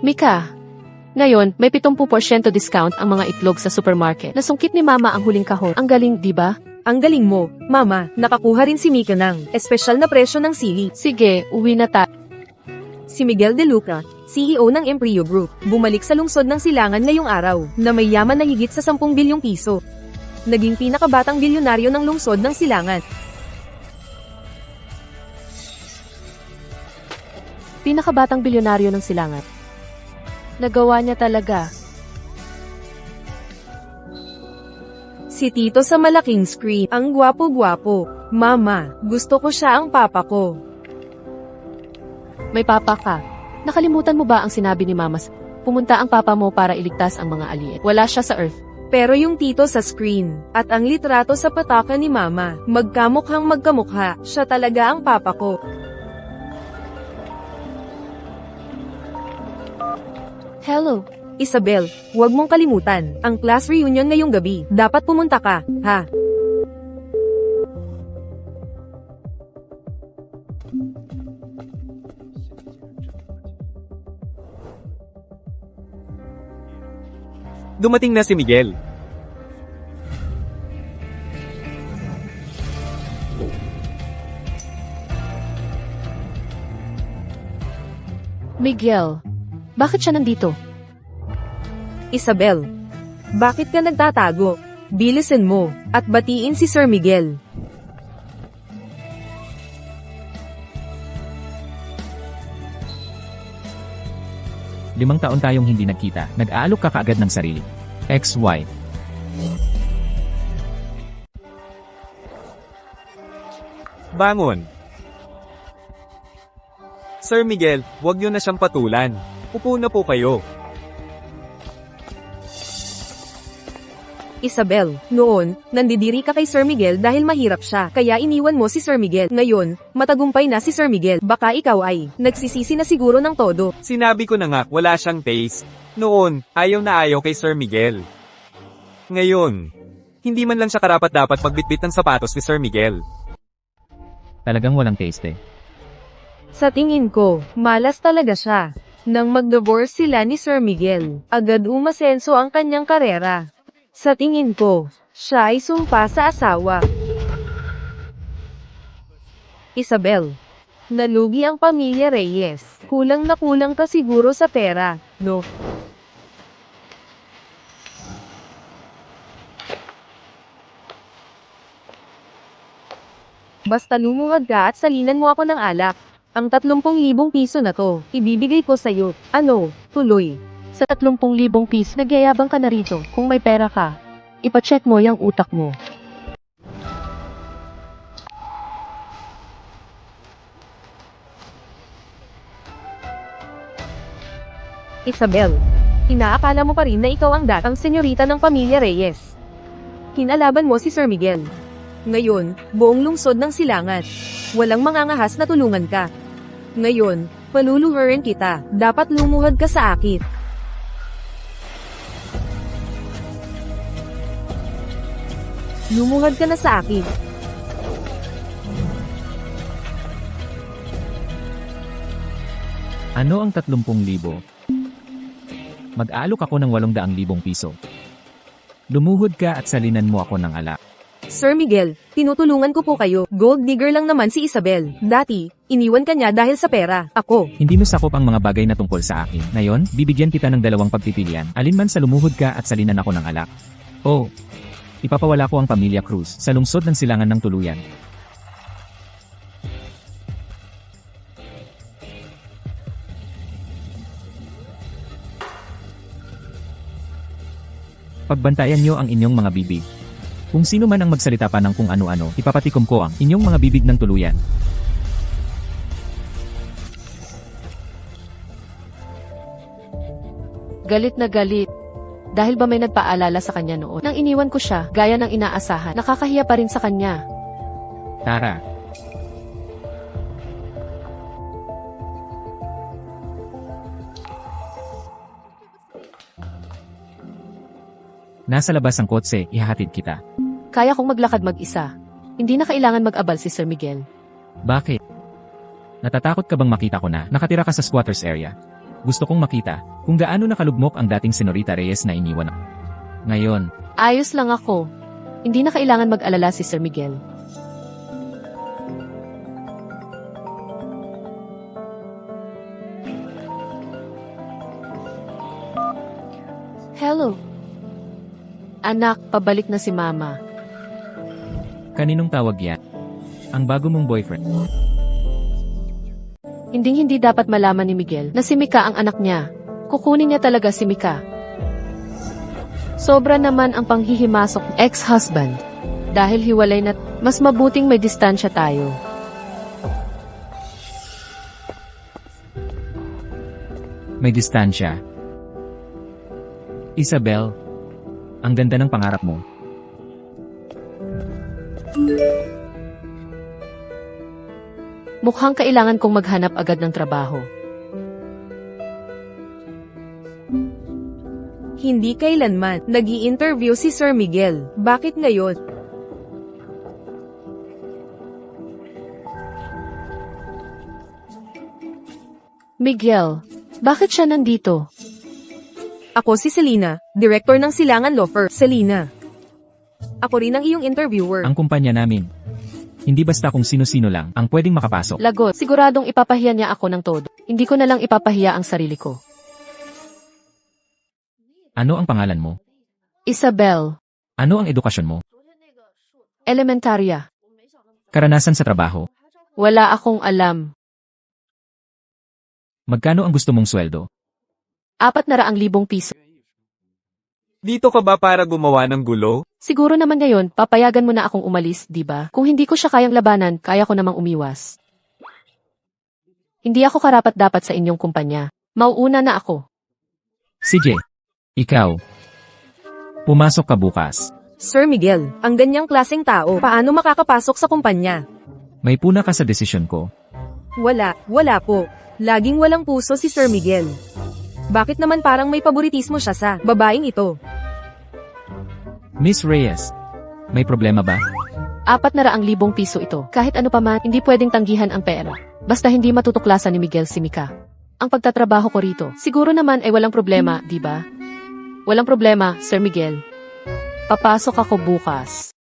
Mika, ngayon, may 70% discount ang mga itlog sa supermarket. Nasungkit ni Mama ang huling kahon. Ang galing, di ba? Ang galing mo, Mama. Nakakuha rin si Mika ng espesyal na presyo ng sili. Sige, uwi na tayo. Si Miguel De Luca, CEO ng Empryo Group, bumalik sa lungsod ng Silangan ngayong araw, na may yaman na higit sa 10 bilyong piso. Naging pinakabatang bilyonaryo ng lungsod ng Silangan. Pinakabatang bilyonaryo ng Silangan. Nagawa niya talaga. Si Tito sa malaking screen, ang gwapo-gwapo. Mama, gusto ko siya ang papa ko. May papa ka. Nakalimutan mo ba ang sinabi ni Mama? Pumunta ang papa mo para iligtas ang mga aliit. Wala siya sa Earth. Pero yung tito sa screen, at ang litrato sa pataka ni Mama, magkamukhang magkamukha, siya talaga ang papa ko. Hello. Isabel, huwag mong kalimutan, ang class reunion ngayong gabi, dapat pumunta ka, ha? Dumating na si Miguel. Miguel. Bakit siya nandito? Isabel, bakit ka nagtatago? Bilisan mo, at batiin si Sir Miguel. Limang taon tayong hindi nagkita, nag-aalok ka kaagad ng sarili. XY. Bangon. Sir Miguel, huwag niyo na siyang patulan. Upo na po kayo. Isabel, noon, nandidiri ka kay Sir Miguel dahil mahirap siya, kaya iniwan mo si Sir Miguel. Ngayon, matagumpay na si Sir Miguel, baka ikaw ay nagsisisi na siguro ng todo. Sinabi ko na nga, wala siyang taste. Noon, ayaw na ayaw kay Sir Miguel. Ngayon, hindi man lang siya karapat-dapat magbitbit ng sapatos ni Sir Miguel. Talagang walang taste eh. Sa tingin ko, malas talaga siya. Nang mag-divorce sila ni Sir Miguel, agad umasenso ang kanyang karera. Sa tingin ko, siya ay sumpa sa asawa. Isabel, nalugi ang pamilya Reyes. Kulang na kulang ka siguro sa pera, no? Basta lumuwag ka at salinan mo ako ng alak. Ang 30,000 piso na to, ibibigay ko sa'yo. Ano, tuloy. Sa 30,000 piso, nagyayabang ka na rito. Kung may pera ka, ipacheck mo yung utak mo. Isabel, inaakala mo pa rin na ikaw ang datang senyorita ng pamilya Reyes. Kinalaban mo si Sir Miguel. Ngayon, buong lungsod ng Silangan. Walang mangangahas na tulungan ka. Ngayon, paluluhurin kita. Dapat lumuhod ka sa akin. Lumuhod ka na sa akin. Ano ang 30,000? Mag-aalok ako ng 800,000 piso. Lumuhod ka at salinan mo ako ng alak. Sir Miguel, tinutulungan ko po kayo. Gold digger lang naman si Isabel. Dati, iniwan ka niya dahil sa pera. Ako. Hindi mo sakop ang mga bagay na tungkol sa akin. Ngayon, bibigyan kita ng 2 pagpipilian. Alinman sa lumuhod ka at salinan ako ng alak. O, ipapawala ko ang pamilya Cruz sa lungsod ng Silangan ng tuluyan. Pagbantayan niyo ang inyong mga bibig. Kung sino man ang magsalita pa ng kung ano-ano, ipapatikom ko ang inyong mga bibig ng tuluyan. Galit na galit. Dahil ba may nagpaalala sa kanya noon? Nang iniwan ko siya, gaya ng inaasahan, nakakahiya pa rin sa kanya. Tara. Nasa labas ang kotse, ihahatid kita. Kaya kong maglakad mag-isa. Hindi na kailangan mag-abal si Sir Miguel. Bakit? Natatakot ka bang makita ko na nakatira ka sa squatters area? Gusto kong makita. Kung gaano nakalugmok ang dating Senorita Reyes na iniwan ako. Ngayon, Ayos lang ako. Hindi na kailangan mag-alala si Sir Miguel. Hello. Anak, pabalik na si Mama. kaninong tawag yan? Ang bago mong boyfriend. Hindi dapat malaman ni Miguel na si Mika ang anak niya. Kukunin niya talaga si Mika. Sobra naman ang panghihimasok ex-husband. Dahil hiwalay na, mas mabuting may distansya tayo. May distansya. Isabel, ang ganda ng pangarap mo. Mukhang kailangan kong maghanap agad ng trabaho. Hindi kailanman nag-i-interview si Sir Miguel. Bakit ngayon? Miguel, bakit siya nandito? Ako si Selena, director ng Silangan Law Firm. Selena. Ako rin ang iyong interviewer. Ang kumpanya namin. Hindi basta kung sino-sino lang ang pwedeng makapasok. Lagot, siguradong ipapahiya niya ako ng todo. Hindi ko na lang ipapahiya ang sarili ko. Ano ang pangalan mo? Isabel, Ano ang edukasyon mo? elementarya. Karanasan sa trabaho? Wala akong alam. Magkano ang gusto mong sweldo? 400,000 piso. Dito ka ba para gumawa ng gulo? Siguro naman ngayon, papayagan mo na akong umalis, di ba? Kung hindi ko siya kayang labanan, kaya ko namang umiwas. Hindi ako karapat-dapat sa inyong kumpanya. Mauuna na ako. Sige. Ikaw. Pumasok ka bukas. Sir Miguel, ang ganyang klaseng tao, paano makakapasok sa kumpanya? May puna ka sa desisyon ko. Wala po. Laging walang puso si Sir Miguel. Bakit naman parang may paboritismo siya sa babaeng ito? Miss Reyes, may problema ba? 400,000 piso ito. Kahit ano pa man, hindi pwedeng tanggihan ang pera. Basta hindi matutuklasan ni Miguel si Mika. Ang pagtatrabaho ko rito, siguro naman ay walang problema, di ba? Walang problema, Sir Miguel. Papasok ako bukas.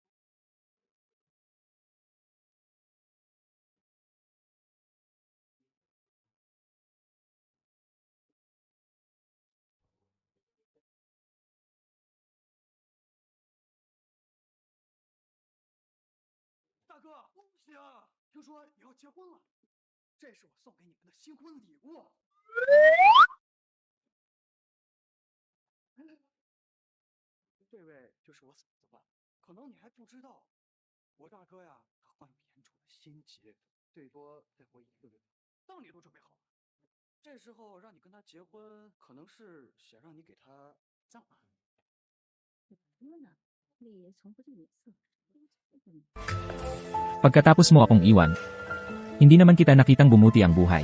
Pagkatapos mo akong iwan, hindi naman kita nakitang bumuti ang buhay.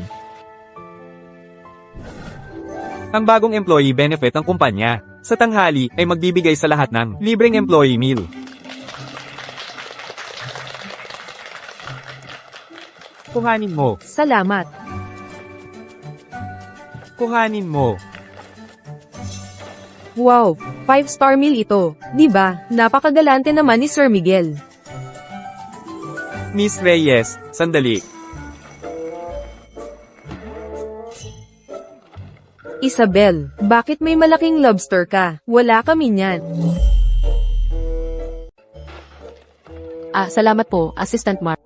Ang bagong employee benefit ng kumpanya. Sa tanghali ay magbibigay sa lahat ng libreng employee meal. Kuhanin mo. Salamat. Kuhanin mo. Wow, 5-star meal ito. Di ba? Napakagalante naman ni Sir Miguel. Miss Reyes, sandali. Isabel, bakit may malaking lobster ka? Wala kami niyan. Salamat po, Assistant Mark.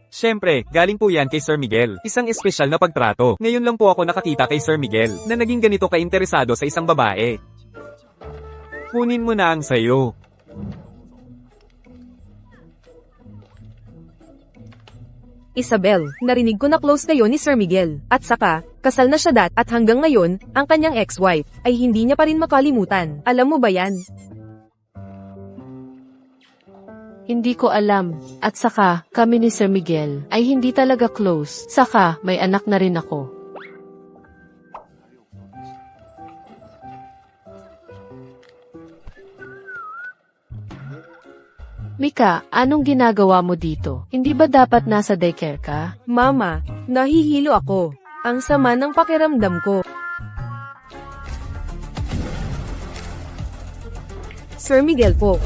Siyempre, galing po yan kay Sir Miguel. Isang espesyal na pagtrato. Ngayon lang po ako nakakita kay Sir Miguel na naging ganito ka-interesado sa isang babae. Kunin mo na ang sayo. Isabel, narinig ko na close kayo ni Sir Miguel. At saka, kasal na siya at hanggang ngayon, ang kanyang ex-wife, ay hindi niya pa rin makalimutan. Alam mo ba yan? Hindi ko alam. At saka, kami ni Sir Miguel ay hindi talaga close. Saka, may anak na rin ako. Mika, anong ginagawa mo dito? Hindi ba dapat nasa daycare ka? Mama, nahihilo ako. Ang sama ng pakiramdam ko. Sir Miguel po.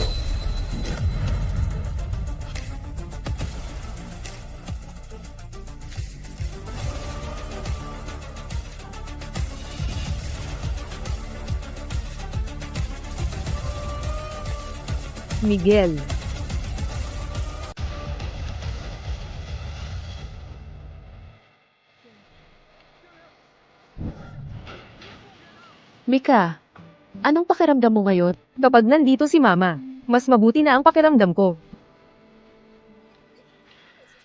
Miguel. Mika, anong pakiramdam mo ngayon? Kapag nandito si Mama, mas mabuti na ang pakiramdam ko.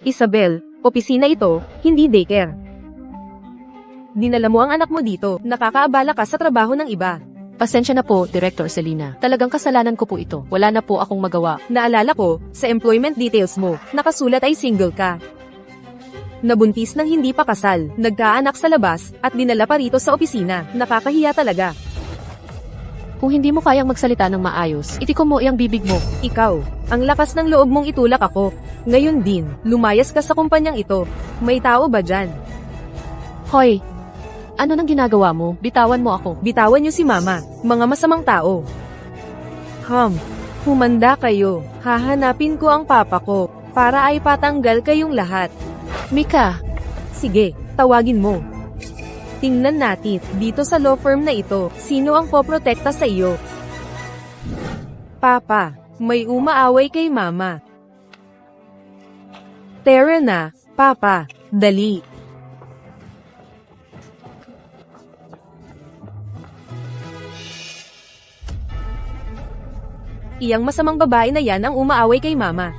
Isabel, opisina ito, hindi daycare. Dinala mo ang anak mo dito, nakakaabala ka sa trabaho ng iba. Pasensya na po, Director Selina. Talagang kasalanan ko po ito. Wala na po akong magawa. Naalala ko, sa employment details mo, nakasulat ay single ka. Nabuntis ng hindi pa kasal, nagkaanak sa labas, at dinala pa rito sa opisina. Nakakahiya talaga. Kung hindi mo kayang magsalita ng maayos, itikom mo iyang bibig mo. Ikaw, ang lakas ng loob mong itulak ako. Ngayon din, lumayas ka sa kumpanyang ito. May tao ba dyan? Hoy! Ano nang ginagawa mo? Bitawan mo ako. Bitawan niyo si Mama, mga masamang tao. Humanda kayo. Hahanapin ko ang papa ko, para ay patanggal kayong lahat. Mika! Sige, tawagin mo. Tingnan natin, dito sa law firm na ito, sino ang poprotekta sa iyo? Papa, may umaaway kay Mama. Tara na, Papa, dali. Iyang masamang babae na yan ang umaaway kay Mama.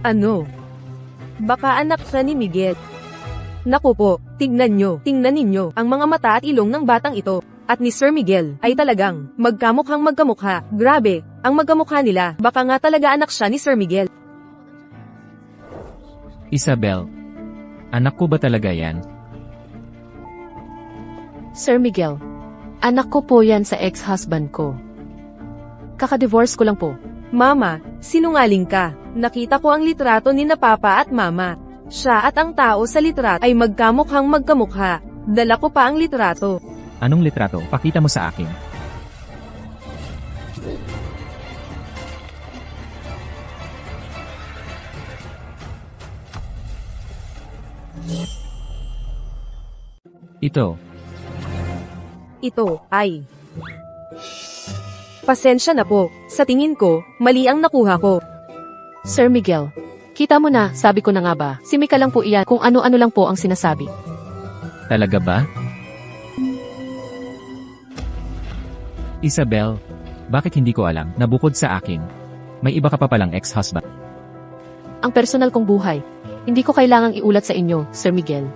Ano? Baka anak siya ni Miguel. Naku po, tingnan ninyo, ang mga mata at ilong ng batang ito, at ni Sir Miguel, ay talagang, magkamukhang magkamukha. Grabe, ang magkamukha nila, baka nga talaga anak siya ni Sir Miguel. Isabel, anak ko ba talaga yan? Sir Miguel, anak ko po yan sa ex-husband ko. Kaka-divorce ko lang po. Mama, sinungaling ka. Nakita ko ang litrato ni na Papa at Mama. Siya at ang tao sa litrato ay magkamukhang magkamukha. Dala ko pa ang litrato. Anong litrato? Pakita mo sa akin. Ito ay... Pasensya na po, sa tingin ko, mali ang nakuha ko. Sir Miguel, kita mo na, sabi ko na nga ba, si Mika lang po iyan kung ano-ano lang po ang sinasabi. Talaga ba? Isabel, bakit hindi ko alam na bukod sa akin, may iba ka pa palang ex-husband? Ang personal kong buhay, hindi ko kailangang iulat sa inyo, Sir Miguel.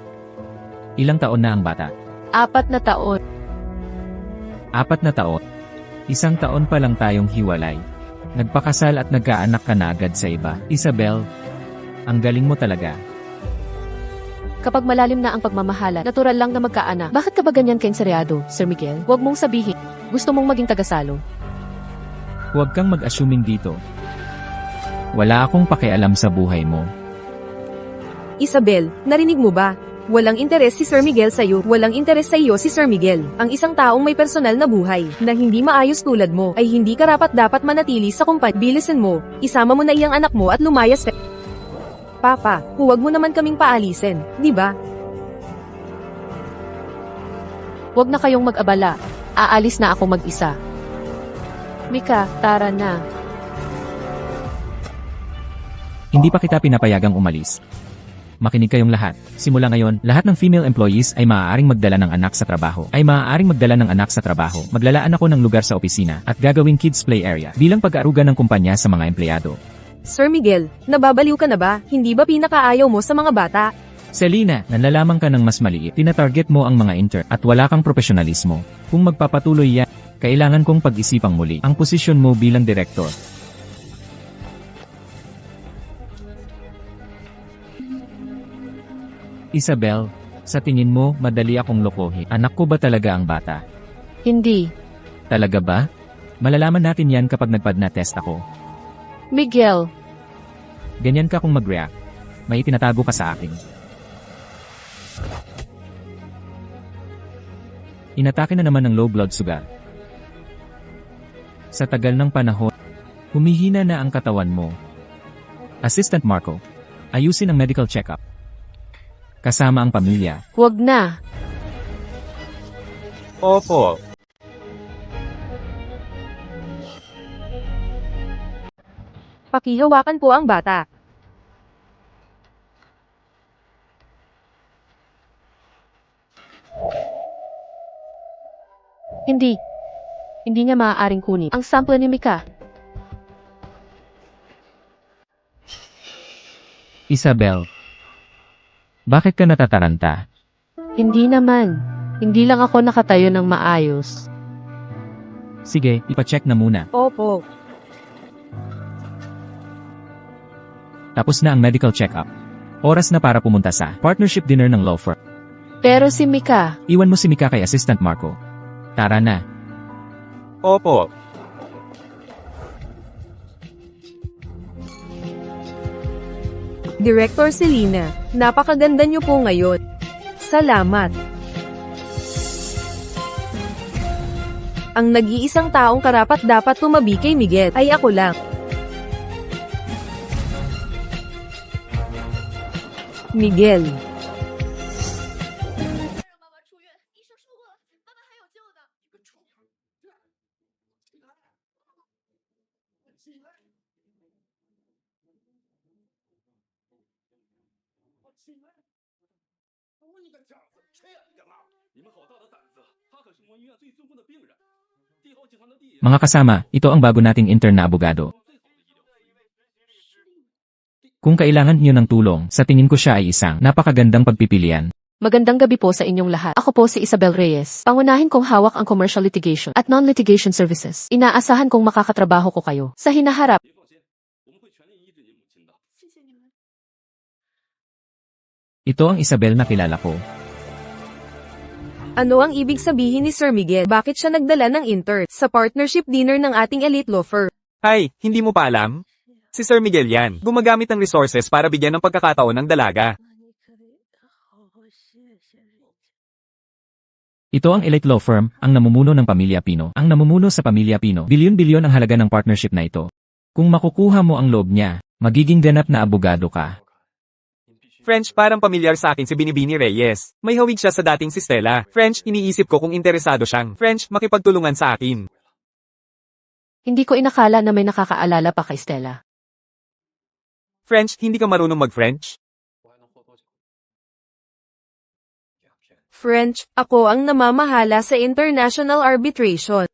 Ilang taon na ang bata? 4 na taon. 4 na taon. 1 taon pa lang tayong hiwalay. Nagpakasal at nagkaanak ka na agad sa iba. Isabel, ang galing mo talaga. Kapag malalim na ang pagmamahala, natural lang na magkaanak. Bakit ka ba ganyan kainseryado, Sir Miguel? Huwag mong sabihin. Gusto mong maging tagasalo. Huwag kang mag-assuming dito. Wala akong pakialam sa buhay mo. Isabel, narinig mo ba? Walang interes si Sir Miguel sa iyo. Walang interes sa iyo si Sir Miguel. Ang isang taong may personal na buhay, na hindi maayos tulad mo, ay hindi karapat-dapat manatili sa kumpanya. Bilisan mo, isama mo na iyang anak mo at lumayas. Papa, huwag mo naman kaming paalisin, di ba? Huwag na kayong mag-abala. Aalis na ako mag-isa. Mika, tara na. Hindi pa kita pinapayagang umalis. Makinig kayong lahat. Simula ngayon, lahat ng female employees ay maaaring magdala ng anak sa trabaho. Maglalaan ako ng lugar sa opisina at gagawing kids play area bilang pag-aaruga ng kumpanya sa mga empleyado. Sir Miguel, nababaliw ka na ba? Hindi ba pinakaayaw mo sa mga bata? Selina, nanlalaman ka ng mas maliit. Tinatarget mo ang mga intern at wala kang profesionalismo. Kung magpapatuloy yan, kailangan kong pag-isipang muli ang posisyon mo bilang direktor. Isabel, sa tingin mo, madali akong lokohin. Anak ko ba talaga ang bata? Hindi. Talaga ba? Malalaman natin yan kapag nagpad-na-test ako. Miguel, Ganyan ka kung mag-react. May tinatago ka sa akin. Inatake na naman ng low blood sugar. Sa tagal ng panahon, humihina na ang katawan mo. Assistant Marco, ayusin ang medical check-up. Kasama ang pamilya. Huwag na. Opo. Pakihawakan po ang bata. Hindi. Hindi niya maaaring kunin ang sample ni Mika. Isabel, bakit ka natataranta? Hindi naman. Hindi lang ako nakatayo ng maayos. Sige, ipacheck na muna. Opo. Tapos na ang medical check-up. Oras na para pumunta sa partnership dinner ng law firm. Pero si Mika, Iwan mo si Mika kay Assistant Marco. Tara na. Opo. Director Selena, napakaganda niyo po ngayon. Salamat. Ang nag-iisang taong karapat-dapat tumabi kay Miguel ay ako lang. Miguel. 妈妈出院，医生说过了，妈妈还有救的。 我你个家伙，谁呀你干嘛？你们好大的胆子！他可是我医院最尊贵的病人，帝豪集团的第一。 Mga kasama, ito ang bago nating intern na abogado. Kung kailangan niyo ng tulong, sa tingin ko siya ay isang napakagandang pagpipilian. magandang gabi po sa inyong lahat. Ako po si Isabel Reyes. Pangunahin kong hawak ang commercial litigation at non-litigation services. Inaasahan kong makakatrabaho ko kayo sa hinaharap. 别放心，我们会全力医治你母亲的。 谢谢你们。 Ito ang Isabel na kilala ko. Ano ang ibig sabihin ni Sir Miguel? Bakit siya nagdala ng intern sa partnership dinner ng ating elite law firm? Ay, hindi mo pa alam? Si Sir Miguel yan. Gumagamit ng resources para bigyan ng pagkakataon ng dalaga. Ito ang elite law firm, ang namumuno ng pamilya Pino. Ang namumuno sa pamilya Pino, bilyon-bilyon ang halaga ng partnership na ito. Kung makukuha mo ang loob niya, magiging ganap na abogado ka. French, parang pamilyar sa akin si Binibini Reyes. May hawig siya sa dating si Stella. French, iniisip ko kung interesado siyang. French, makipagtulungan sa akin. Hindi ko inakala na may nakakaalala pa kay Stella. French, hindi ka marunong mag-French? French, ako ang namamahala sa international arbitration.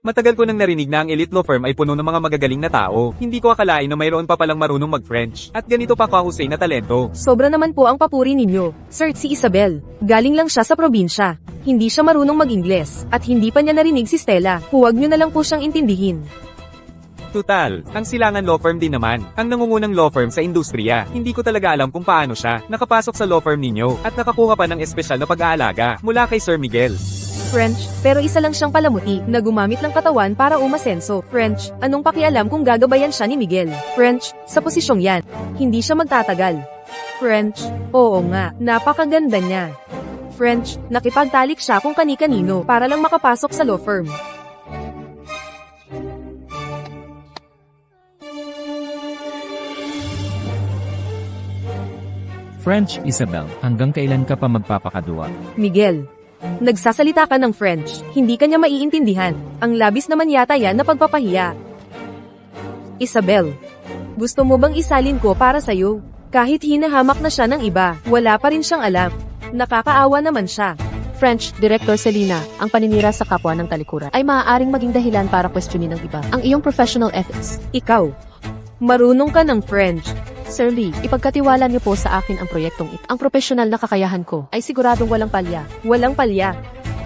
Matagal ko nang narinig na ang elite law firm ay puno ng mga magagaling na tao. Hindi ko akalain na mayroon pa palang marunong mag-French. At ganito pa kahusay na talento. Sobra naman po ang papuri ninyo. Sir, si Isabel. Galing lang siya sa probinsya. Hindi siya marunong mag-Ingles. At hindi pa niya narinig si Stella. Huwag niyo na lang po siyang intindihin. Tutal, ang Silangan Law Firm din naman, ang nangungunang law firm sa industriya. Hindi ko talaga alam kung paano siya nakapasok sa law firm ninyo at nakakuha pa ng espesyal na pag-aalaga mula kay Sir Miguel. French, pero isa lang siyang palamuti na gumamit ng katawan para umasenso. French, anong pakialam kung gagabayan siya ni Miguel? French, sa posisyong yan, hindi siya magtatagal. French, oo nga, napakaganda niya. French, nakipagtalik siya kung kani-kanino para lang makapasok sa law firm. French, Isabel, hanggang kailan ka pa magpapakadwa? Miguel, nagsasalita ka ng French, hindi ka niya maiintindihan. Ang labis naman yata yan na pagpapahiya. Isabel, gusto mo bang isalin ko para sa'yo? Kahit hinahamak na siya ng iba, wala pa rin siyang alam. Nakakaawa naman siya. French, Director Selena, ang paninira sa kapwa ng talikuran ay maaaring maging dahilan para questionin ng iba ang iyong professional ethics. Ikaw, marunong ka ng French. Sir Lee, ipagkatiwala niyo po sa akin ang proyektong ito. Ang profesional na kakayahan ko ay siguradong walang palya. Walang palya.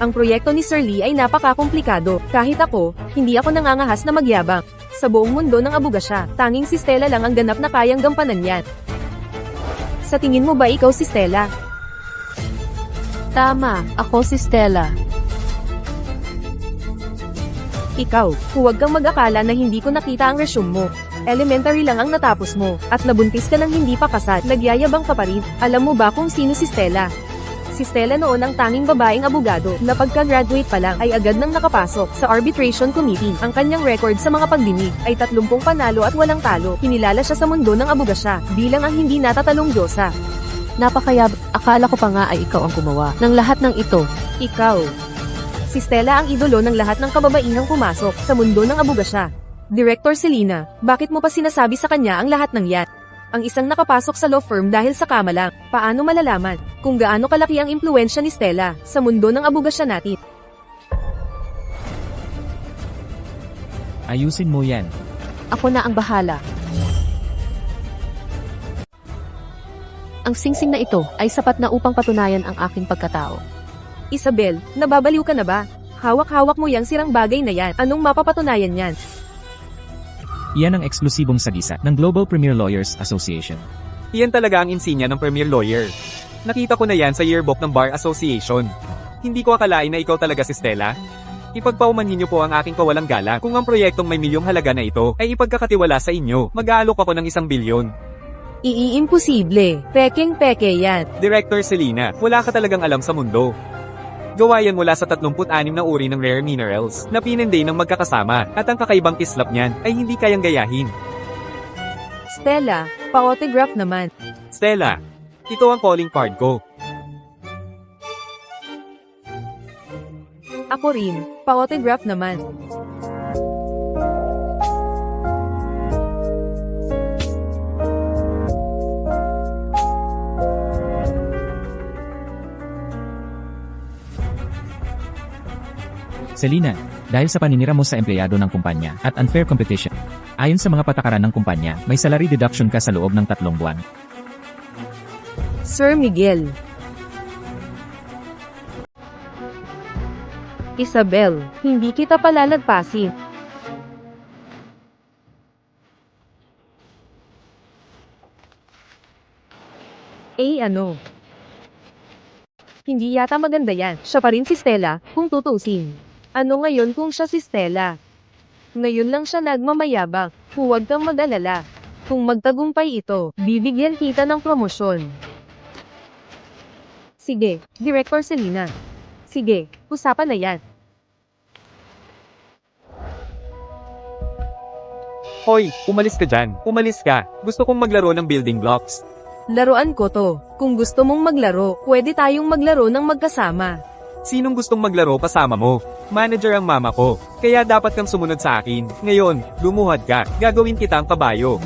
Ang proyekto ni Sir Lee ay napakakomplikado. Kahit ako, hindi ako nangangahas na magyabang. Sa buong mundo ng abogasya, tanging si Stella lang ang ganap na kayang gampanan yan. Sa tingin mo ba ikaw si Stella? Tama, ako si Stella. Ikaw, huwag kang mag-akala na hindi ko nakita ang resume mo. Elementary lang ang natapos mo, at nabuntis ka ng hindi pa kasal, nagyayabang ka pa rin. Alam mo ba kung sino si Stella? Si Stella noon ang tanging babaeng abogado na pagka-graduate pa lang ay agad nang nakapasok sa arbitration committee. Ang kanyang record sa mga pagdinig ay 30 panalo at walang talo. Kinilala siya sa mundo ng abogasya bilang ang hindi natatalong diyosa. Napakayab, akala ko pa nga ay ikaw ang gumawa ng lahat ng ito. Ikaw. Si Stella ang idolo ng lahat ng kababaihang pumasok sa mundo ng abogasya. Director Selena, bakit mo pa sinasabi sa kanya ang lahat ng yan? Ang isang nakapasok sa law firm dahil sa kama lang, paano malalaman kung gaano kalaki ang impluensya ni Stella sa mundo ng abogasya natin? Ayusin mo yan. Ako na ang bahala. Ang singsing na ito ay sapat na upang patunayan ang aking pagkatao. Isabel, nababaliw ka na ba? Hawak-hawak mo yang sirang bagay na yan. Anong mapapatunayan yan? Iyan ang eksklusibong sagisa ng Global Premier Lawyers Association. Iyan talaga ang insinya ng Premier Lawyer. Nakita ko na yan sa yearbook ng Bar Association. Hindi ko akalain na ikaw talaga si Stella. Ipagpaumanhin niyo po ang aking kawalang galak. Kung ang proyektong may milyong halaga na ito ay ipagkakatiwala sa inyo, mag-aalok ako ng 1 bilyon. Iimposible. Pekeng-peke yan. Director Selena, wala ka talagang alam sa mundo. Gawa yan mula sa 36 na uri ng rare minerals na pinenday ng magkakasama at ang kakaibang kislap niyan ay hindi kayang gayahin. Stella, pa-autograph naman. Stella, ito ang calling card ko. Ako rin, pa-autograph naman. Selena, dahil sa paninira mo sa empleyado ng kumpanya at unfair competition, ayon sa mga patakaran ng kumpanya, may salary deduction ka sa loob ng 3 buwan. Sir Miguel. Isabel, hindi kita palalagpasin. Ano? Hindi yata maganda yan. Siya pa rin si Stella, kung tutusin. Ano ngayon kung siya si Stella? Ngayon lang siya nagmamayabang. Huwag kang mag-alala. Kung magtagumpay ito, bibigyan kita ng promosyon. Sige, Director Selena. Sige, usapan na yan. Hoy, umalis ka dyan. Umalis ka. Gusto kong maglaro ng building blocks. Laruan ko to. Kung gusto mong maglaro, pwede tayong maglaro ng magkasama. Sinong gustong maglaro kasama mo? Manager ang mama ko. Kaya dapat kang sumunod sa akin. Ngayon, lumuhad ka. Gagawin kita ang kabayo.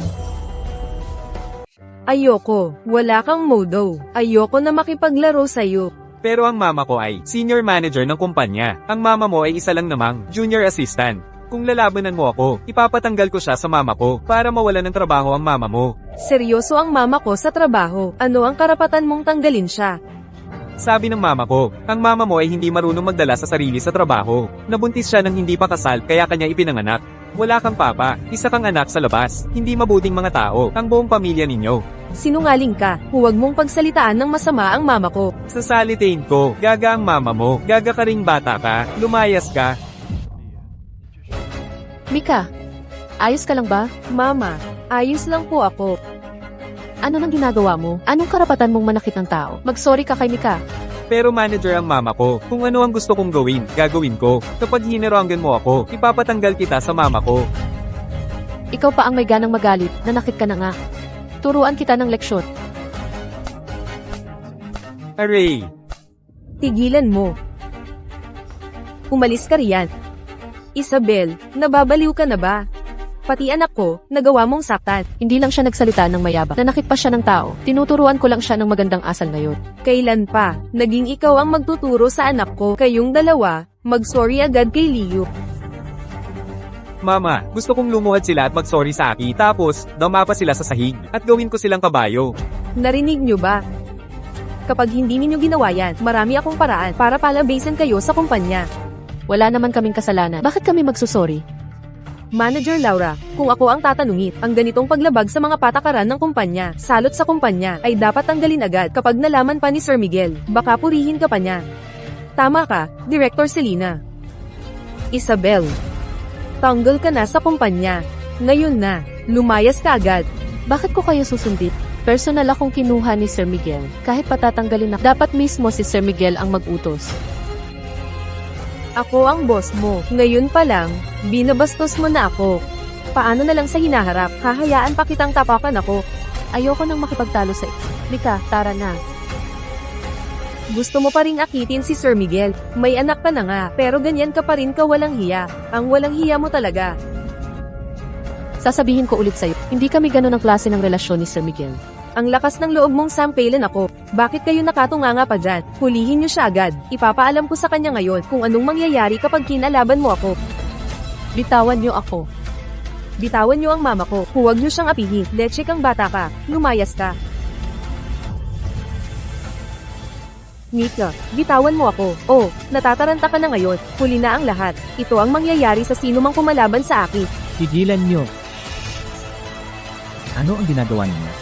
Ayoko. Wala kang modo. Ayoko na makipaglaro sa'yo. Pero ang mama ko ay senior manager ng kumpanya. Ang mama mo ay isa lang namang junior assistant. Kung lalabanan mo ako, ipapatanggal ko siya sa mama ko para mawalan ng trabaho ang mama mo. Seryoso ang mama ko sa trabaho. Ano ang karapatan mong tanggalin siya? Sabi ng mama ko, ang mama mo ay hindi marunong magdala sa sarili sa trabaho. Nabuntis siya ng hindi pa kasal kaya kanya ipinanganak. Wala kang papa, isa kang anak sa labas, hindi mabuting mga tao, ang buong pamilya ninyo. Sinungaling ka, huwag mong pagsalitaan ng masama ang mama ko. Sasalitain ko, gaga ang mama mo, gaga ka ring bata ka, lumayas ka. Mika, ayos ka lang ba? Mama, ayos lang po ako. Ano nang ginagawa mo? Anong karapatan mong manakit ng tao? Mag-sorry ka kay Mika. Pero manager ang mama ko, kung ano ang gusto kong gawin, gagawin ko. Kapag hinerangan mo ako, ipapatanggal kita sa mama ko. Ikaw pa ang may ganang magalit, nanakit ka na nga. Turuan kita ng leksyon. Aray! Tigilan mo. Umalis ka riyan. Isabel, nababaliw ka na ba? Pati anak ko, nagawa mong saktan. Hindi lang siya nagsalita ng mayabang, nanakit pa siya ng tao. Tinuturuan ko lang siya ng magandang asal ngayon. Kailan pa? Naging ikaw ang magtuturo sa anak ko. Kayong dalawa, mag-sorry agad kay Liu. Mama, gusto kong lumuhad sila at mag-sorry sa akin, tapos, dama pa sila sa sahig, at gawin ko silang kabayo. Narinig nyo ba? Kapag hindi ninyo ginawa yan, marami akong paraan para palabasin kayo sa kumpanya. Wala naman kaming kasalanan. Bakit kami magsusorry? Manager Laura, kung ako ang tatanungin, ang ganitong paglabag sa mga patakaran ng kumpanya, salot sa kumpanya, ay dapat tanggalin agad kapag nalaman pa ni Sir Miguel. Baka purihin ka pa niya. Tama ka, Director Selena. Isabel, tanggal ka na sa kumpanya. Ngayon na, lumayas ka agad. Bakit ko kayo susundit? Personal akong kinuha ni Sir Miguel. Kahit patatanggalin na, dapat mismo si Sir Miguel ang mag-utos. Ako ang boss mo. Ngayon pa lang, binabastos mo na ako. Paano na lang sa hinaharap? Hahayaan pa kitang tapakan ako. Ayoko nang makipagtalo sa iyo. Mika, tara na. Gusto mo pa ring akitin si Sir Miguel. May anak ka na nga, pero ganyan ka pa rin kawalang hiya. Ang walang hiya mo talaga. Sasabihin ko ulit sa'yo, hindi kami ganun ang klase ng relasyon ni Sir Miguel. Ang lakas ng loob mong sampailan ako. Bakit kayo nakatunganga pa dyan? Hulihin niyo siya agad. Ipapaalam ko sa kanya ngayon kung anong mangyayari kapag kinalaban mo ako. Bitawan niyo ako. Bitawan niyo ang mama ko. Huwag niyo siyang apihin. Leche kang bata ka. Lumayas ka. Mika, bitawan mo ako. Oh, natataranta ka na ngayon. Huli na ang lahat. Ito ang mangyayari sa sino mang kumalaban sa akin. Tigilan nyo. Ano ang ginagawa ninyo?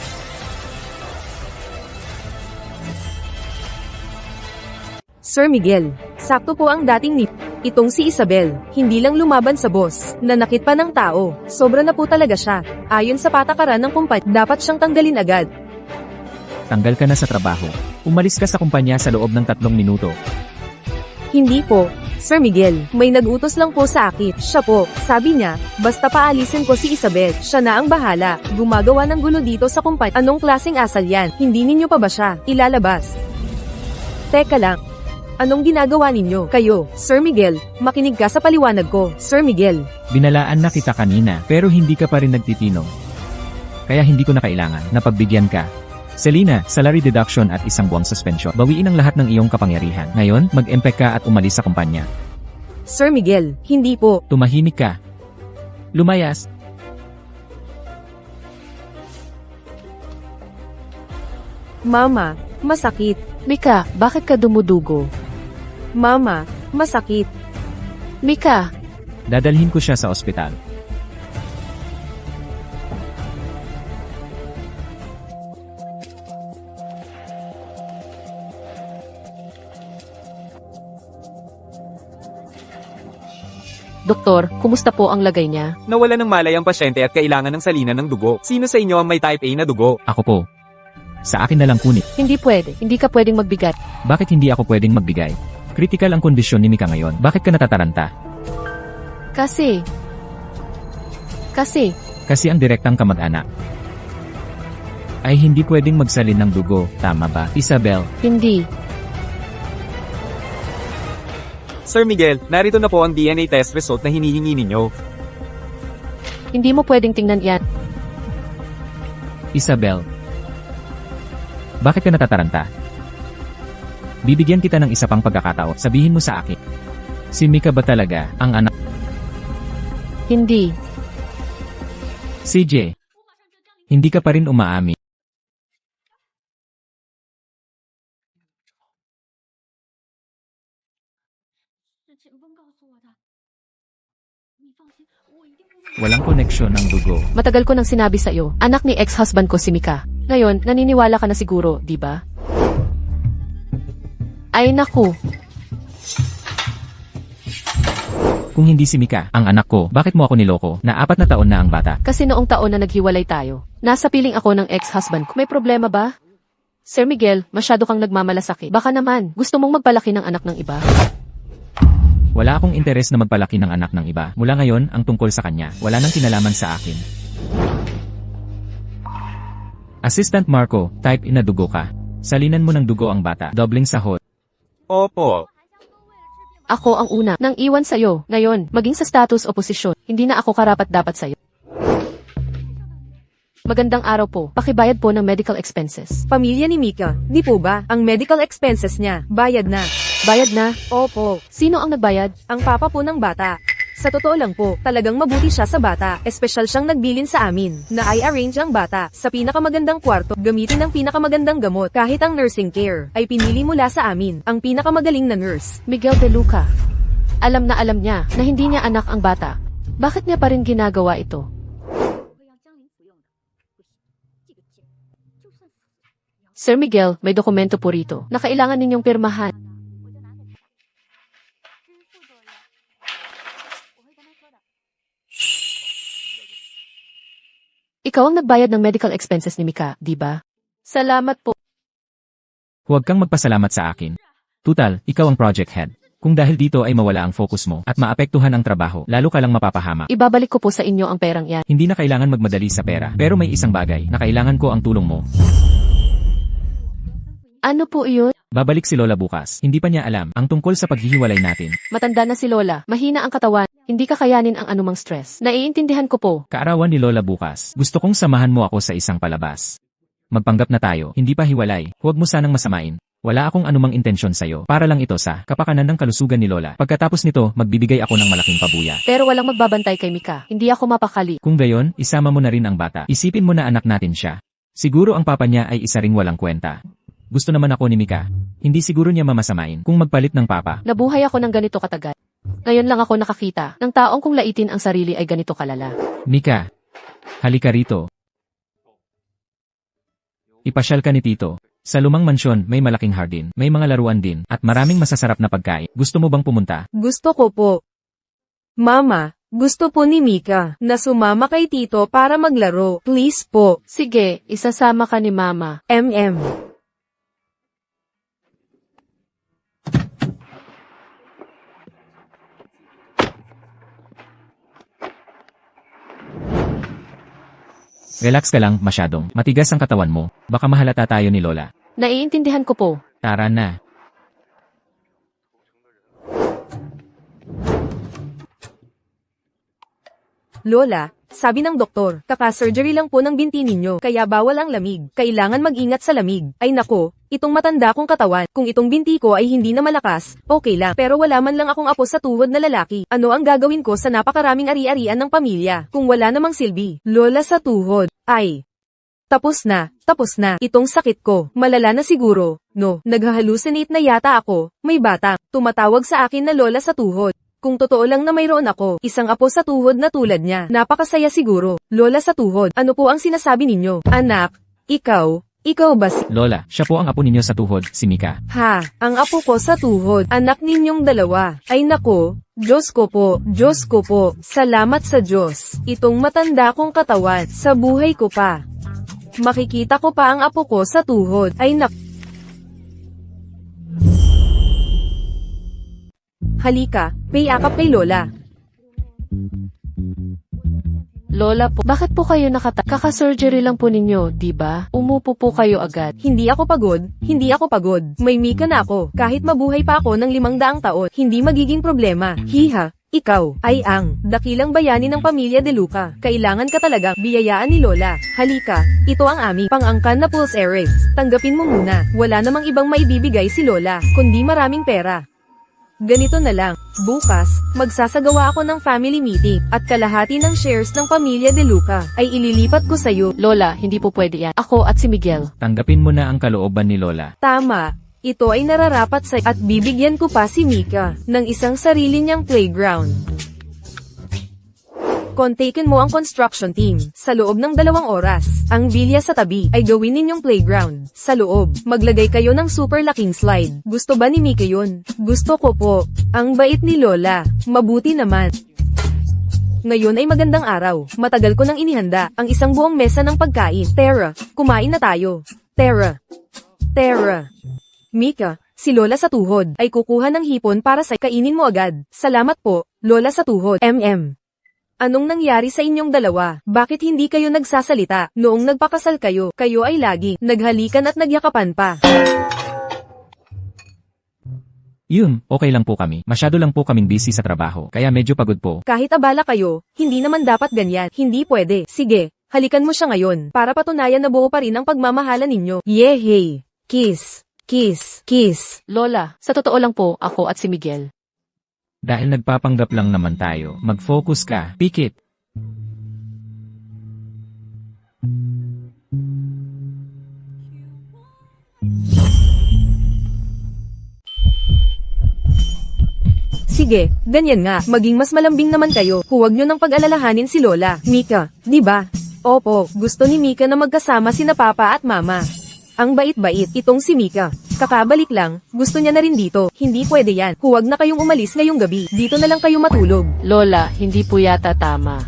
Sir Miguel, sakto po ang dating ni itong si Isabel, hindi lang lumaban sa boss, nanakit pa ng tao, sobra na po talaga siya. Ayon sa patakaran ng kumpanya, dapat siyang tanggalin agad. Tanggal ka na sa trabaho. Umalis ka sa kumpanya sa loob ng 3 minuto. Hindi po, Sir Miguel, may nag-utos lang po sa akin. Siya po, sabi niya, basta paalisin ko si Isabel, siya na ang bahala. Gumagawa ng gulo dito sa kumpanya. Anong klaseng asal yan? Hindi ninyo pa ba siya ilalabas? Teka lang. Anong ginagawa ninyo? Kayo, Sir Miguel, makinig ka sa paliwanag ko, Sir Miguel. Binalaan na kita kanina, pero hindi ka pa rin nagtitino. Kaya hindi ko na kailangan na pagbigyan ka. Selena, salary deduction at 1 buwang suspension. Bawiin ang lahat ng iyong kapangyarihan. Ngayon, mag-empek ka at umalis sa kumpanya. Sir Miguel, hindi po. Tumahimik ka. Lumayas. Mama, masakit. Mika, bakit ka dumudugo? Mama, masakit. Mika, Dadalhin ko siya sa ospital. Doktor, kumusta po ang lagay niya? Nawala ng malay ang pasyente at kailangan ng salina ng dugo. Sino sa inyo ang may type A na dugo? Ako po. Sa akin na lang kunin. Hindi pwede. Hindi ka pwedeng magbigay. Bakit hindi ako pwedeng magbigay? Critical ang kondisyon ni Mika ngayon. Bakit ka natataranta? Kasi Kasi ang direktang kamag-anak ay hindi pwedeng magsalin ng dugo. Tama ba, Isabel? hindi. Sir Miguel, narito na po ang DNA test result na hinihingi ninyo. Hindi mo pwedeng tingnan yan. Isabel, bakit ka natataranta? Bibigyan kita ng isa pang pagkakataon. Sabihin mo sa akin. Si Mika ba talaga ang anak? Hindi. CJ, hindi ka pa rin umaamin. 是前锋告诉我的。你放心，我一定会。 Walang koneksyon ng dugo. Matagal ko nang sinabi sa iyo, anak ni ex-husband ko si Mika. Ngayon, naniniwala ka na siguro, di ba? Ay naku, Kung hindi si Mika, ang anak ko, bakit mo ako niloko na 4 na taon na ang bata? kasi noong taon na naghiwalay tayo, nasa piling ako ng ex-husband ko. May problema ba? Sir Miguel, masyado kang nagmamalasakit. Baka naman, gusto mong magpalaki ng anak ng iba? Wala akong interes na magpalaki ng anak ng iba. Mula ngayon, ang tungkol sa kanya, wala nang kinalaman sa akin. Assistant Marco, type in na dugo ka. Salinan mo ng dugo ang bata, dobling sahod. Opo. Ako ang una nang iwan sa'yo. Ngayon, maging sa status o posisyon, hindi na ako karapat-dapat sa'yo. Magandang araw po. Pakibayad po ng medical expenses. Pamilya ni Mika, di po ba? Ang medical expenses niya, bayad na. Bayad na. Opo, Sino ang nagbayad? ang papa po ng bata. Sa totoo lang po, talagang mabuti siya sa bata. Espesyal siyang nagbilin sa amin, na i-arrange ang bata sa pinakamagandang kwarto, gamitin ang pinakamagandang gamot. Kahit ang nursing care, ay pinili mula sa amin, ang pinakamagaling na nurse. Miguel De Luca. Alam na alam niya na hindi niya anak ang bata. Bakit niya pa rin ginagawa ito? 会让江林服用的。不行，这个钱就算死了， Sir Miguel, may dokumento po rito na kailangan ninyong pirmahan. 我就拿给他。这是副作用，我会跟他说的。 Ikaw ang nagbayad ng medical expenses ni Mika, di ba? Salamat po. Huwag kang magpasalamat sa akin. Tutal, ikaw ang project head. Kung dahil dito ay mawala ang focus mo at maapektuhan ang trabaho, lalo ka lang mapapahama. Ibabalik ko po sa inyo ang perang yan. Hindi na kailangan magmadali sa pera, pero may isang bagay na kailangan ko ang tulong mo. Ano po iyon? Babalik si Lola bukas. Hindi pa niya alam ang tungkol sa paghihiwalay natin. Matanda na si Lola. Mahina ang katawan. Hindi kakayanin ang anumang stress. Naiintindihan ko po. Kaarawan ni Lola bukas. Gusto kong samahan mo ako sa isang palabas. Magpanggap na tayo, hindi pa hiwalay. Huwag mo sanang masamain. Wala akong anumang intensyon sa'yo. Para lang ito sa kapakanan ng kalusugan ni Lola. Pagkatapos nito, magbibigay ako ng malaking pabuya. Pero walang magbabantay kay Mika. Hindi ako mapakali. Kung gayon, isama mo na rin ang bata. Isipin mo na anak natin siya. Siguro ang papa niya ay isa ring walang kwenta. Gusto naman ako ni Mika. Hindi siguro niya mamasamain kung magpalit ng papa. Nabuhay ako ng ganito katagal. Ngayon lang ako nakakita ng taong kung laitin ang sarili ay ganito kalala. Mika, halika rito. Ipasyal ka ni Tito. Sa lumang mansyon, may malaking hardin, may mga laruan din, at maraming masasarap na pagkain. Gusto mo bang pumunta? Gusto ko po. Mama, gusto po ni Mika na sumama kay Tito para maglaro. Please po. Sige, isasama ka ni Mama. MM. Relax ka lang, masyadong. Matigas ang katawan mo. Baka mahalata tayo ni Lola. Naiintindihan ko po. Tara na. Lola, sabi ng doktor, kaka-surgery lang po ng binti ninyo, kaya bawal ang lamig. Kailangan mag-ingat sa lamig. Ay nako, itong matanda kong katawan, kung itong binti ko ay hindi na malakas, okay lang. Pero wala man lang akong apo sa tuhod na lalaki. Ano ang gagawin ko sa napakaraming ari-arian ng pamilya, kung wala namang silbi? Lola sa tuhod, ay... Tapos na. Itong sakit ko, malala na siguro. No, naghahalucinate na yata ako. May bata, tumatawag sa akin na Lola sa tuhod. Kung totoo lang na mayroon ako, isang apo sa tuhod na tulad niya, napakasaya siguro. Lola sa tuhod, ano po ang sinasabi ninyo? Anak, ikaw ba si... Lola, siya po ang apo ninyo sa tuhod, si Mika. Ha, ang apo ko sa tuhod, anak ninyong dalawa. Ay nako, Diyos ko po, salamat sa Diyos. Itong matanda kong katawan, sa buhay ko pa. Makikita ko pa ang apo ko sa tuhod, ay nak... Halika, payakap kay Lola. Lola po, bakit po kayo kaka-surgery lang po ninyo, di ba? Umupo po kayo agad. Hindi ako pagod. May Mika na ako. Kahit mabuhay pa ako ng 500 taon, hindi magiging problema. Hiha, ikaw ay ang dakilang bayani ng pamilya De Luca. Kailangan ka talagang biyayaan ni Lola. Halika, ito ang aming pang-angkan na pulse Ares. Tanggapin mo muna. Wala namang ibang maibibigay si Lola, kundi maraming pera. Ganito na lang, bukas, magsasagawa ako ng family meeting, at kalahati ng shares ng pamilya De Luca ay ililipat ko sa'yo. Lola, hindi po pwede yan. Ako at si Miguel. Tanggapin mo na ang kalooban ni Lola. Tama, ito ay nararapat sa at bibigyan ko pa si Mika ng isang sarili niyang playground. Kontakin mo ang construction team. Sa loob ng 2 oras, ang bilya sa tabi ay gawin ninyong playground. Sa loob, maglagay kayo ng super laking slide. Gusto ba ni Mika yun? Gusto ko po. Ang bait ni Lola. Mabuti naman. Ngayon ay magandang araw. Matagal ko nang inihanda ang isang buong mesa ng pagkain. Tara, kumain na tayo. Tara. Mika, si Lola sa tuhod ay kukuha ng hipon para sa kainin mo agad. Salamat po, Lola sa tuhod. Anong nangyari sa inyong dalawa? Bakit hindi kayo nagsasalita? Noong nagpakasal kayo, kayo ay lagi naghalikan at nagyakapan pa. Yun, okay lang po kami. Masyado lang po kaming busy sa trabaho, kaya medyo pagod po. Kahit abala kayo, hindi naman dapat ganyan. Hindi pwede. Sige, halikan mo siya ngayon para patunayan na buo pa rin ang pagmamahalan ninyo. Yehey! Kiss! Lola, sa totoo lang po, ako at si Miguel. Dahil nagpapanggap lang naman tayo, mag-focus ka. Pikit. Sige, ganyan nga. Maging mas malambing naman kayo. Huwag nyo nang pag-alalahanin si Lola. Mika, di ba? Opo, gusto ni Mika na magkasama sina Papa at Mama. Ang bait-bait itong si Mika. Kakabalik lang, gusto niya na rin dito. Hindi pwede yan. Huwag na kayong umalis ngayong gabi. Dito na lang kayo matulog. Lola, hindi po yata tama.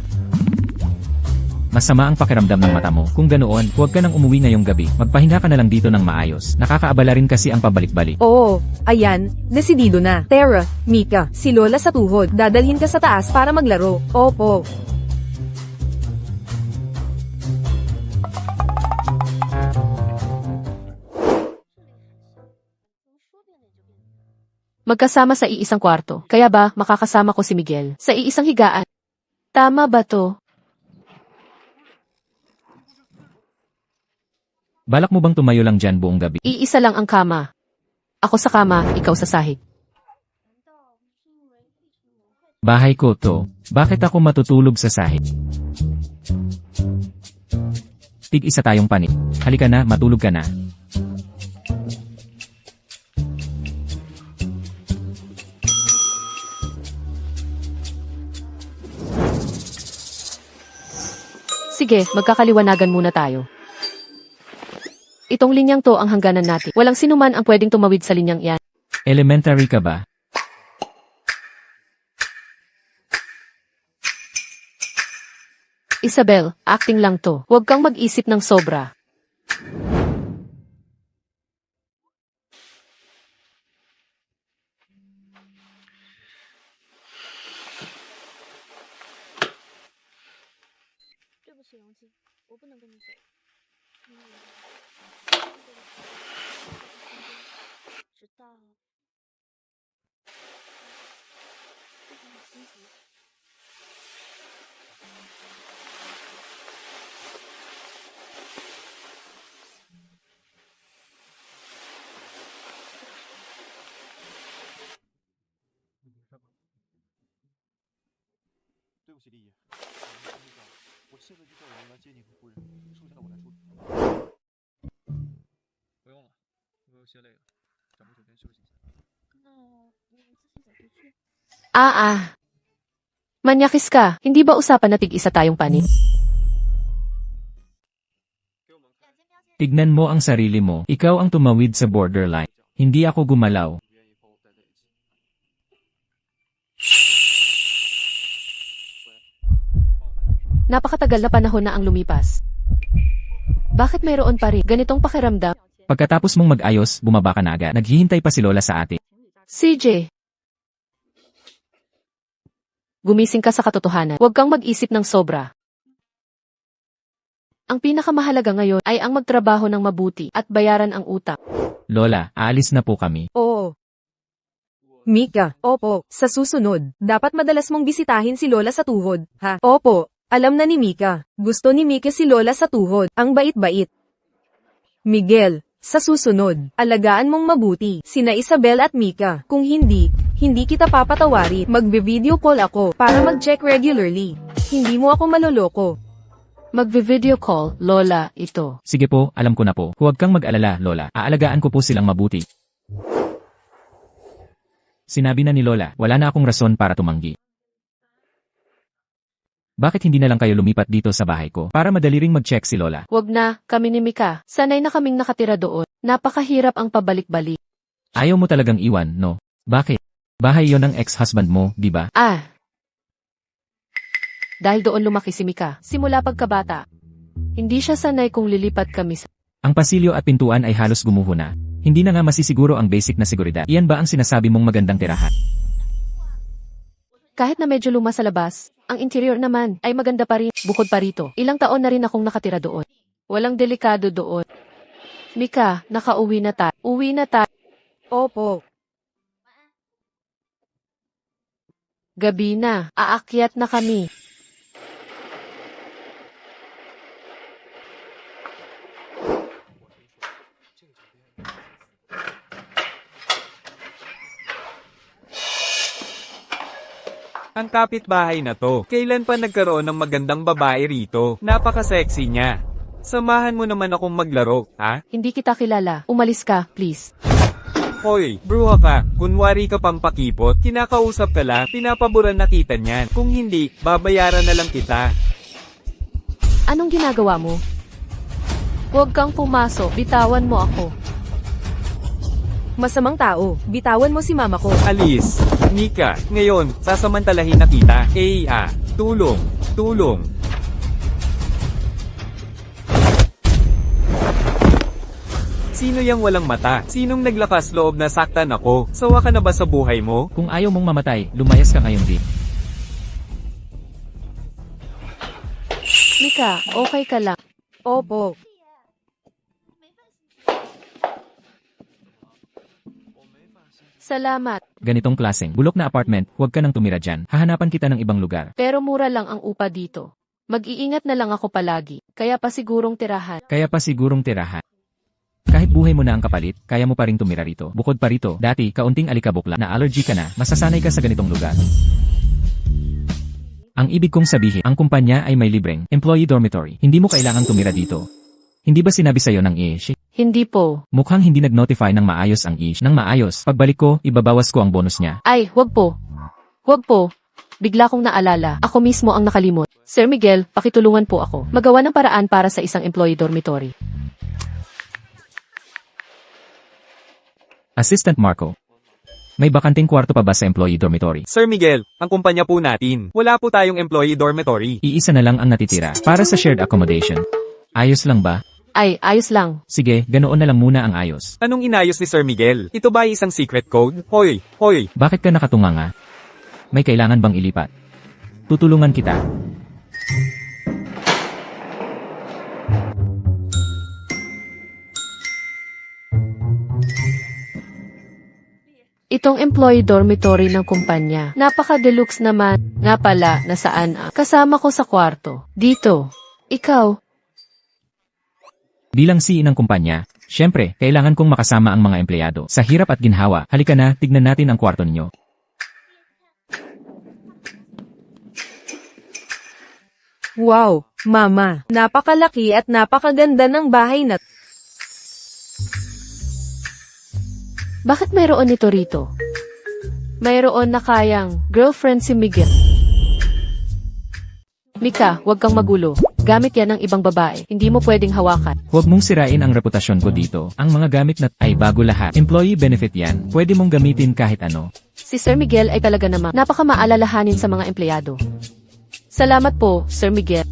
Masama ang pakiramdam ng mata mo. Kung ganoon, huwag ka nang umuwi ngayong gabi. Magpahinga ka na lang dito ng maayos. Nakakaabala rin kasi ang pabalik-balik. Oo, ayan, desidido na. Tara, Mika, si Lola sa tuhod. Dadalhin ka sa taas para maglaro. Opo. Magkasama sa iisang kwarto. Kaya ba, makakasama ko si Miguel sa iisang higaan? Tama ba to? Balak mo bang tumayo lang dyan buong gabi? Iisa lang ang kama. Ako sa kama, ikaw sa sahig. Bahay ko to. Bakit ako matutulog sa sahig? Tig-isa tayong panit. Halika na, matulog ka na. Sige, magkakaliwanagan muna tayo. Itong linyang to ang hangganan natin. Walang sinuman ang pwedeng tumawid sa linyang iyan. Elementary ka ba? Isabel, acting lang to. Huwag kang mag-isip ng sobra. Manyakis ka, hindi ba usapan na tig-isa tayong panit? Tignan mo ang sarili mo. Ikaw ang tumawid sa borderline. Hindi ako gumalaw. Napakatagal na panahon na ang lumipas. Bakit mayroon pa rin ganitong pakiramdam? Pagkatapos mong mag-ayos, bumaba ka na agad. Naghihintay pa si Lola sa atin. CJ, gumising ka sa katotohanan. Huwag kang mag-isip ng sobra. Ang pinakamahalaga ngayon ay ang magtrabaho ng mabuti at bayaran ang utang. Lola, aalis na po kami. Oo. Mika, opo, sa susunod, dapat madalas mong bisitahin si Lola sa tuhod, ha? Opo, alam na ni Mika. Gusto ni Mika si Lola sa tuhod, ang bait-bait. Miguel, sa susunod, alagaan mong mabuti, sina Isabel at Mika. Kung hindi kita papatawarin. Magbe-video call ako, para mag-check regularly. Hindi mo ako maloloko. Magve-video call, Lola, ito. Sige po, alam ko na po. Huwag kang mag-alala, Lola. Aalagaan ko po silang mabuti. Sinabi na ni Lola, wala na akong rason para tumanggi. Bakit hindi na lang kayo lumipat dito sa bahay ko para madali ring mag-check si Lola? Wag na, kami ni Mika. Sanay na kaming nakatira doon. Napakahirap ang pabalik-balik. Ayaw mo talagang iwan, no? Bakit? Bahay yon ng ex-husband mo, di ba? Dahil doon lumaki si Mika. Simula pagkabata. Hindi siya sanay kung lilipat kami sa... Ang pasilyo at pintuan ay halos gumuho na. Hindi na nga masisiguro ang basic na seguridad. Iyan ba ang sinasabi mong magandang tirahan? Kahit na medyo luma sa labas, ang interior naman ay maganda pa rin. Bukod pa rito, ilang taon na rin akong nakatira doon. Walang delikado doon. Mika, nakauwi na tayo. Uwi na tayo. Opo. Gabi na, aakyat na kami. Ang kapitbahay na to, kailan pa nagkaroon ng magandang babae rito? Napaka-sexy niya. Samahan mo naman akong maglaro, ha? Hindi kita kilala. Umalis ka, please. Hoy, bruha ka. Kunwari ka pang pakipot, kinakausap ka lang, pinapaboran na kita niyan. Kung hindi, babayaran na lang kita. Anong ginagawa mo? Huwag kang pumasok. Bitawan mo ako. Masamang tao, bitawan mo si mama ko. Alis. Mika, ngayon, sasamantalahin na kita. Tulong. Tulong. Sino yang walang mata? Sinong naglakas loob na saktan ako? Sawa ka na ba sa buhay mo? Kung ayaw mong mamatay, lumayas ka ngayon din. Mika, okay ka lang. Opo. Salamat. Ganitong klaseng, bulok na apartment, huwag ka nang tumira dyan. Hahanapan kita ng ibang lugar. Pero mura lang ang upa dito. Mag-iingat na lang ako palagi. Kaya pa sigurong tirahan. Kaya pa sigurong tirahan. Kahit buhay mo na ang kapalit, kaya mo pa ring tumira rito. Bukod pa rito, dati, kaunting alikabok lang na allergy ka na, masasanay ka sa ganitong lugar. Ang ibig kong sabihin, ang kumpanya ay may libreng employee dormitory. Hindi mo kailangang tumira dito. Hindi ba sinabi sa'yo ng ish? Hindi po. Mukhang hindi nag-notify ng maayos ang ish. Nang maayos, pagbalik ko, ibabawas ko ang bonus niya. Ay, wag po. Wag po. Bigla kong naalala. Ako mismo ang nakalimot. Sir Miguel, pakitulungan po ako. Magawa ng paraan para sa isang employee dormitory. Assistant Marco. May bakanting kwarto pa ba sa employee dormitory? Sir Miguel, ang kumpanya po natin. Wala po tayong employee dormitory. Iisa na lang ang natitira para sa shared accommodation. Ayos lang ba? Ay, ayos lang. Sige, ganoon na lang muna ang ayos. Anong inayos ni Sir Miguel? Ito ba ay isang secret code? Hoy, hoy. Bakit ka nakatunganga? May kailangan bang ilipat? Tutulungan kita. Itong employee dormitory ng kumpanya. Napaka-deluxe naman. Nga pala, nasaan ang kasama ko sa kwarto? Dito. Ikaw. Bilang CEO ng kumpanya, syempre, kailangan kong makasama ang mga empleyado. Sa hirap at ginhawa, halika na, tignan natin ang kwarto ninyo. Wow, Mama. Napakalaki at napakaganda ng bahay na. Bakit mayroon nito rito? Mayroon na kayang girlfriend si Miguel. Mika, huwag kang magulo. Gamit yan ng ibang babae. Hindi mo pwedeng hawakan. Huwag mong sirain ang reputasyon ko dito. Ang mga gamit na ay bago lahat. Employee benefit yan. Pwede mong gamitin kahit ano. Si Sir Miguel ay talaga namang napakamaalalahanin sa mga empleyado. Salamat po, Sir Miguel.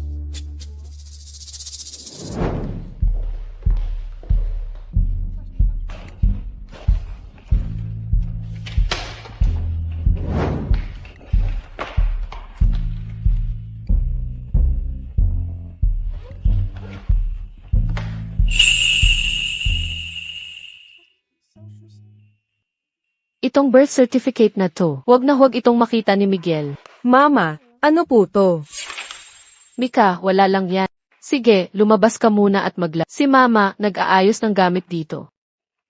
Itong birth certificate na to, huwag na huwag itong makita ni Miguel. Mama, ano po to? Mika, wala lang yan. Sige, lumabas ka muna at Si Mama, nag-aayos ng gamit dito.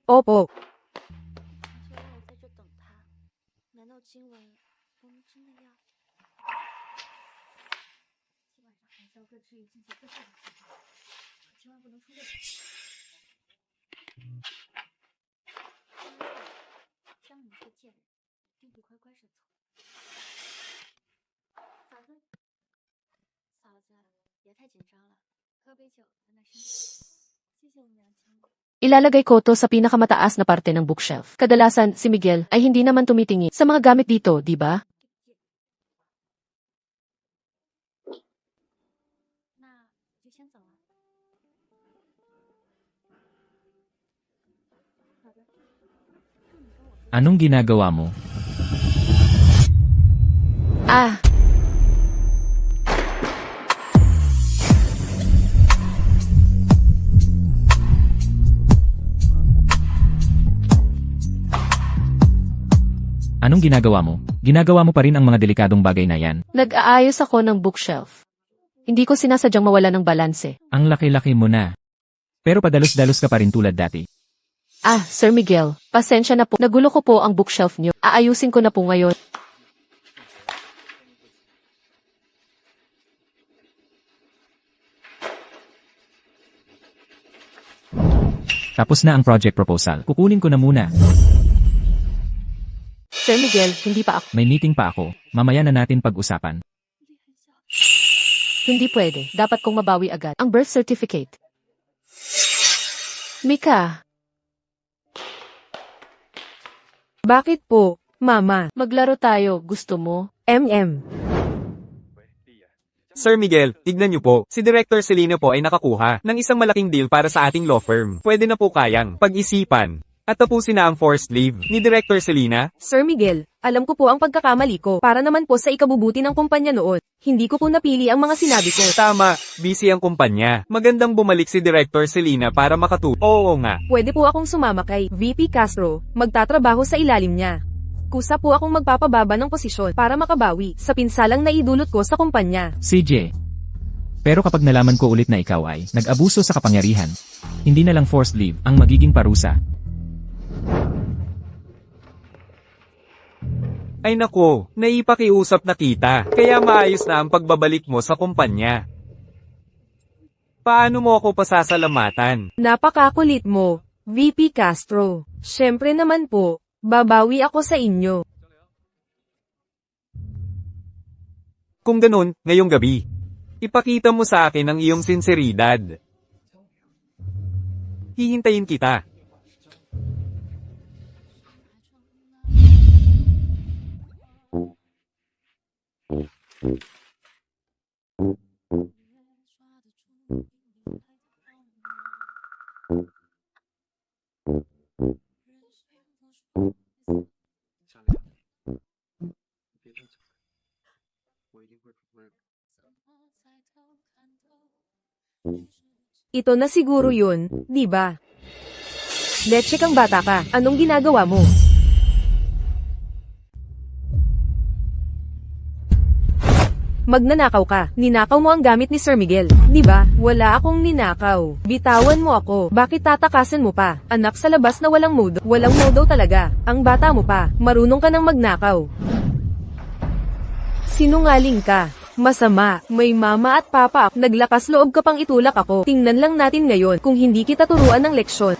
Opo. 我在这等他，难道今晚我们真的要？今晚上韩萧哥只有进去最后一次，可千万不能出问题。江你这个贱人，定会乖乖顺从。嫂子，嫂子，别太紧张了，喝杯酒，暖暖身体。谢谢我娘亲。 Ilalagay ko to sa pinakamataas na parte ng bookshelf. Kadalasan, si Miguel ay hindi naman tumitingin sa mga gamit dito, di ba? 那就先走了。好的。你跟我说。 Anong ginagawa mo? Ah, Anong ginagawa mo? Ginagawa mo pa rin ang mga delikadong bagay na yan. nag-aayos ako ng bookshelf. Hindi ko sinasadyang mawala ng balanse. Ang laki-laki mo na. Pero padalos-dalos ka pa rin tulad dati. Ah, Sir Miguel, pasensya na po. Nagulo ko po ang bookshelf niyo. Aayusin ko na po ngayon. Tapos na ang project proposal. Kukunin ko na muna. Sir Miguel, hindi pa ako. May meeting pa ako. Mamaya na natin pag-usapan. Hindi pwede. Dapat kong mabawi agad ang birth certificate. Mika, Bakit po, Mama? maglaro tayo. Gusto mo? MM. Sir Miguel, tignan niyo po, si Director Selena po ay nakakuha ng isang malaking deal para sa ating law firm. Pwede na po kayang pag-isipan at tapusin na ang forced leave ni Director Selena. Sir Miguel, alam ko po ang pagkakamali ko para naman po sa ikabubuti ng kumpanya noon. Hindi ko po napili ang mga sinabi ko. Tama, busy ang kumpanya. Magandang bumalik si Director Selena para makatulong. Oo nga. Pwede po akong sumama kay VP Castro, magtatrabaho sa ilalim niya. Kusa po akong magpapababa ng posisyon para makabawi sa pinsalang naidulot ko sa kumpanya. CJ. Pero kapag nalaman ko ulit na ikaw ay nag-abuso sa kapangyarihan, hindi na lang forced leave ang magiging parusa. Ay nako, naipakiusap na kita, kaya maayos na ang pagbabalik mo sa kumpanya. Paano mo ako pasasalamatan? Napakakulit mo, VP Castro. Syempre naman po, babawi ako sa inyo. Kung ganun, ngayong gabi, ipakita mo sa akin ang iyong sinseridad. Hihintayin kita. Ito na siguro yun, di ba? Leche kang bata ka, anong ginagawa mo? Magnanakaw ka, ninakaw mo ang gamit ni Sir Miguel, di ba? Wala akong ninakaw. Bitawan mo ako, bakit tatakasan mo pa? Anak sa labas na walang modo talaga. Ang bata mo pa, marunong ka ng magnakaw. Sinungaling ka. Masama, may mama at papa, naglakas loob ka pang itulak ako. Tingnan lang natin ngayon kung hindi kita turuan ng leksyon.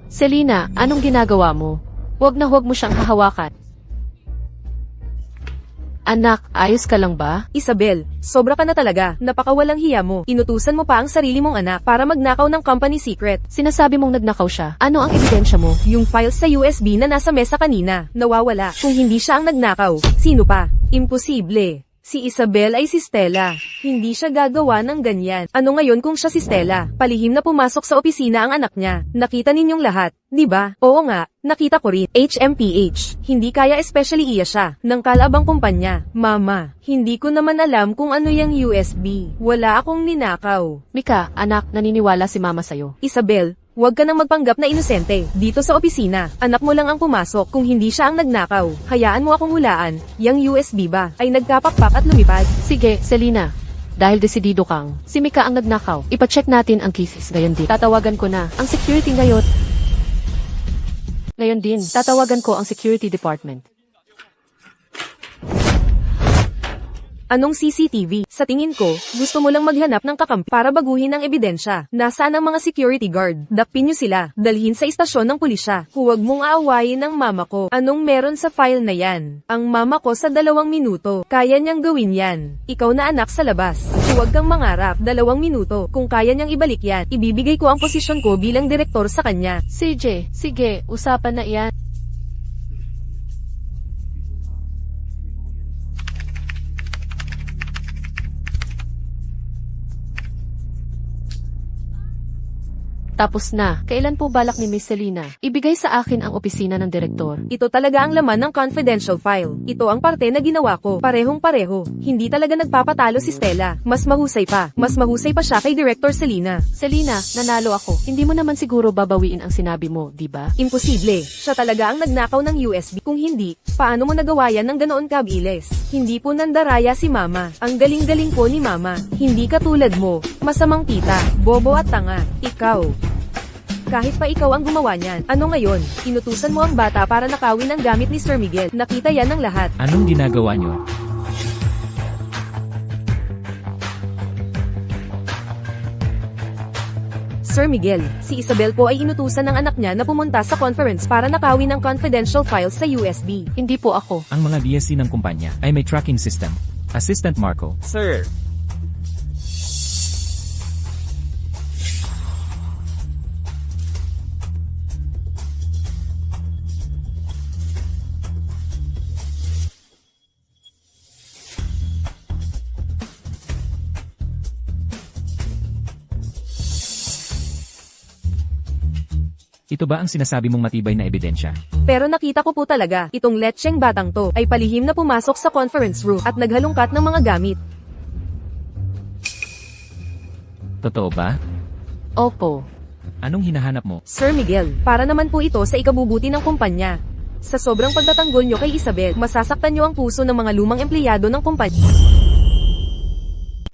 Selena, anong ginagawa mo? Huwag na huwag mo siyang hahawakan. Anak, ayos ka lang ba? Isabel, sobra ka na talaga, napakawalang hiya mo. Inutusan mo pa ang sarili mong anak para magnakaw ng company secret. Sinasabi mong nagnakaw siya. Ano ang ebidensya mo? Yung files sa USB na nasa mesa kanina, nawawala. Kung hindi siya ang nagnakaw, sino pa? Imposible. Si Isabel ay si Stella. Hindi siya gagawa ng ganyan. Ano ngayon kung siya si Stella? Palihim na pumasok sa opisina ang anak niya. Nakita ninyong lahat, di ba? Oo nga, nakita ko rin. HMPH. Hindi kaya especially iya siya. Ng kalabang kumpanya. Mama, hindi ko naman alam kung ano yung USB. Wala akong ninakaw. Mika, anak, naniniwala si mama sa'yo. Isabel, huwag ka nang magpanggap na inosente. Dito sa opisina, anak mo lang ang pumasok kung hindi siya ang nagnakaw. Hayaan mo akong hulaan, yang USB ba ay nagkapakpak at lumipad? Sige, Selena. Dahil desidido kang, si Mika ang nagnakaw. Ipacheck natin ang cases. Gayon din. Tatawagan ko na ang security ngayon. Ngayon din, tatawagan ko ang security department. Anong CCTV? Sa tingin ko, gusto mo lang maghanap ng kakampi para baguhin ang ebidensya. Nasaan ang mga security guard? Dakpin niyo sila. Dalhin sa istasyon ng pulisya. Huwag mong aawayin ang mama ko. Anong meron sa file na yan? Ang mama ko sa 2 minuto. Kaya niyang gawin yan. Ikaw na anak sa labas. Huwag kang mangarap. 2 minuto. Kung kaya niyang ibalik yan, ibibigay ko ang posisyon ko bilang direktor sa kanya. CJ, sige, usapan na iyan. Tapos na, kailan po balak ni Miss Selena? Ibigay sa akin ang opisina ng direktor. Ito talaga ang laman ng confidential file. Ito ang parte na ginawa ko. Parehong-pareho. Hindi talaga nagpapatalo si Stella. Mas mahusay pa. Mas mahusay pa siya kay Director Selena. Selena, nanalo ako. Hindi mo naman siguro babawiin ang sinabi mo, di ba? Imposible. Siya talaga ang nagnakaw ng USB. Kung hindi, paano mo nagawa yan ng ganoon kabilis? Hindi po nandaraya si Mama. Ang galing-galing po ni Mama. Hindi katulad mo. Masamang tita. Bobo at tanga. Ikaw. Kahit pa ikaw ang gumawa niyan. Ano ngayon? Inutusan mo ang bata para nakawin ang gamit ni Sir Miguel. Nakita yan ng lahat. Anong ginagawa nyo? Sir Miguel, si Isabel po ay inutusan ng anak niya na pumunta sa conference para nakawin ang confidential files sa USB. Hindi po ako. Ang mga DSC ng kumpanya ay may tracking system. Assistant Marco. Sir, Ito ba ang sinasabi mong matibay na ebidensya? Pero nakita ko po talaga, itong letsyeng batang to ay palihim na pumasok sa conference room at naghalungkat ng mga gamit. Totoo ba? Opo. Anong hinahanap mo? Sir Miguel, para naman po ito sa ikabubuti ng kumpanya. Sa sobrang pagtatanggol nyo kay Isabel, masasaktan nyo ang puso ng mga lumang empleyado ng kumpanya.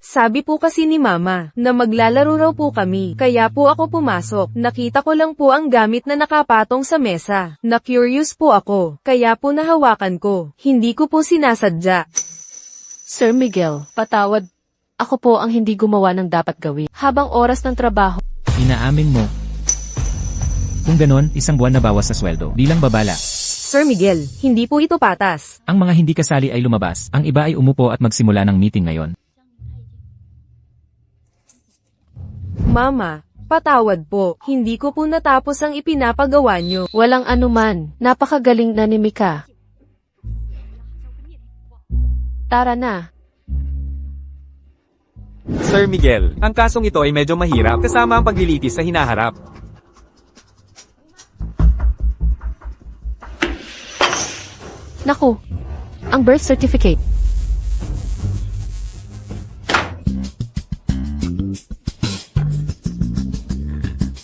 Sabi po kasi ni Mama, na maglalaro raw po kami, kaya po ako pumasok. Nakita ko lang po ang gamit na nakapatong sa mesa. Na-curious po ako, kaya po nahawakan ko. Hindi ko po sinasadya. Sir Miguel, patawad. Ako po ang hindi gumawa ng dapat gawin. Habang oras ng trabaho, Inaamin mo. Kung ganon, 1 buwan na bawas sa sweldo. Bilang babala. Sir Miguel, hindi po ito patas. Ang mga hindi kasali ay lumabas. Ang iba ay umupo at magsimula ng meeting ngayon. Mama, patawad po. Hindi ko po natapos ang ipinapagawa nyo. walang anuman. Napakagaling na ni Mika. Tara na. Sir Miguel, ang kasong ito ay medyo mahirap kasama ang paglilitis sa hinaharap. Naku, ang birth certificate.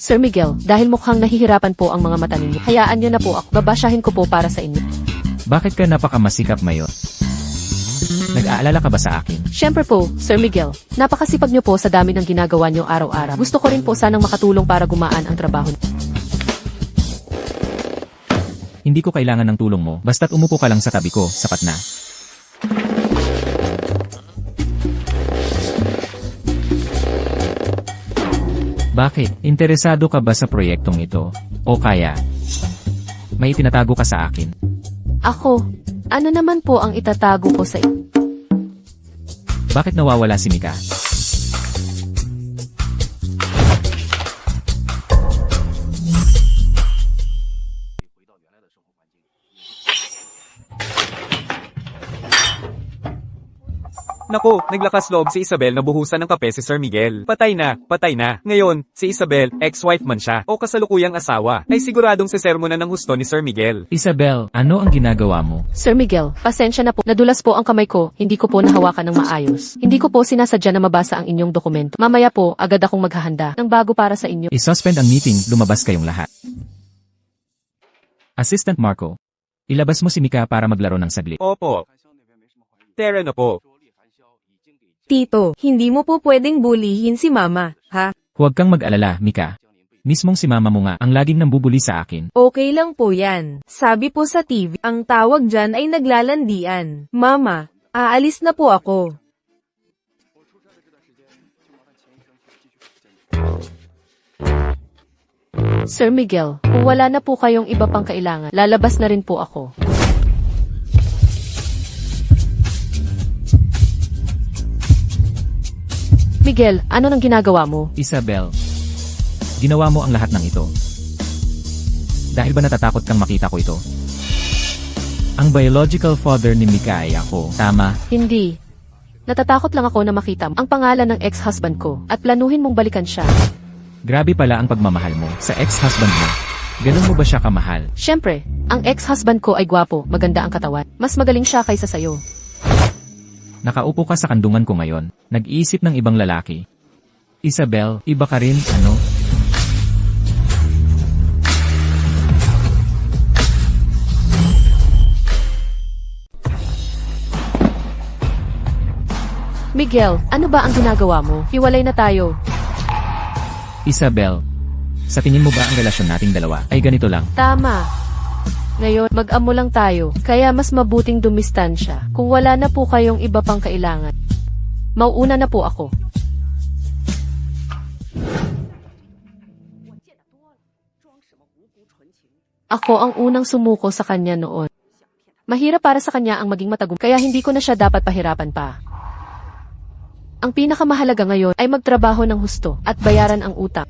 Sir Miguel, dahil mukhang nahihirapan po ang mga mata ninyo, hayaan niyo na po ako. Babasyahin ko po para sa inyo. Bakit ka napakamasikap ngayon? Nag-aalala ka ba sa akin? Siyempre po, Sir Miguel, napakasipag niyo po sa dami ng ginagawa niyo araw-araw. Gusto ko rin po sanang makatulong para gumaan ang trabaho. Hindi ko kailangan ng tulong mo. Basta't umupo ka lang sa tabi ko, sapat na. Bakit? Interesado ka ba sa proyektong ito? O kaya, may tinatago ka sa akin? Ako, ano naman po ang itatago ko sa inyo? Bakit nawawala si Mika? Naku, naglakas loob si Isabel na buhusan ng kape si Sir Miguel. Patay na, patay na. Ngayon, si Isabel, ex-wife man siya, o kasalukuyang asawa, ay siguradong sesermonan ng husto ni Sir Miguel. Isabel, ano ang ginagawa mo? Sir Miguel, pasensya na po. Nadulas po ang kamay ko, hindi ko po nahawakan ng maayos. Hindi ko po sinasadya na mabasa ang inyong dokumento. Mamaya po, agad akong maghahanda ng bago para sa inyo. I-suspend ang meeting, lumabas kayong lahat. Assistant Marco, ilabas mo si Mika para maglaro ng saglit. Opo. Tara na po. Tito, hindi mo po pwedeng bulihin si Mama, ha? Huwag kang mag-alala, Mika. Mismong si mama mo nga ang laging nambubuli sa akin. Okay lang po yan. Sabi po sa TV, ang tawag dyan ay naglalandian. Mama, aalis na po ako. Sir Miguel, kung wala na po kayong iba pang kailangan, lalabas na rin po ako. Miguel, ano nang ginagawa mo? Isabel, ginawa mo ang lahat ng ito. Dahil ba natatakot kang makita ko ito? Ang biological father ni Mika ay ako, tama? Hindi. Natatakot lang ako na makita ang pangalan ng ex-husband ko at planuhin mong balikan siya. Grabe pala ang pagmamahal mo sa ex-husband mo. Ganun mo ba siya kamahal? Siyempre, ang ex-husband ko ay gwapo, maganda ang katawan. Mas magaling siya kaysa sayo. Nakaupo ka sa kandungan ko ngayon, nag-iisip ng ibang lalaki. Isabel, iba ka rin, ano? Miguel, ano ba ang ginagawa mo? Hiwalay na tayo. Isabel, sa tingin mo ba ang relasyon nating dalawa ay ganito lang? Tama. Ngayon, mag-amo lang tayo, kaya mas mabuting dumistansya. Kung wala na po kayong iba pang kailangan, mauuna na po ako. Ako ang unang sumuko sa kanya noon. Mahirap para sa kanya ang maging matagum, kaya hindi ko na siya dapat pahirapan pa. Ang pinakamahalaga ngayon ay magtrabaho ng husto at bayaran ang utang.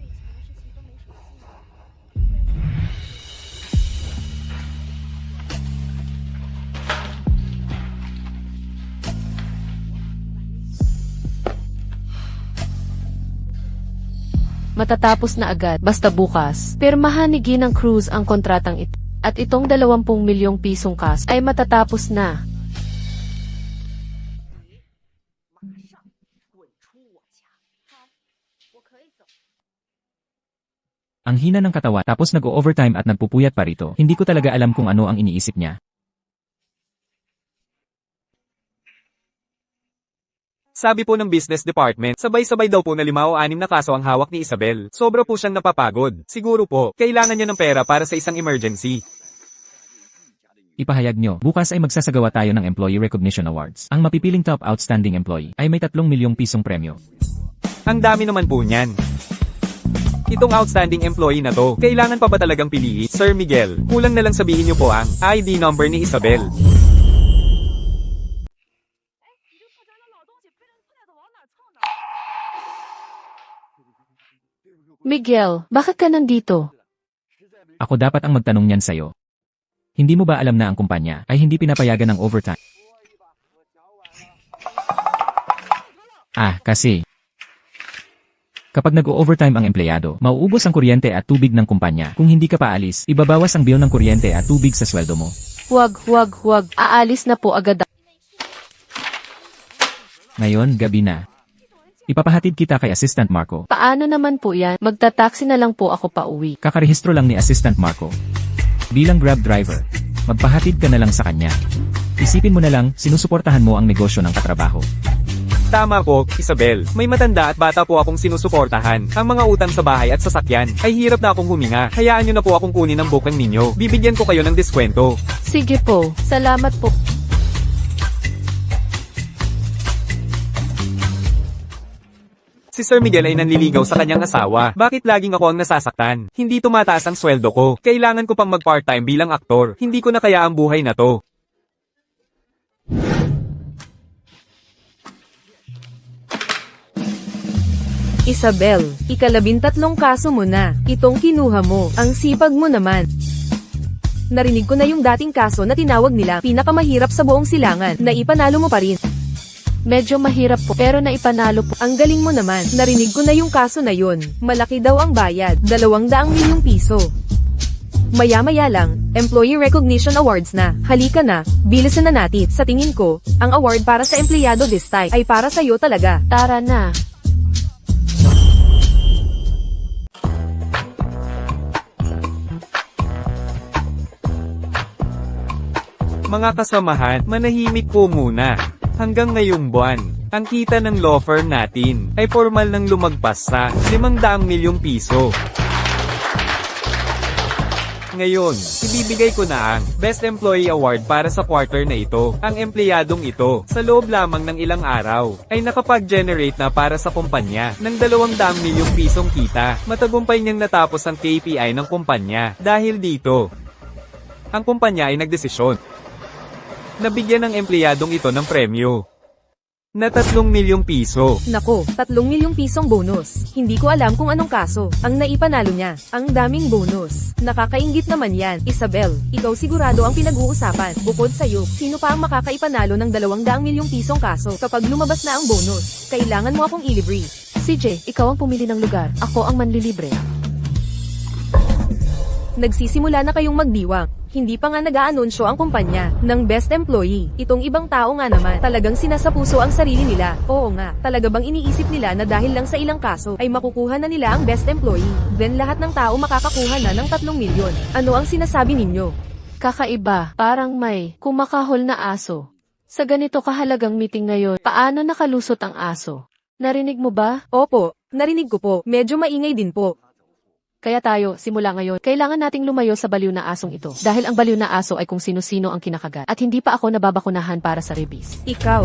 Matatapos na agad, basta bukas. Pirmahan ni Ginang Cruz ang kontratang ito. At itong 20 milyong pisong cash ay matatapos na. Ang hina ng katawan tapos nag-overtime at nagpupuyat pa rito. Hindi ko talaga alam kung ano ang iniisip niya. Sabi po ng business department, sabay-sabay daw po na 5 o 6 na kaso ang hawak ni Isabel. Sobra po siyang napapagod. Siguro po, kailangan niya ng pera para sa isang emergency. Ipahayag nyo, bukas ay magsasagawa tayo ng Employee Recognition Awards. Ang mapipiling top outstanding employee ay may 3 milyong pisong premyo. Ang dami naman po niyan. Itong outstanding employee na to, kailangan pa ba talagang piliin? Sir Miguel, kulang na lang sabihin niyo po ang ID number ni Isabel. Miguel, bakit ka nandito? Ako dapat ang magtanong niyan sa'yo. Hindi mo ba alam na ang kumpanya ay hindi pinapayagan ng overtime? Kasi kapag nag-overtime ang empleyado, mauubos ang kuryente at tubig ng kumpanya. Kung hindi ka paalis, ibabawas ang bill ng kuryente at tubig sa sweldo mo. Huwag. Aalis na po agad. Ngayon, gabi na. Ipapahatid kita kay Assistant Marco. Paano naman po yan? Magta-taxi na lang po ako pauwi. Kakarehistro lang ni Assistant Marco. Bilang Grab driver, magpahatid ka na lang sa kanya. Isipin mo na lang, sinusuportahan mo ang negosyo ng katrabaho. Tama po, Isabel. May matanda at bata po akong sinusuportahan. Ang mga utang sa bahay at sasakyan, ay hirap na akong huminga. Hayaan niyo na po akong kunin ang booking ninyo. Bibigyan ko kayo ng diskwento. Sige po, salamat po. Si Sir Miguel ay nanliligaw sa kanyang asawa. Bakit laging ako ang nasasaktan? Hindi tumataas ang sweldo ko. Kailangan ko pang mag-part-time bilang aktor. Hindi ko na kaya ang buhay na to. Isabel, 13 kaso mo na. Itong kinuha mo. Ang sipag mo naman. Narinig ko na yung dating kaso na tinawag nila pinakamahirap sa buong silangan. Naipanalo mo pa rin. Medyo mahirap po, pero naipanalo po. Ang galing mo naman. Narinig ko na yung kaso na yun. Malaki daw ang bayad. 200 milyong piso. Maya-maya lang, Employee Recognition Awards na. Halika na, bilisan na natin. Sa tingin ko, ang award para sa empleyado this time ay para sa'yo talaga. Tara na. Mga kasamahan, manahimik po muna. Hanggang ngayong buwan, ang kita ng law firm natin ay formal nang lumagpas sa 500 milyong piso. Ngayon, ibibigay ko na ang Best Employee Award para sa quarter na ito. Ang empleyadong ito, sa loob lamang ng ilang araw, ay nakapag-generate na para sa kumpanya ng 200 milyong pisong kita. Matagumpay niyang natapos ang KPI ng kumpanya. Dahil dito, ang kumpanya ay nagdesisyon. Nabigyan ng empleyadong ito ng premyo na 3 milyong piso. Nako, 3 milyong pisong bonus. Hindi ko alam kung anong kaso ang naipanalo niya. Ang daming bonus. Nakakainggit naman yan. Isabel, ikaw sigurado ang pinag-uusapan. Bukod sa'yo, sino pa ang makakaipanalo ng 200 milyong pisong kaso kapag lumabas na ang bonus? Kailangan mo akong ilibre. CJ, ikaw ang pumili ng lugar. Ako ang manlilibre. Nagsisimula na kayong magdiwang. Hindi pa nga nag-aanunsyo ang kumpanya ng best employee. Itong ibang tao nga naman, talagang sinasapuso ang sarili nila. Oo nga, talaga bang iniisip nila na dahil lang sa ilang kaso, ay makukuha na nila ang best employee? Then lahat ng tao makakakuha na ng 3 milyon. Ano ang sinasabi ninyo? Kakaiba, parang may kumakahol na aso. Sa ganito kahalagang meeting ngayon, paano nakalusot ang aso? Narinig mo ba? Opo, narinig ko po. Medyo maingay din po. Kaya tayo, simula ngayon, kailangan nating lumayo sa baliw na asong ito. Dahil ang baliw na aso ay kung sino-sino ang kinakagat. At hindi pa ako nababakunahan para sa rabies. Ikaw,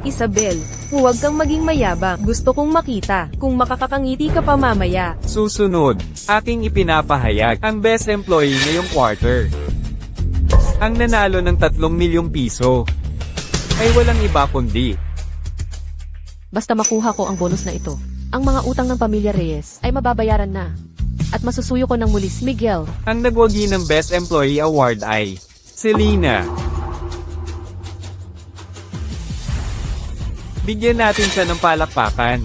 Isabel, huwag kang maging mayabang. Gusto kong makita kung makakakangiti ka pa mamaya. Susunod, aking ipinapahayag ang best employee ngayong quarter. Ang nanalo ng 3 milyong piso ay walang iba kundi Basta makuha ko ang bonus na ito. Ang mga utang ng pamilya Reyes ay mababayaran na. At masusuyo ko ng muli si Miguel. ang nagwagi ng Best Employee Award ay Selena. Bigyan natin siya ng palakpakan.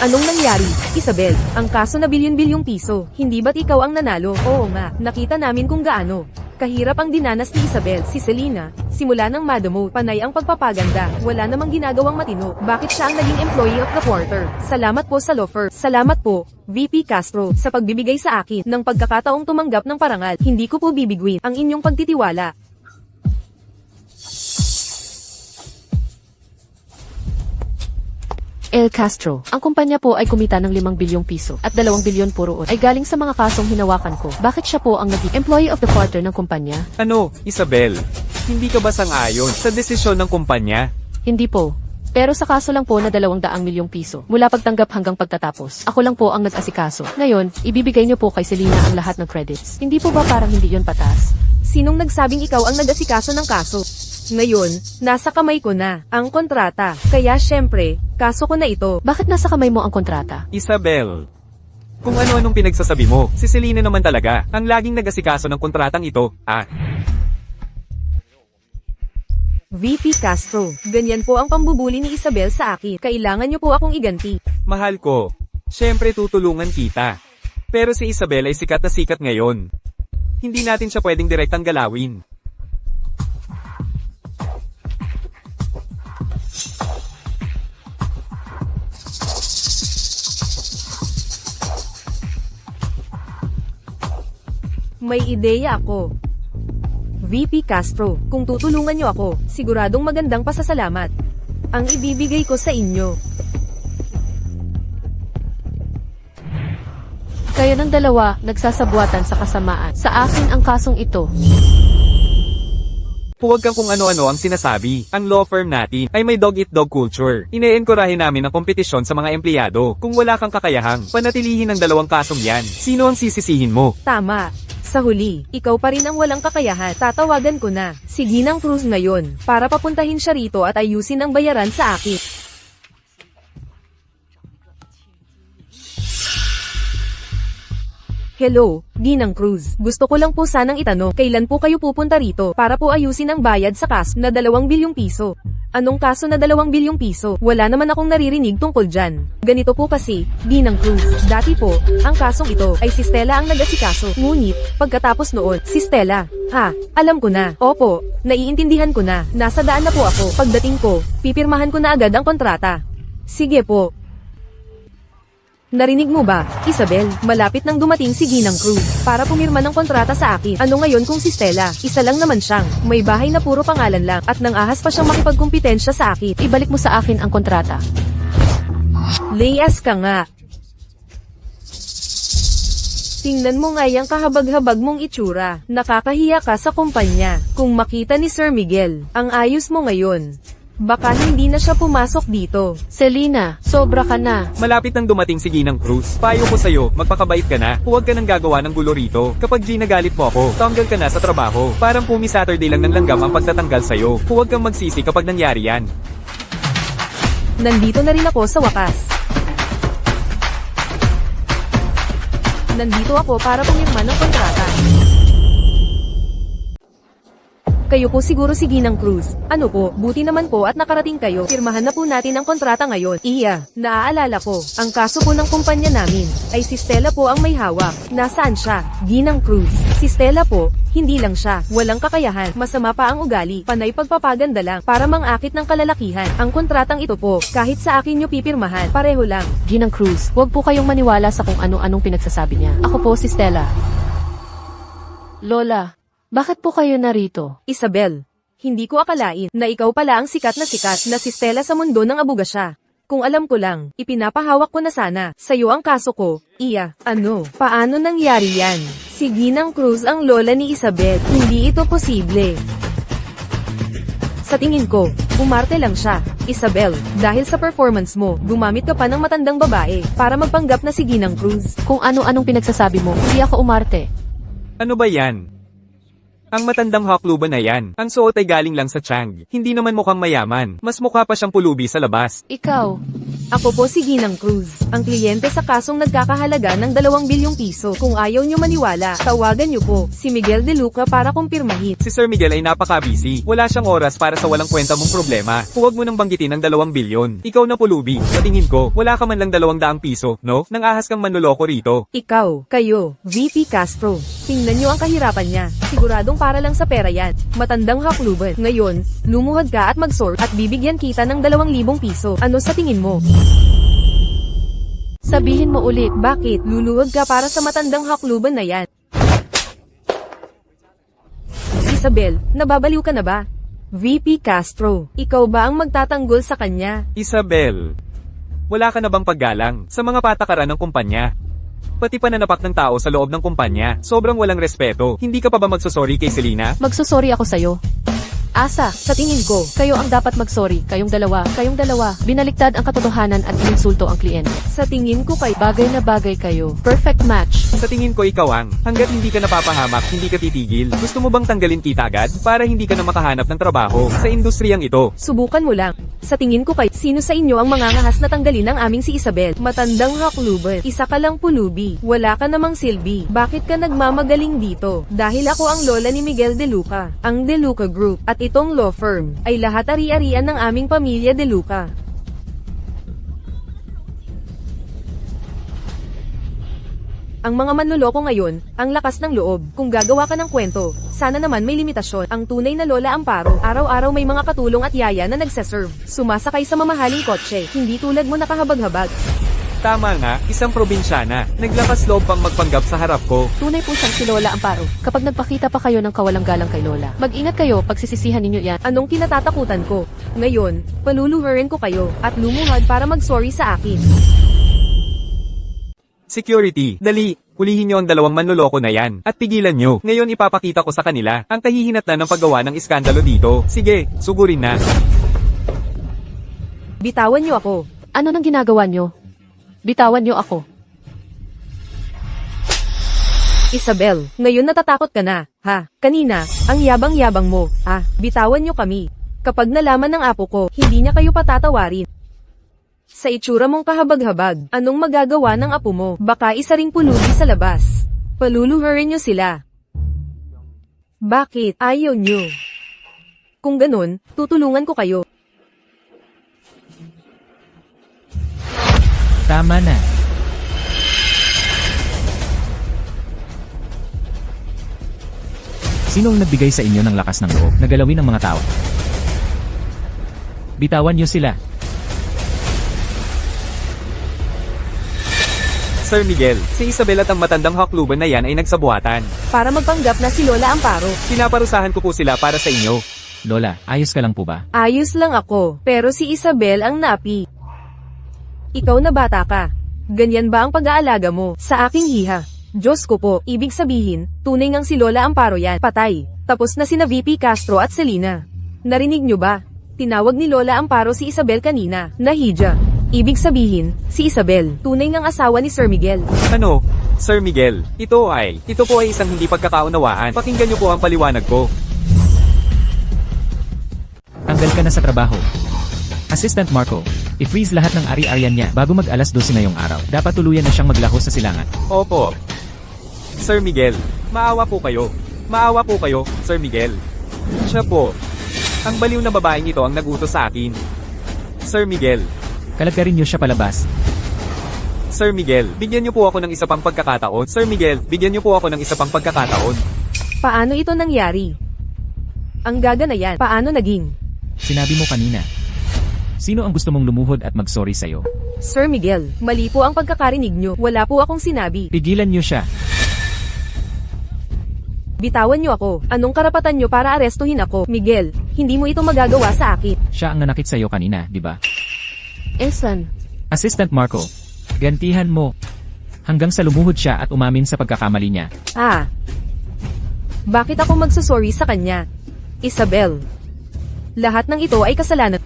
Anong nangyari, Isabel? Ang kaso na bilyon-bilyong piso. Hindi ba't ikaw ang nanalo? Oo nga, nakita namin kung gaano kahirap ang dinanas ni Isabel, si Selena. Simula ng madamo, panay ang pagpapaganda. Wala namang ginagawang matino. Bakit siya ang naging employee of the quarter? Salamat po sa law firm. Salamat po, VP Castro, sa pagbibigay sa akin ng pagkakataong tumanggap ng parangal. Hindi ko po bibigwin ang inyong pagtitiwala. El Castro, ang kumpanya po ay kumita ng 5 bilyong piso at 2 bilyon po roon ay galing sa mga kasong hinawakan ko. Bakit siya po ang naging employee of the quarter ng kumpanya? Ano, Isabel? Hindi ka ba sang-ayon sa desisyon ng kumpanya? Hindi po. Pero sa kaso lang po na 200 milyong piso, mula pagtanggap hanggang pagtatapos, ako lang po ang nag-asikaso. Ngayon, ibibigay niyo po kay Selena ang lahat ng credits. Hindi po ba parang hindi yon patas? Sinong nagsabing ikaw ang nag-asikaso ng kaso? Ngayon, nasa kamay ko na ang kontrata. Kaya syempre, kaso ko na ito. Bakit nasa kamay mo ang kontrata? Isabel, kung ano-anong pinagsasabi mo, si Selena naman talaga ang laging nag-asikaso ng kontratang ito. VP Castro, ganyan po ang pambubuli ni Isabel sa akin. Kailangan niyo po akong iganti. Mahal ko, syempre tutulungan kita. Pero si Isabel ay sikat na sikat ngayon. Hindi natin siya pwedeng direktang galawin. May ideya ako. VP Castro, kung tutulungan niyo ako, siguradong magandang pasasalamat ang ibibigay ko sa inyo. Kayo ng dalawa, nagsasabuatan sa kasamaan. Sa akin ang kasong ito. Huwag kang kung ano-ano ang sinasabi. Ang law firm natin ay may dog-eat-dog culture. Ine-encourage namin ang kompetisyon sa mga empleyado. Kung wala kang kakayahang, panatilihin ang 2 kasong yan. Sino ang sisisihin mo? Tama. Sa huli, ikaw pa rin ang walang kakayahan. Tatawagan ko na si Ginang Cruz ngayon para papuntahin siya rito at ayusin ang bayaran sa akin. Hello, Ginang Cruz. Gusto ko lang po sanang itanong, kailan po kayo pupunta rito para po ayusin ang bayad sa kaso na 2 bilyong piso? Anong kaso na 2 bilyong piso? Wala naman akong naririnig tungkol dyan. Ganito po kasi, Ginang Cruz. Dati po, ang kasong ito ay si Stella ang nag-asikaso. Ngunit, pagkatapos noon, si Stella. Alam ko na. Opo, naiintindihan ko na. Nasa daan na po ako. Pagdating ko, pipirmahan ko na agad ang kontrata. Sige po. Narinig mo ba, Isabel? Malapit nang dumating si Ginang Cruz para pumirma ng kontrata sa akin. Ano ngayon kung si Stella? Isa lang naman siyang may bahay na puro pangalan lang at nang ahas pa siyang makipagkumpetensya sa akin. Ibalik mo sa akin ang kontrata. Layas ka nga. Tingnan mo nga yung kahabag-habag mong itsura. Nakakahiya ka sa kumpanya. Kung makita ni Sir Miguel, ang ayos mo ngayon, baka hindi na siya pumasok dito. Selena, sobra ka na. Malapit nang dumating si Ginang Cruz. Payo ko sa'yo, magpakabait ka na. Huwag ka nang gagawa ng gulo rito. Kapag ginagalit mo ako, tanggal ka na sa trabaho. Parang pumi Saturday lang ng langgam ang pagtatanggal sa'yo. Huwag kang magsisi kapag nangyari yan. Nandito na rin ako sa wakas. Nandito ako para pumirma ng kontrata. Kayo po siguro si Ginang Cruz. Ano po, buti naman po at nakarating kayo. Pirmahan na po natin ang kontrata ngayon. Naaalala ko, ang kaso po ng kumpanya namin, ay si Stella po ang may hawak. Nasaan siya? Ginang Cruz. Si Stella po, hindi lang siya, walang kakayahan, masama pa ang ugali, panay pagpapaganda lang, para mangakit ng kalalakihan. Ang kontratang ito po, kahit sa akin nyo pipirmahan, pareho lang. Ginang Cruz, huwag po kayong maniwala sa kung ano-anong pinagsasabi niya. Ako po si Stella. Lola, bakit po kayo narito? Isabel, hindi ko akalain na ikaw pala ang sikat na si Stella sa mundo ng abogasya. Kung alam ko lang, ipinapahawak ko na sana sa'yo ang kaso ko. Paano nangyari yan? Si Ginang Cruz ang lola ni Isabel. Hindi ito posible. Sa tingin ko, umarte lang siya. Isabel, dahil sa performance mo, gumamit ka pa ng matandang babae para magpanggap na si Ginang Cruz. Kung ano-anong pinagsasabi mo, hindi ako umarte. Ano ba yan? Ang matandang hakluban na yan. Ang suot ay galing lang sa Chang. Hindi naman mukhang mayaman. Mas mukha pa siyang pulubi sa labas. Ikaw, Ako po si Ginang Cruz, ang kliyente sa kasong nagkakahalaga ng 2 bilyong piso. Kung ayaw nyo maniwala, tawagan nyo po si Miguel De Luca para kumpirmahin. Si Sir Miguel ay napaka-busy. Wala siyang oras para sa walang kwenta mong problema. Huwag mo nang banggitin ang 2 bilyon. Ikaw na pulubi. Sa tingin ko, wala ka man lang 200 piso, no? Nang ahas kang manloloko rito. Ikaw, kayo, VP Castro. Tingnan nyo ang kahirapan niya. Siguradong para lang sa pera yan. Matandang hakluban. Ngayon, lumuhod ka at mag-sort at bibigyan kita ng 2,000 piso. Ano sa tingin mo? Sabihin mo ulit. Bakit? Luluhod ka para sa matandang hakluban na yan. Isabel, nababaliw ka na ba? VP Castro, ikaw ba ang magtatanggol sa kanya? Isabel, wala ka na bang paggalang sa mga patakaran ng kumpanya? Pati pananapak ng tao sa loob ng kumpanya, sobrang walang respeto. Hindi ka pa ba magsusorry kay Selena? Magsusorry ako sa'yo. Asa, Sa tingin ko, kayo ang dapat magsorry. Kayong dalawa. Binaliktad ang katotohanan at ininsulto ang kliyente. sa tingin ko kay Bagay na bagay kayo. Perfect match. Sa tingin ko ikaw ang, hanggat hindi ka napapahamak, hindi ka titigil. Gusto mo bang tanggalin kita agad? Para hindi ka na makahanap ng trabaho sa industriyang ito. subukan mo lang. Sa tingin ko kay sino sa inyo ang mangangahas na tanggalin ng aming si Isabel? Matandang hakluban. Isa ka lang pulubi. Wala ka namang silbi. Bakit ka nagmamagaling dito? Dahil ako ang lola ni Miguel De Luca. Ang De Luca Group at itong law firm ay lahat ari-arian ng aming pamilya De Luca. Ang mga manloloko ngayon, ang lakas ng loob. Kung gagawa ka ng kwento, sana naman may limitasyon. Ang tunay na Lola Amparo, araw-araw may mga katulong at yaya na nagsaserve. Sumasakay sa mamahaling kotse, hindi tulad mo nakahabag-habag. Tama nga, isang probinsyana. Naglakas loob pang magpanggap sa harap ko. Tunay po siyang si Lola Amparo. Kapag nagpakita pa kayo ng kawalang galang kay Lola, mag-ingat kayo pag sisisihan ninyo yan. Anong kinatatakutan ko? Ngayon, paluluhurin ko kayo at lumuhod para mag-sorry sa akin. Security, dali, hulihin niyo ang 2 manloloko na yan, at pigilan niyo. Ngayon ipapakita ko sa kanila, ang kahihinatnan ng paggawa ng iskandalo dito. Sige, sugurin na. Bitawan niyo ako. Ano nang ginagawa nyo? Bitawan nyo ako. Isabel, ngayon natatakot ka na, ha? Kanina, ang yabang-yabang mo, ha? Bitawan niyo kami. Kapag nalaman ng apo ko, hindi niya kayo patatawarin. Sa itsura mong kahabag-habag, anong magagawa ng apo mo? Baka isa ring pulubi sa labas. Paluluhurin niyo sila. Bakit? Ayaw niyo. Kung ganun, tutulungan ko kayo. Tama na. Sinong nagbigay sa inyo ng lakas ng loob na galawin ng mga tao? Bitawan niyo sila. Sir Miguel, si Isabel at ang matandang hakluban na yan ay nagsabuatan. Para magpanggap na si Lola Amparo. Pinaparusahan ko po sila para sa inyo. Lola, ayos ka lang po ba? Ayos lang ako, pero si Isabel ang napi. Ikaw na bata ka. Ganyan ba ang pag-aalaga mo sa aking hiha? Diyos ko po, ibig sabihin, tunay ngang si Lola Amparo yan. Patay. Tapos na sina VP Castro at Selena. Narinig nyo ba? Tinawag ni Lola Amparo si Isabel kanina, Nahidja. Ibig sabihin, si Isabel, tunay ngang asawa ni Sir Miguel. Ano? Sir Miguel, ito po ay isang hindi pagkakaunawaan. Pakinggan niyo po ang paliwanag ko. Tanggal ka na sa trabaho. Assistant Marco, i-freeze lahat ng ari-arian niya bago mag-alas 12 ngayong araw. Dapat tuluyan na siyang maglaho sa silangan. Opo. Sir Miguel, maawa po kayo. Maawa po kayo, Sir Miguel. Siya po. Ang baliw na babaeng ito ang nagutos sa akin. Sir Miguel. Kalagkarin niyo siya palabas. Sir Miguel, bigyan niyo po ako ng isa pang pagkakataon. Sir Miguel, bigyan niyo po ako ng isa pang pagkakataon. Paano ito nangyari? Ang gaga na yan, paano naging? Sinabi mo kanina. Sino ang gusto mong lumuhod at mag-sorry sa'yo? Sir Miguel, mali po ang pagkakarinig nyo. Wala po akong sinabi. Pigilan niyo siya. Bitawan nyo ako. Anong karapatan nyo para arestuhin ako? Miguel, hindi mo ito magagawa sa akin. Siya ang nanakit sa'yo kanina, di ba? Esan, Assistant Marco, gantihan mo. Hanggang sa lumuhod siya at umamin sa pagkakamali niya. Ah. Bakit ako magsusorry sa kanya? Isabel. Lahat ng ito ay kasalanan.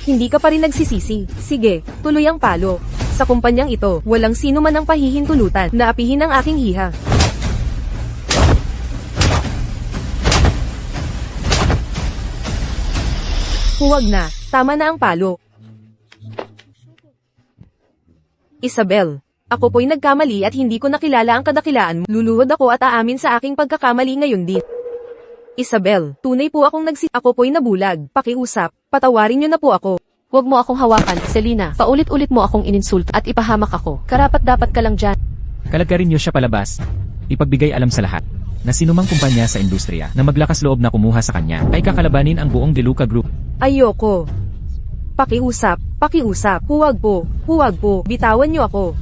Hindi ka pa rin nagsisisi. Sige, tuloy ang palo. Sa kumpanyang ito, walang sino man ang pahihintulutan na apihin ang aking hiha. Huwag na, tama na ang palo. Isabel, ako po'y nagkamali at hindi ko nakilala ang kadakilaan mo. Luluhod ako at aamin sa aking pagkakamali ngayon din. Isabel, tunay po akong Ako po'y nabulag. Pakiusap, patawarin niyo na po ako. Huwag mo akong hawakan, Selena. Paulit-ulit mo akong ininsulto at ipahamak ako. Karapat-dapat ka lang dyan. Kalagkarin niyo siya palabas. Ipagbigay alam sa lahat na sinumang kumpanya sa industriya na maglakas loob na kumuha sa kanya ay kakalabanin ang buong DeLuca Group. Ayoko. Pakiusap. Huwag po. Bitawan niyo ako.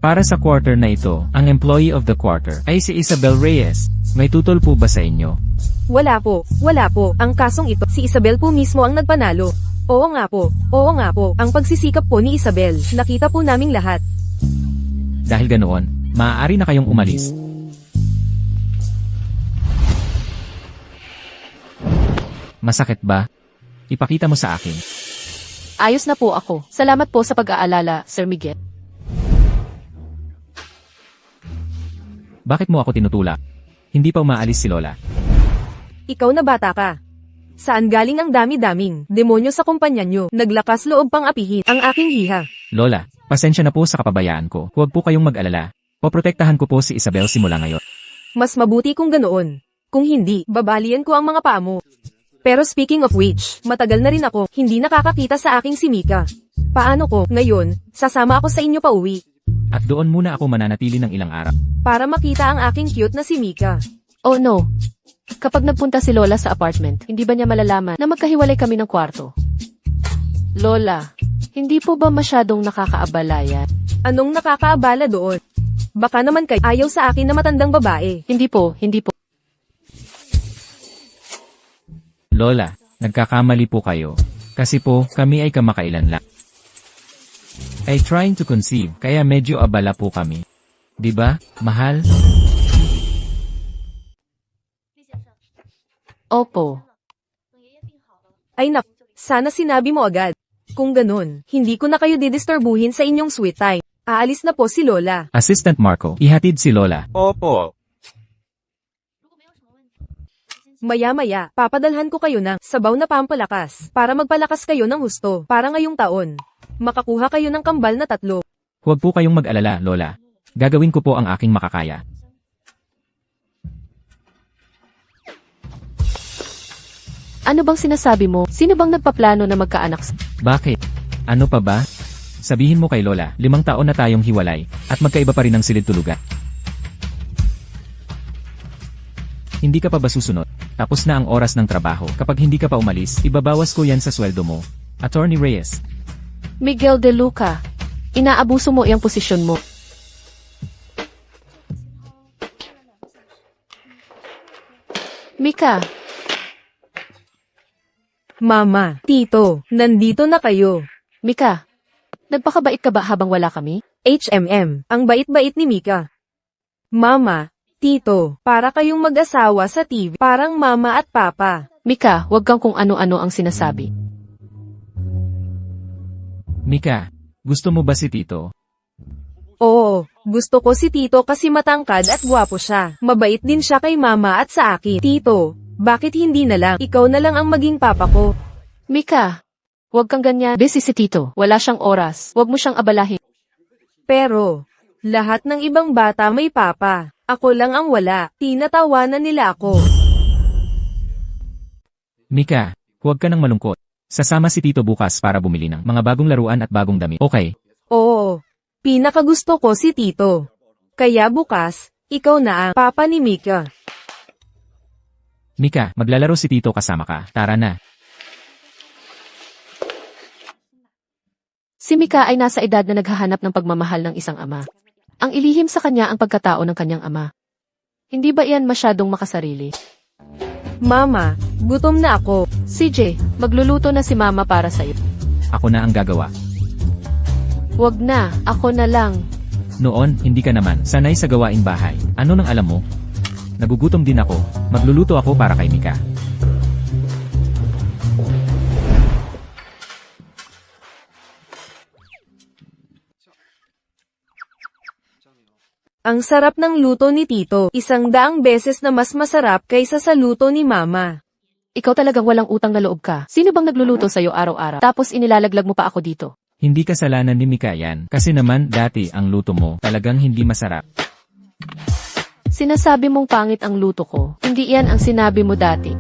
Para sa quarter na ito, ang employee of the quarter ay si Isabel Reyes. May tutol po ba sa inyo? Wala po. Ang kasong ito, si Isabel po mismo ang nagpanalo. Oo nga po. Ang pagsisikap po ni Isabel, nakita po naming lahat. Dahil ganoon, maaari na kayong umalis. Masakit ba? Ipakita mo sa akin. Ayos na po ako. Salamat po sa pag-aalala, Sir Miguel. Bakit mo ako tinutulak? Hindi pa umaalis si Lola. Ikaw na bata ka. Saan galing ang dami-daming demonyo sa kumpanya nyo? Naglakas loob pang apihin ang aking hiha. Lola, pasensya na po sa kapabayaan ko. Huwag po kayong mag-alala. Poprotektahan ko po si Isabel simula ngayon. Mas mabuti kung ganoon. Kung hindi, babalian ko ang mga paa mo. Pero speaking of which, matagal na rin ako hindi nakakakita sa aking si Mika. Paano ko, ngayon, sasama ako sa inyo pa uwi. At doon muna ako mananatili ng ilang araw. Para makita ang aking cute na si Mika. Oh no. Kapag nagpunta si Lola sa apartment, hindi ba niya malalaman na magkahiwalay kami ng kwarto? Lola, hindi po ba masyadong nakakaabala yan? Anong nakakaabala doon? Baka naman kayo ayaw sa akin na matandang babae. Hindi po. Lola, nagkakamali po kayo. Kasi po, kami ay kamakailan lang. Ay trying to conceive, kaya medyo abala po kami. 'Di ba, mahal? Opo. Ay nak, sana sinabi mo agad. Kung ganun, hindi ko na kayo didisturbuhin sa inyong sweet time. Aalis na po si Lola. Assistant Marco, ihatid si Lola. Opo. Maya-maya, papadalhan ko kayo ng sabaw na pampalakas para magpalakas kayo ng husto para ngayong taon. Makakuha kayo ng kambal na 3. Huwag po kayong mag-alala, Lola. Gagawin ko po ang aking makakaya. Ano bang sinasabi mo? Sino bang nagpaplano na magkaanak? Bakit? Ano pa ba? Sabihin mo kay Lola, 5 taon na tayong hiwalay, at magkaiba pa rin ang silid tulugan. Hindi ka pa ba susunod? Tapos na ang oras ng trabaho. Kapag hindi ka pa umalis, ibabawas ko yan sa sweldo mo. Attorney Reyes. Miguel de Luca. Inaabuso mo iyang posisyon mo. Mika, Mama, Tito, nandito na kayo. Mika, nagpakabait ka ba habang wala kami? HMM, ang bait-bait ni Mika. Mama, Tito, para kayong mag-asawa sa TV, parang mama at papa. Mika, huwag kang kung ano-ano ang sinasabi. Mika, gusto mo ba si Tito? Oo, gusto ko si Tito kasi matangkad at gwapo siya. Mabait din siya kay mama at sa akin. Tito, bakit hindi na lang ikaw na lang ang maging papa ko? Mika, huwag kang ganyan. Busy si Tito. Wala siyang oras. Huwag mo siyang abalahin. Pero, lahat ng ibang bata may papa. Ako lang ang wala. Tinatawanan nila ako. Mika, huwag ka nang malungkot. Sasama si Tito bukas para bumili ng mga bagong laruan at bagong damit. Okay? Oo, pinakagusto ko si Tito. Kaya bukas, ikaw na ang papa ni Mika. Mika, maglalaro si Tito kasama ka. Tara na. Si Mika ay nasa edad na naghahanap ng pagmamahal ng isang ama. Ang ilihim sa kanya ang pagkatao ng kanyang ama. Hindi ba iyan masyadong makasarili? Mama, gutom na ako. CJ, magluluto na si Mama para sa'yo. Ako na ang gagawa. Huwag na, ako na lang. Noon, hindi ka naman sanay sa gawaing bahay. Ano nang alam mo? Nagugutom din ako. Magluluto ako para kay Mika. Ang sarap ng luto ni Tito, 100 beses na mas masarap kaysa sa luto ni Mama. Ikaw talagang walang utang na loob ka. Sino bang nagluluto sa'yo araw-araw? Tapos inilalaglag mo pa ako dito. Hindi kasalanan ni Mika yan, kasi naman dati ang luto mo talagang hindi masarap. Sinasabi mong pangit ang luto ko. Hindi yan ang sinabi mo dati.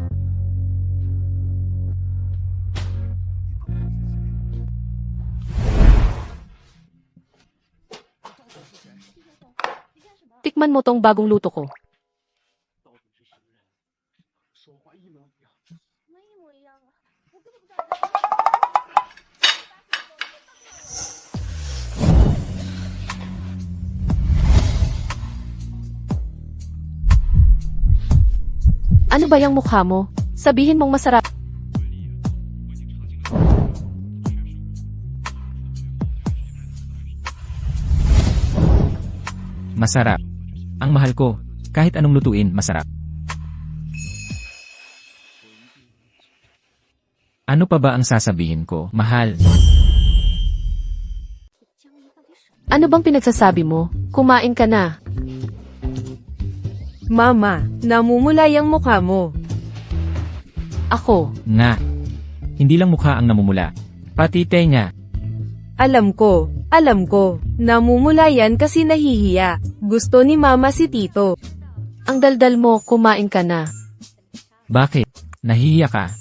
Tikman mo tong bagong luto ko. 说话一模一样。没一模一样啊！我根本不知道。 Ano ba yung mukha mo? Sabihin mong masarap. Masarap. Ang mahal ko, kahit anong lutuin, masarap. Ano pa ba ang sasabihin ko, mahal? 江离到底什么？ Ano bang pinagsasabi mo? Kumain ka na. Mama, namumulay ang mukha mo. Ako. Nga. Hindi lang mukha ang namumula. Pati tenga. Alam ko. Namumula yan kasi nahihiya. Gusto ni Mama si Tito. Ang daldal mo, kumain ka na. Bakit? Nahihiya ka?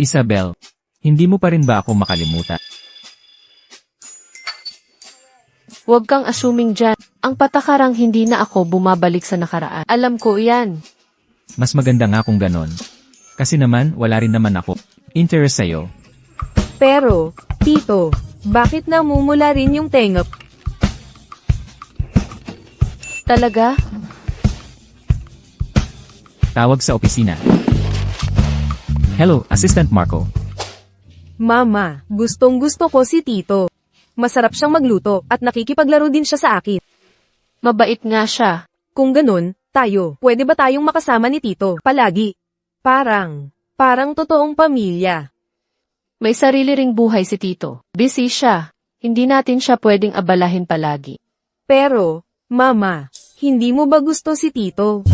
Isabel, hindi mo pa rin ba ako makalimutan? Huwag kang assuming dyan. Ang patakarang hindi na ako bumabalik sa nakaraan. Alam ko yan. Mas maganda nga kung ganon. Kasi naman, wala rin naman ako interest sa'yo. Pero, Tito, bakit namumula rin yung tenga? Talaga? Tawag sa opisina. Hello, Assistant Marco. Mama, gustong-gusto ko si Tito. Masarap siyang magluto at nakikipaglaro din siya sa akin. Mabait nga siya. Kung ganun, pwede ba tayong makasama ni Tito palagi? Parang totoong pamilya. May sarili ring buhay si Tito. Busy siya. Hindi natin siya pwedeng abalahin palagi. Pero, Mama, hindi mo ba gusto si Tito?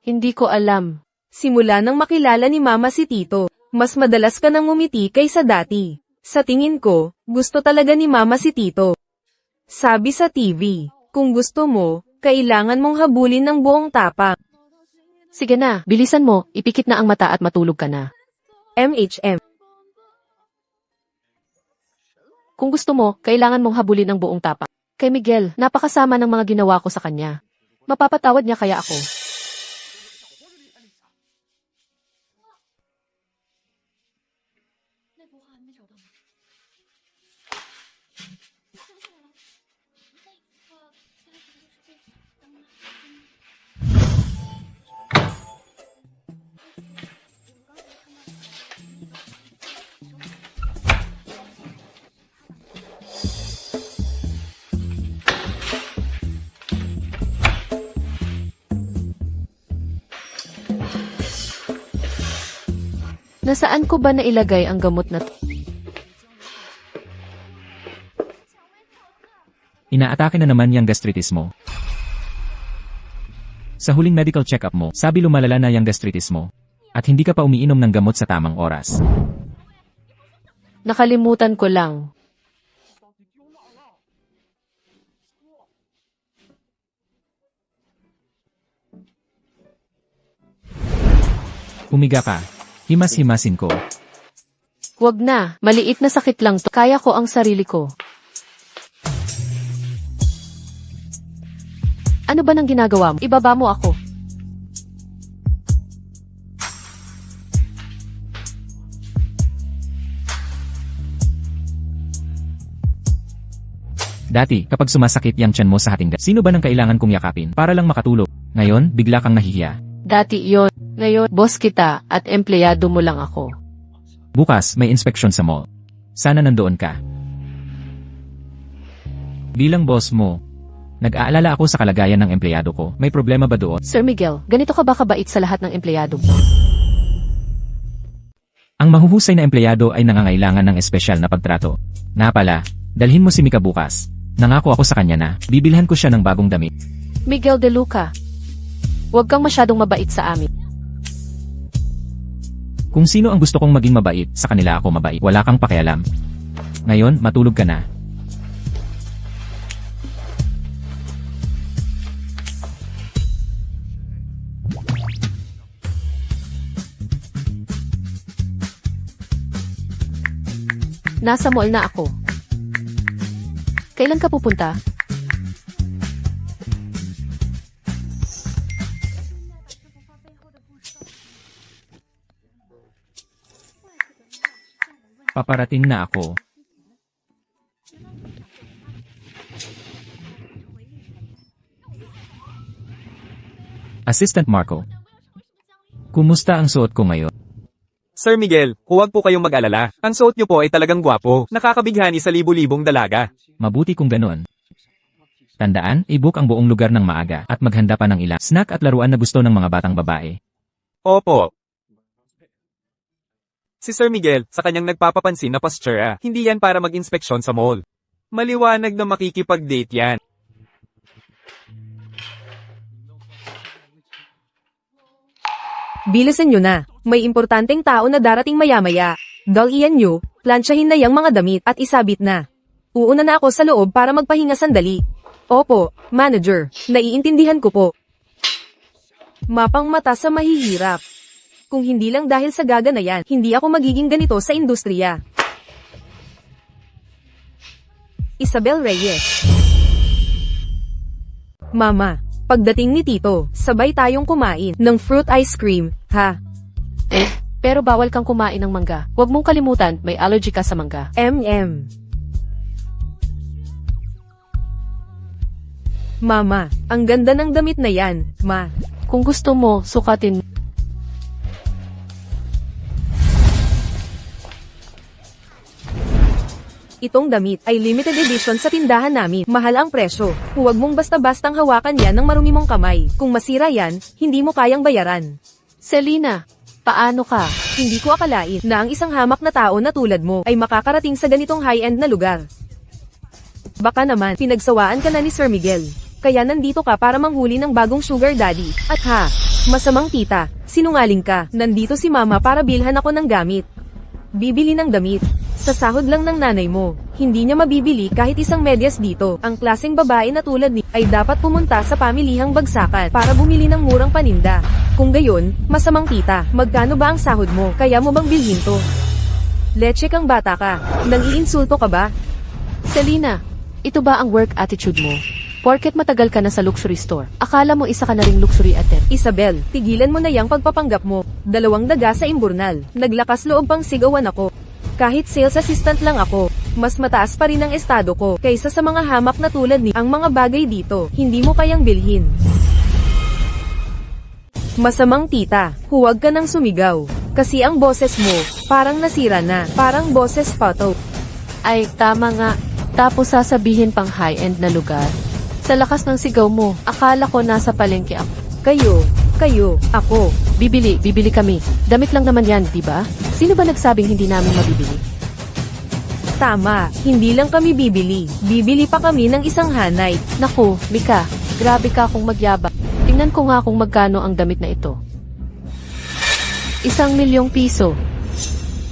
Hindi ko alam. Simula nang makilala ni Mama si Tito, mas madalas ka nang ngumiti kaysa dati. Sa tingin ko, gusto talaga ni Mama si Tito. Sabi sa TV, kung gusto mo, kailangan mong habulin ng buong tapang. Sige na, bilisan mo, ipikit na ang mata at matulog ka na. MHM. Kung gusto mo, kailangan mong habulin ang buong tapang. Kay Miguel, napakasama ng mga ginawa ko sa kanya. Mapapatawad niya kaya ako. Nasaan ko ba nailagay ang gamot na to? Inaatake na naman yung gastritis mo. Sa huling medical check-up mo, sabi lumalala na yung gastritis mo. At hindi ka pa umiinom ng gamot sa tamang oras. Nakalimutan ko lang. Humiga ka. Himas-himasin ko. Wag na, maliit na sakit lang to. Kaya ko ang sarili ko. Ano ba nang ginagawa mo? Ibaba mo ako. Dati, kapag sumasakit yung tiyan mo sa hatingga, sino ba nang kailangan kong yakapin para lang makatulog? Ngayon, bigla kang nahihiya. Dati yon. Ngayon, boss kita at empleyado mo lang ako. Bukas, may inspeksyon sa mall. Sana nandoon ka. Bilang boss mo, nag-aalala ako sa kalagayan ng empleyado ko. May problema ba doon? Sir Miguel, ganito ka ba kabait sa lahat ng empleyado mo? Ang mahuhusay na empleyado ay nangangailangan ng espesyal na pagtrato. Nga pala, dalhin mo si Mika bukas. Nangako ako sa kanya na, bibilhan ko siya ng bagong damit. Miguel de Luca, huwag kang masyadong mabait sa amin. Kung sino ang gusto kong maging mabait, sa kanila ako mabait. Wala kang pakialam. Ngayon, matulog ka na. Nasa mall na ako. Kailan ka pupunta? Paparating na ako. Assistant Marco. Kumusta ang suot ko ngayon? Sir Miguel, huwag po kayong mag-alala. Ang suot niyo po ay talagang gwapo. Nakakabighani sa libu-libong dalaga. Mabuti kung ganoon. Tandaan, i-book ang buong lugar ng maaga at maghanda pa ng ilang snack at laruan na gusto ng mga batang babae. Opo. Si Sir Miguel, sa kanyang nagpapapansin na postura, hindi yan para mag-inspeksyon sa mall. Maliwanag na makikipag-date yan. Bilisan nyo na. May importanteng tao na darating maya-maya. Dalian nyo, plansyahin na yang mga damit at isabit na. Uuna na ako sa loob para magpahinga sandali. Opo, manager. Naiintindihan ko po. Mapang mata sa mahihirap. Kung hindi lang dahil sa gaga na yan, hindi ako magiging ganito sa industriya. Isabel Reyes. Mama, pagdating ni Tito, sabay tayong kumain ng fruit ice cream, ha? Pero bawal kang kumain ng mangga. Huwag mong kalimutan, may allergy ka sa mangga. Mama, ang ganda ng damit na yan, ma. Kung gusto mo, sukatin. Itong damit ay limited edition sa tindahan namin. Mahal ang presyo. Huwag mong basta-bastang hawakan yan ng marumi mong kamay. Kung masira yan, hindi mo kayang bayaran. Selena, paano ka? Hindi ko akalain na ang isang hamak na tao na tulad mo ay makakarating sa ganitong high-end na lugar. Baka naman, pinagsawaan ka na ni Sir Miguel. Kaya nandito ka para manghuli ng bagong sugar daddy. At ha, masamang tita, sinungaling ka. Nandito si mama para bilhan ako ng gamit. Bibili ng damit. Sa sahod lang ng nanay mo, hindi niya mabibili kahit isang medyas dito. Ang klaseng babae na tulad ni ay dapat pumunta sa pamilihang bagsakan para bumili ng murang paninda. Kung gayon, masamang tita, magkano ba ang sahod mo? Kaya mo bang bilhin to? Leche kang bata ka. Nang-iinsulto ka ba? Selena, ito ba ang work attitude mo? Porket matagal ka na sa luxury store, akala mo isa ka na ring luxury attendant. Isabel, tigilan mo na yang pagpapanggap mo. 2 daga sa imburnal. Naglakas loob pang sigawan ako. Kahit sales assistant lang ako, mas mataas pa rin ang estado ko kaysa sa mga hamak na tulad ni ang mga bagay dito, hindi mo kayang bilhin. Masamang tita, huwag ka nang sumigaw. Kasi ang boses mo, parang nasira na, parang boses photo. Ay, tama nga. Tapos sasabihin pang high-end na lugar. Sa lakas ng sigaw mo, akala ko nasa palengke ako. Kayo, ako. Bibili kami. Damit lang naman yan, di ba? Sino ba nagsabing hindi namin mabibili? Tama, hindi lang kami bibili. Bibili pa kami ng isang hanay. Naku, Mika, grabe ka kung magyabang. Tingnan ko nga kung magkano ang damit na ito. 1,000,000 piso.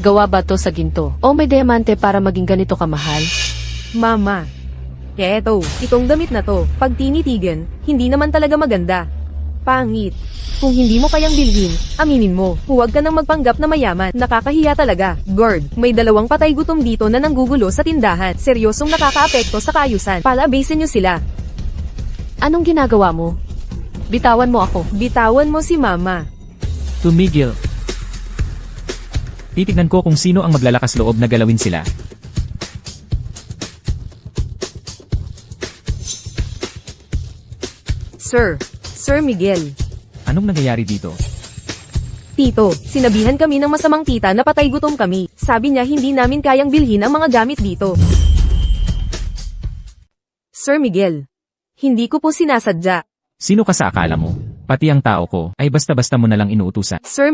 Gawa ba to sa ginto? O may diamante para maging ganito kamahal? Mama. Itong damit na to, pag tinitigan, hindi naman talaga maganda. Pangit. Kung hindi mo kayang bilhin, aminin mo, huwag ka nang magpanggap na mayaman, nakakahiya talaga. Gord, may 2 patay gutom dito na nanggugulo sa tindahan, seryosong nakakaapekto sa kaayusan, palabasin nyo sila. Anong ginagawa mo? Bitawan mo ako. Bitawan mo si mama. Tumigil. Titignan ko kung sino ang maglalakas loob na galawin sila. Sir Miguel. Anong nangyayari dito? Tito, sinabihan kami ng masamang tita na patay gutom kami. Sabi niya hindi namin kayang bilhin ang mga gamit dito. Sir Miguel. Hindi ko po sinasadya. Sino ka sa akala mo? Pati ang tao ko, ay basta-basta mo na lang inuutusan. Sir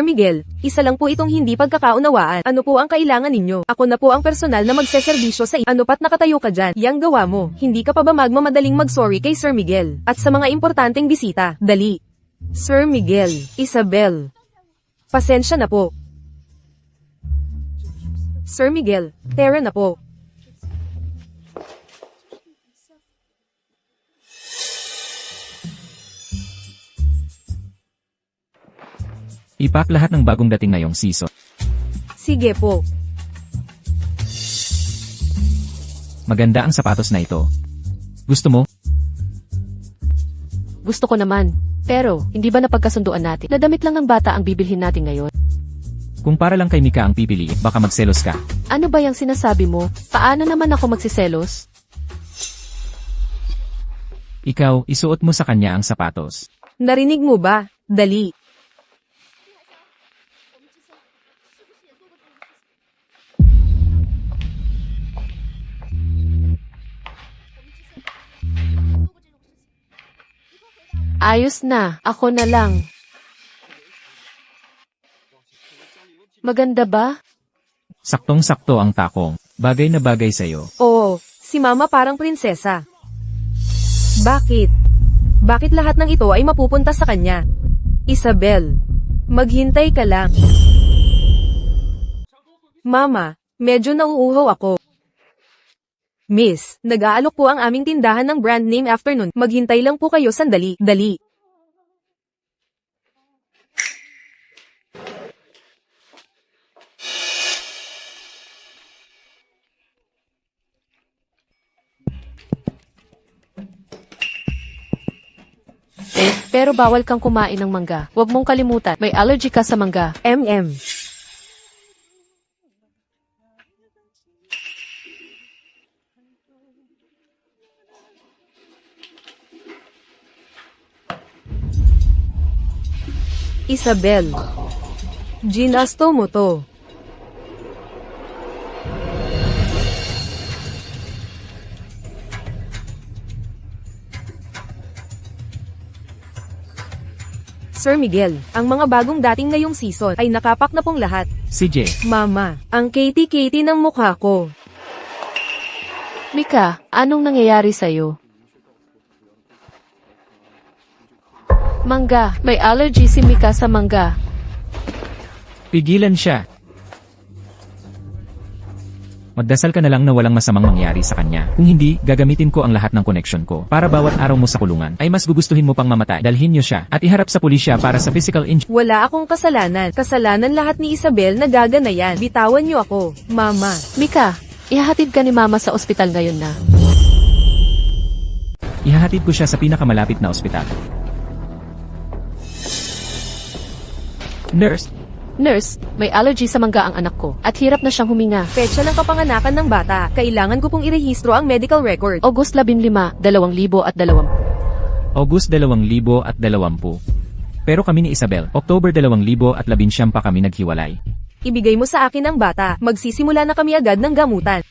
Miguel, isa lang po itong hindi pagkakaunawaan. Ano po ang kailangan ninyo? Ako na po ang personal na magseserbisyo sa ano pat nakatayo ka dyan. Yang gawa mo, hindi ka pa ba magmamadaling mag-sorry kay Sir Miguel? At sa mga importanteng bisita, dali. Sir Miguel, Isabel. Pasensya na po. Sir Miguel, tara na po. Ipak lahat ng bagong dating ngayong season. Sige po. Maganda ang sapatos na ito. Gusto mo? Gusto ko naman. Pero, hindi ba napagkasunduan natin na damit lang ng bata ang bibilhin natin ngayon? Kung para lang kay Mika ang pipiliin, baka magselos ka. Ano ba yung sinasabi mo? Paano naman ako magsiselos? Ikaw, isuot mo sa kanya ang sapatos. Narinig mo ba? Dali. Ayos na, ako na lang. Maganda ba? Saktong-sakto ang takong. Bagay na bagay sa'yo. Oo, si Mama parang prinsesa. Bakit? Bakit lahat ng ito ay mapupunta sa kanya? Isabel, maghintay ka lang. Mama, medyo nauuhaw ako. Miss, nag-aalok po ang aming tindahan ng brand name afternoon. Maghintay lang po kayo sandali. Dali. Pero bawal kang kumain ng mangga. Huwag mong kalimutan, may allergy ka sa mangga. MM. Isabel. Ginasto mo to. Sir Miguel, ang mga bagong dating ngayong season ay nakapak na pong lahat. CJ, Mama, ang Katie ng mukha ko. Mika, anong nangyayari sa'yo? Mangga, may allergy si Mika sa mangga. pigilan siya. Magdasal ka na lang na walang masamang mangyari sa kanya. Kung hindi, gagamitin ko ang lahat ng koneksyon ko. Para bawat araw mo sa kulungan, ay mas gugustuhin mo pang mamatay. Dalhin niyo siya, at iharap sa pulisya para sa physical injury. Wala akong kasalanan. Kasalanan lahat ni Isabel na gaganayan. Bitawan niyo ako. Mama. Mika, ihahatid ka ni Mama sa ospital ngayon na. Ihahatid ko siya sa pinakamalapit na ospital. Nurse, may allergy sa mangga ang anak ko, at hirap na siyang huminga. Petsa ng kapanganakan ng bata. Kailangan ko pong irehistro ang medical record. August 15, 2020. August 2020. Pero kami ni Isabel, October 2019 pa kami naghiwalay. Ibigay mo sa akin ang bata. Magsisimula na kami agad ng gamutan.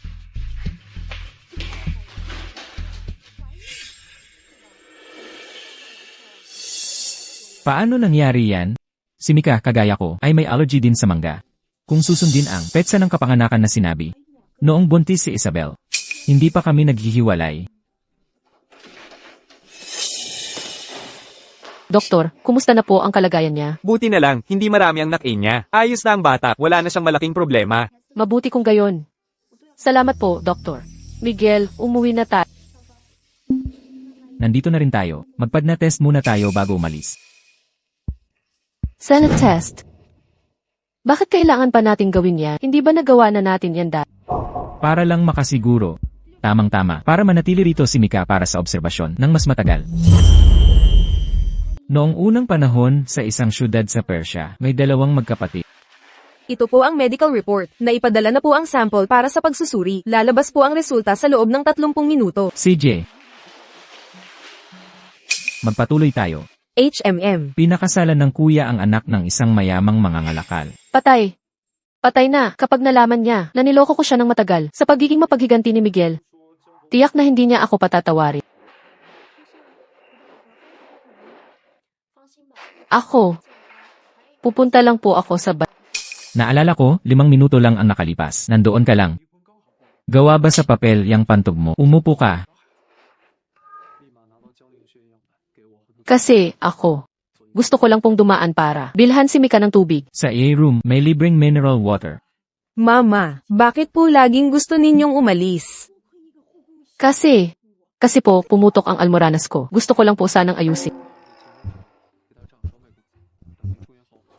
Paano nangyari yan? Si Mika, kagaya ko, ay may allergy din sa mangga. Kung susundin ang petsa ng kapanganakan na sinabi. Noong buntis si Isabel, hindi pa kami naghihiwalay. Doktor, kumusta na po ang kalagayan niya? Buti na lang, hindi marami ang nak niya. Ayos na ang bata, wala na siyang malaking problema. Mabuti kung gayon. Salamat po, Doktor. Miguel, umuwi na tayo. Nandito na rin tayo. Magpad-na test muna tayo bago umalis. Senate test. Bakit kailangan pa nating gawin yan? Hindi ba nagawa na natin yan dati? Para lang makasiguro. Tamang-tama. Para manatili rito si Mika para sa obserbasyon ng mas matagal. Noong unang panahon sa isang syudad sa Persia, may dalawang magkapatid. Ito po ang medical report. Naipadala na po ang sample para sa pagsusuri. Lalabas po ang resulta sa loob ng 30 minuto. CJ. Magpatuloy tayo. HMM. Pinakasalan ng kuya ang anak ng isang mayamang mangangalakal. Patay. Patay na kapag nalaman niya na niloko ko siya ng matagal sa pagiging mapaghiganti ni Miguel. Tiyak na hindi niya ako patatawarin. Ako. Pupunta lang po ako sa Naalala ko, 5 minuto lang ang nakalipas. Nandoon ka lang. Gawa ba sa papel yang pantog mo? Umupo ka. Kasi, ako. Gusto ko lang pong dumaan para bilhan si Mika ng tubig. Sa AA room, may libreng mineral water. Mama, bakit po laging gusto ninyong umalis? Kasi po, pumutok ang almoranas ko. Gusto ko lang po sanang ayusin.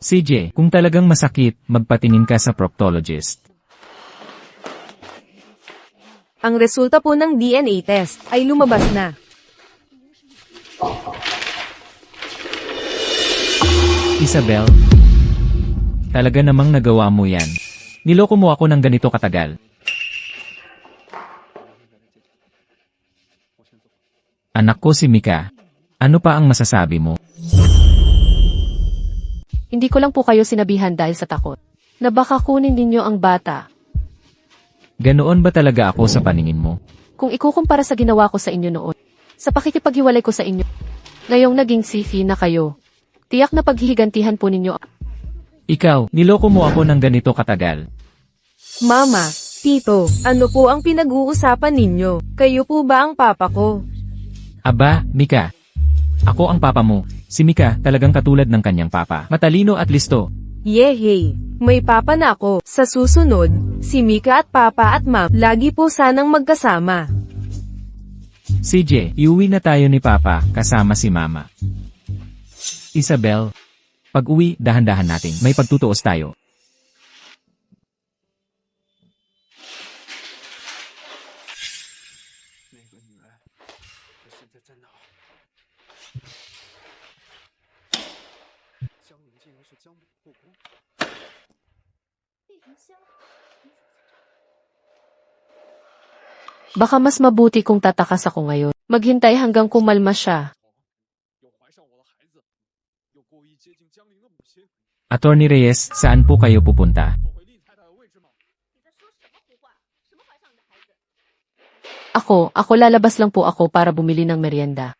CJ, kung talagang masakit, magpatingin ka sa proctologist. Ang resulta po ng DNA test ay lumabas na. Isabel, talaga namang nagawa mo yan. Niloko mo ako ng ganito katagal. Anak ko si Mika. Ano pa ang masasabi mo? Hindi ko lang po kayo sinabihan dahil sa takot na baka kunin ninyo ang bata. Ganoon ba talaga ako sa paningin mo? Kung ikukumpara sa ginawa ko sa inyo noon, sa pakikipaghiwalay ko sa inyo, ngayong naging sifi na kayo, tiyak na paghihigantihan po ninyo. Ikaw, niloko mo ako ng ganito katagal. Mama, Tito, ano po ang pinag-uusapan ninyo? Kayo po ba ang papa ko? Aba, Mika. Ako ang papa mo. Si Mika talagang katulad ng kanyang papa. Matalino at listo. Yehey! May papa na ako. Sa susunod, si Mika at papa at ma'am, lagi po sanang magkasama. CJ, iuwi na tayo ni papa, kasama si mama. Isabel, pag uwi, dahan-dahan natin. May pagtutuos tayo. Baka mas mabuti kung tatakas ako ngayon. Maghintay hanggang kumalma siya. 又怀上我的孩子，又故意接近江玲的母亲， Attorney Reyes, saan po kayo pupunta? 坐回厉太太的位置吗？ Ako lalabas lang po ako para bumili ng merienda.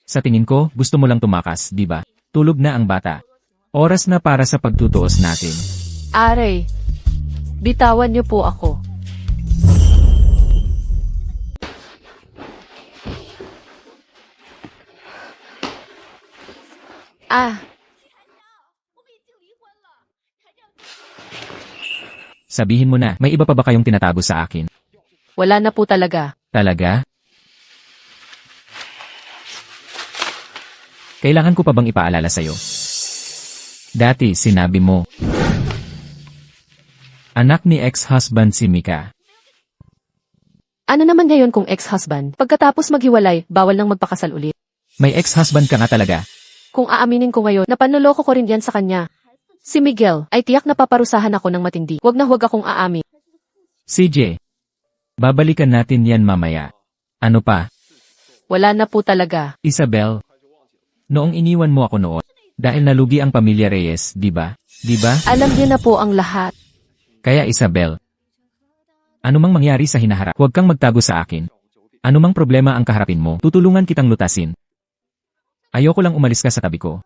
Sa tingin ko, gusto mo lang tumakas, di ba? Tulog na ang bata. Oras na para sa pagtutuos natin. Aray, bitawan niyo po ako. Ah, Sabihin mo na, may iba pa ba kayong tinatago sa akin? wala na po talaga. Talaga? Kailangan ko pa bang ipaalala sa'yo? Dati, sinabi mo. Anak ni ex-husband si Mika. Ano naman ngayon kung ex-husband? Pagkatapos maghiwalay, bawal nang magpakasal ulit. May ex-husband ka nga talaga. Kung aaminin ko ngayon, napanloloko ko rin yan sa kanya. Si Miguel, ay tiyak na paparusahan ako ng matindi. Huwag na huwag akong aamin. CJ, babalikan natin yan mamaya. Ano pa? Wala na po talaga. Isabel, noong iniwan mo ako noon, dahil nalugi ang pamilya Reyes, di ba? Di ba? Alam niyo na po ang lahat. Kaya Isabel, anumang mangyari sa hinaharap, huwag kang magtago sa akin. Anumang problema ang kaharapin mo, tutulungan kitang lutasin. Ayoko lang umalis ka sa tabi ko.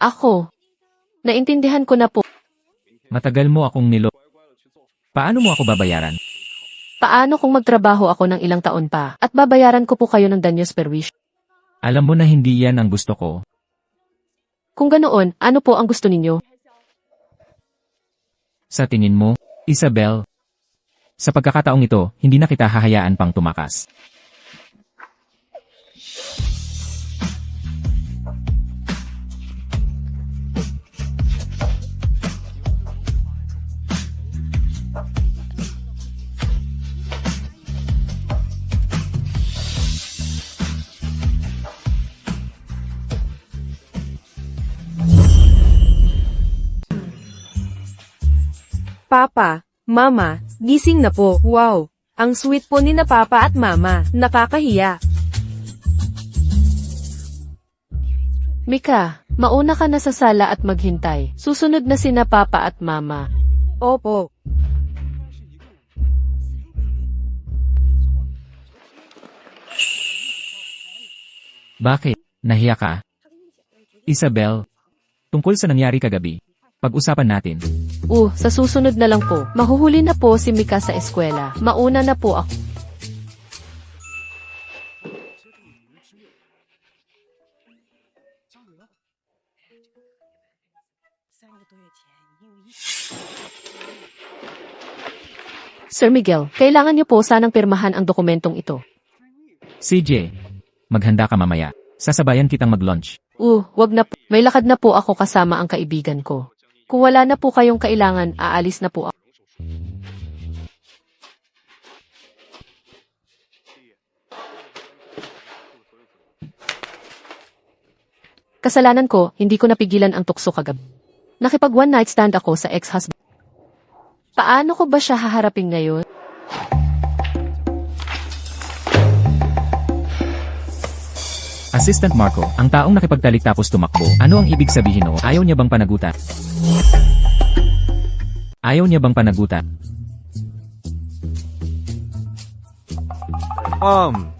Ako, naintindihan ko na po. Matagal mo akong nilo. Paano mo ako babayaran? Paano kung magtrabaho ako ng ilang taon pa at babayaran ko po kayo ng danyos per wish? Alam mo na hindi yan ang gusto ko. Kung ganoon, ano po ang gusto ninyo? Sa tingin mo, Isabel, sa pagkakataong ito, hindi na kita hahayaan pang tumakas. Papa, Mama, gising na po. Wow! Ang sweet po ni na Papa at Mama. Nakakahiya. Mika, mauna ka na sa sala at maghintay. Susunod na sina Papa at Mama. Opo. Bakit? Nahiya ka? Isabel, tungkol sa nangyari kagabi, pag-usapan natin. Sa susunod na lang po. Mahuhuli na po si Mika sa eskwela. Mauna na po ako. Sir Miguel, kailangan niyo po sanang pirmahan ang dokumentong ito. CJ, maghanda ka mamaya. Sasabayan kitang mag-lunch. Wag na po. May lakad na po ako kasama ang kaibigan ko. Kung wala na po kayong kailangan, aalis na po ako. Kasalanan ko, hindi ko napigilan ang tukso kagabi. Nakipag one night stand ako sa ex-husband. Paano ko ba siya haharapin ngayon? Assistant Marco, ang taong nakipagtalik tapos tumakbo. Ano ang ibig sabihin o? Ayaw niya bang panagutan? Ayaw niya bang panagutan?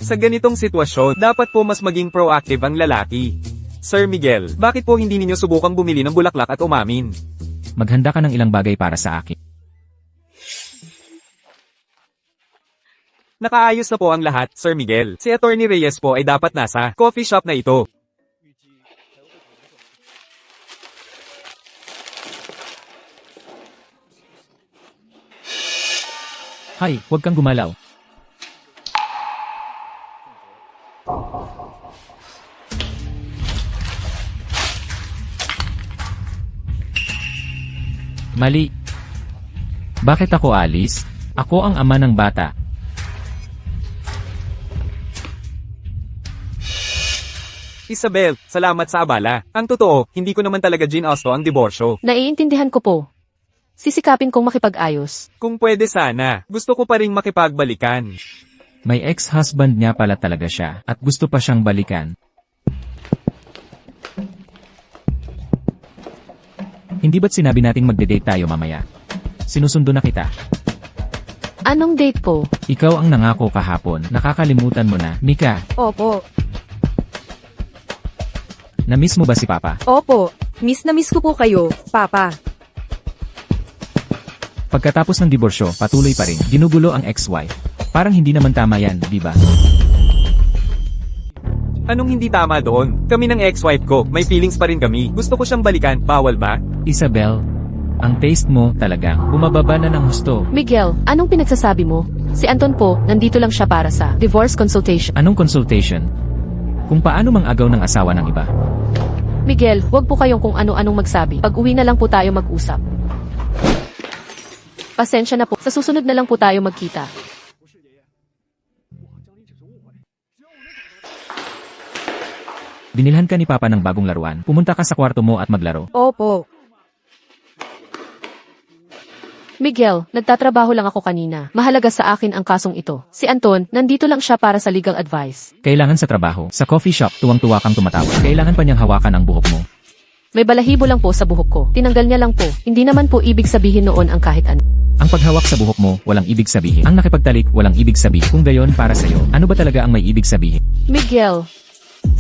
Sa ganitong sitwasyon, dapat po mas maging proactive ang lalaki. Sir Miguel, bakit po hindi ninyo subukang bumili ng bulaklak at umamin? Maghanda ka ng ilang bagay para sa akin. Nakaayos na po ang lahat, Sir Miguel. Si Attorney Reyes po ay dapat nasa coffee shop na ito. Hay, huwag kang gumalaw. Mali. Bakit ako alis? Ako ang ama ng bata. Isabel, salamat sa abala. Ang totoo, hindi ko naman talaga ginusto ang diborsyo. Naiintindihan ko po. Sisikapin kong makipag-ayos. Kung pwede sana, gusto ko pa ring makipagbalikan. May ex-husband niya pala talaga siya at gusto pa siyang balikan. Hindi ba't sinabi nating magde-date tayo mamaya? Sinusundo na kita. Anong date po? Ikaw ang nangako kahapon. Nakakalimutan mo na, Mika. Opo. Na-miss mo ba si Papa? Opo. Miss na miss ko po kayo, Papa. Pagkatapos ng diborsyo, patuloy pa rin. Ginugulo ang ex-wife. Parang hindi naman tama yan, di ba? Anong hindi tama doon? Kami ng ex-wife ko, may feelings pa rin kami. Gusto ko siyang balikan, bawal ba? Isabel, ang taste mo talagang bumababa na ng husto. Miguel, anong pinagsasabi mo? Si Anton po, nandito lang siya para sa divorce consultation. Anong consultation? Kung paano mang-agaw ng asawa ng iba. Miguel, wag po kayong kung ano-anong magsabi. Pag-uwi na lang po tayo mag-usap. Pasensya na po. Sa susunod na lang po tayo magkita. Binilhan ka ni Papa ng bagong laruan. Pumunta ka sa kwarto mo at maglaro. Opo. Miguel, nagtatrabaho lang ako kanina. Mahalaga sa akin ang kasong ito. Si Anton, nandito lang siya para sa legal advice. Kailangan sa trabaho. Sa coffee shop, tuwang-tuwa kang tumatawa. Kailangan pa niyang hawakan ang buhok mo. May balahibo lang po sa buhok ko. Tinanggal niya lang po. Hindi naman po ibig sabihin noon ang kahit ano. Ang paghawak sa buhok mo, walang ibig sabihin. Ang nakipagtalik, walang ibig sabihin. Kung gayon para sa'yo, ano ba talaga ang may ibig sabihin? Miguel,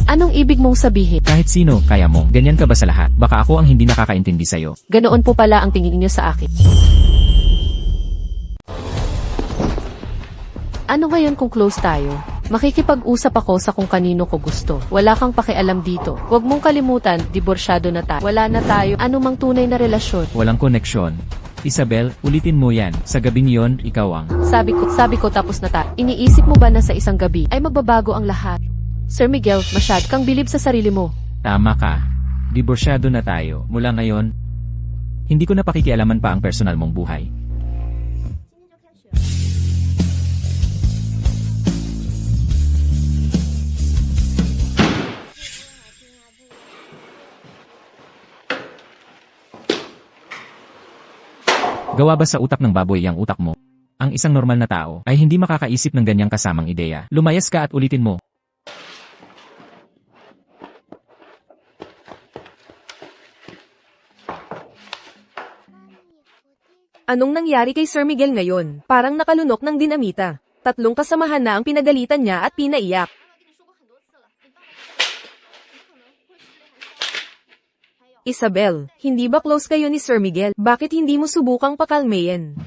anong ibig mong sabihin? Kahit sino, kaya mo. Ganyan ka ba sa lahat? Baka ako ang hindi nakakaintindi sa'yo. Ganoon po pala ang tingin niyo sa akin. Ano ngayon kung close tayo? Makikipag-usap ako sa kung kanino ko gusto. Wala kang pakialam dito. Huwag mong kalimutan, diborsyado na tayo. Wala na tayo anumang tunay na relasyon. Walang koneksyon. Isabel, ulitin mo yan. Sa gabing yon, ikaw ang... Sabi ko tapos na tayo. Iniisip mo ba na sa isang gabi ay magbabago ang lahat? Sir Miguel, masyad kang bilib sa sarili mo. Tama ka. Diborsyado na tayo. Mula ngayon, hindi ko na pakikialaman pa ang personal mong buhay. Gawa ba sa utak ng baboy ang utak mo? Ang isang normal na tao ay hindi makakaisip ng ganyang kasamang ideya. Lumayas ka at ulitin mo. Anong nangyari kay Sir Miguel ngayon? Parang nakalunok ng dinamita. 3 kasamahan na ang pinagalitan niya at pinaiyak. Isabel, hindi ba close kayo ni Sir Miguel? Bakit hindi mo subukang pakalmayin?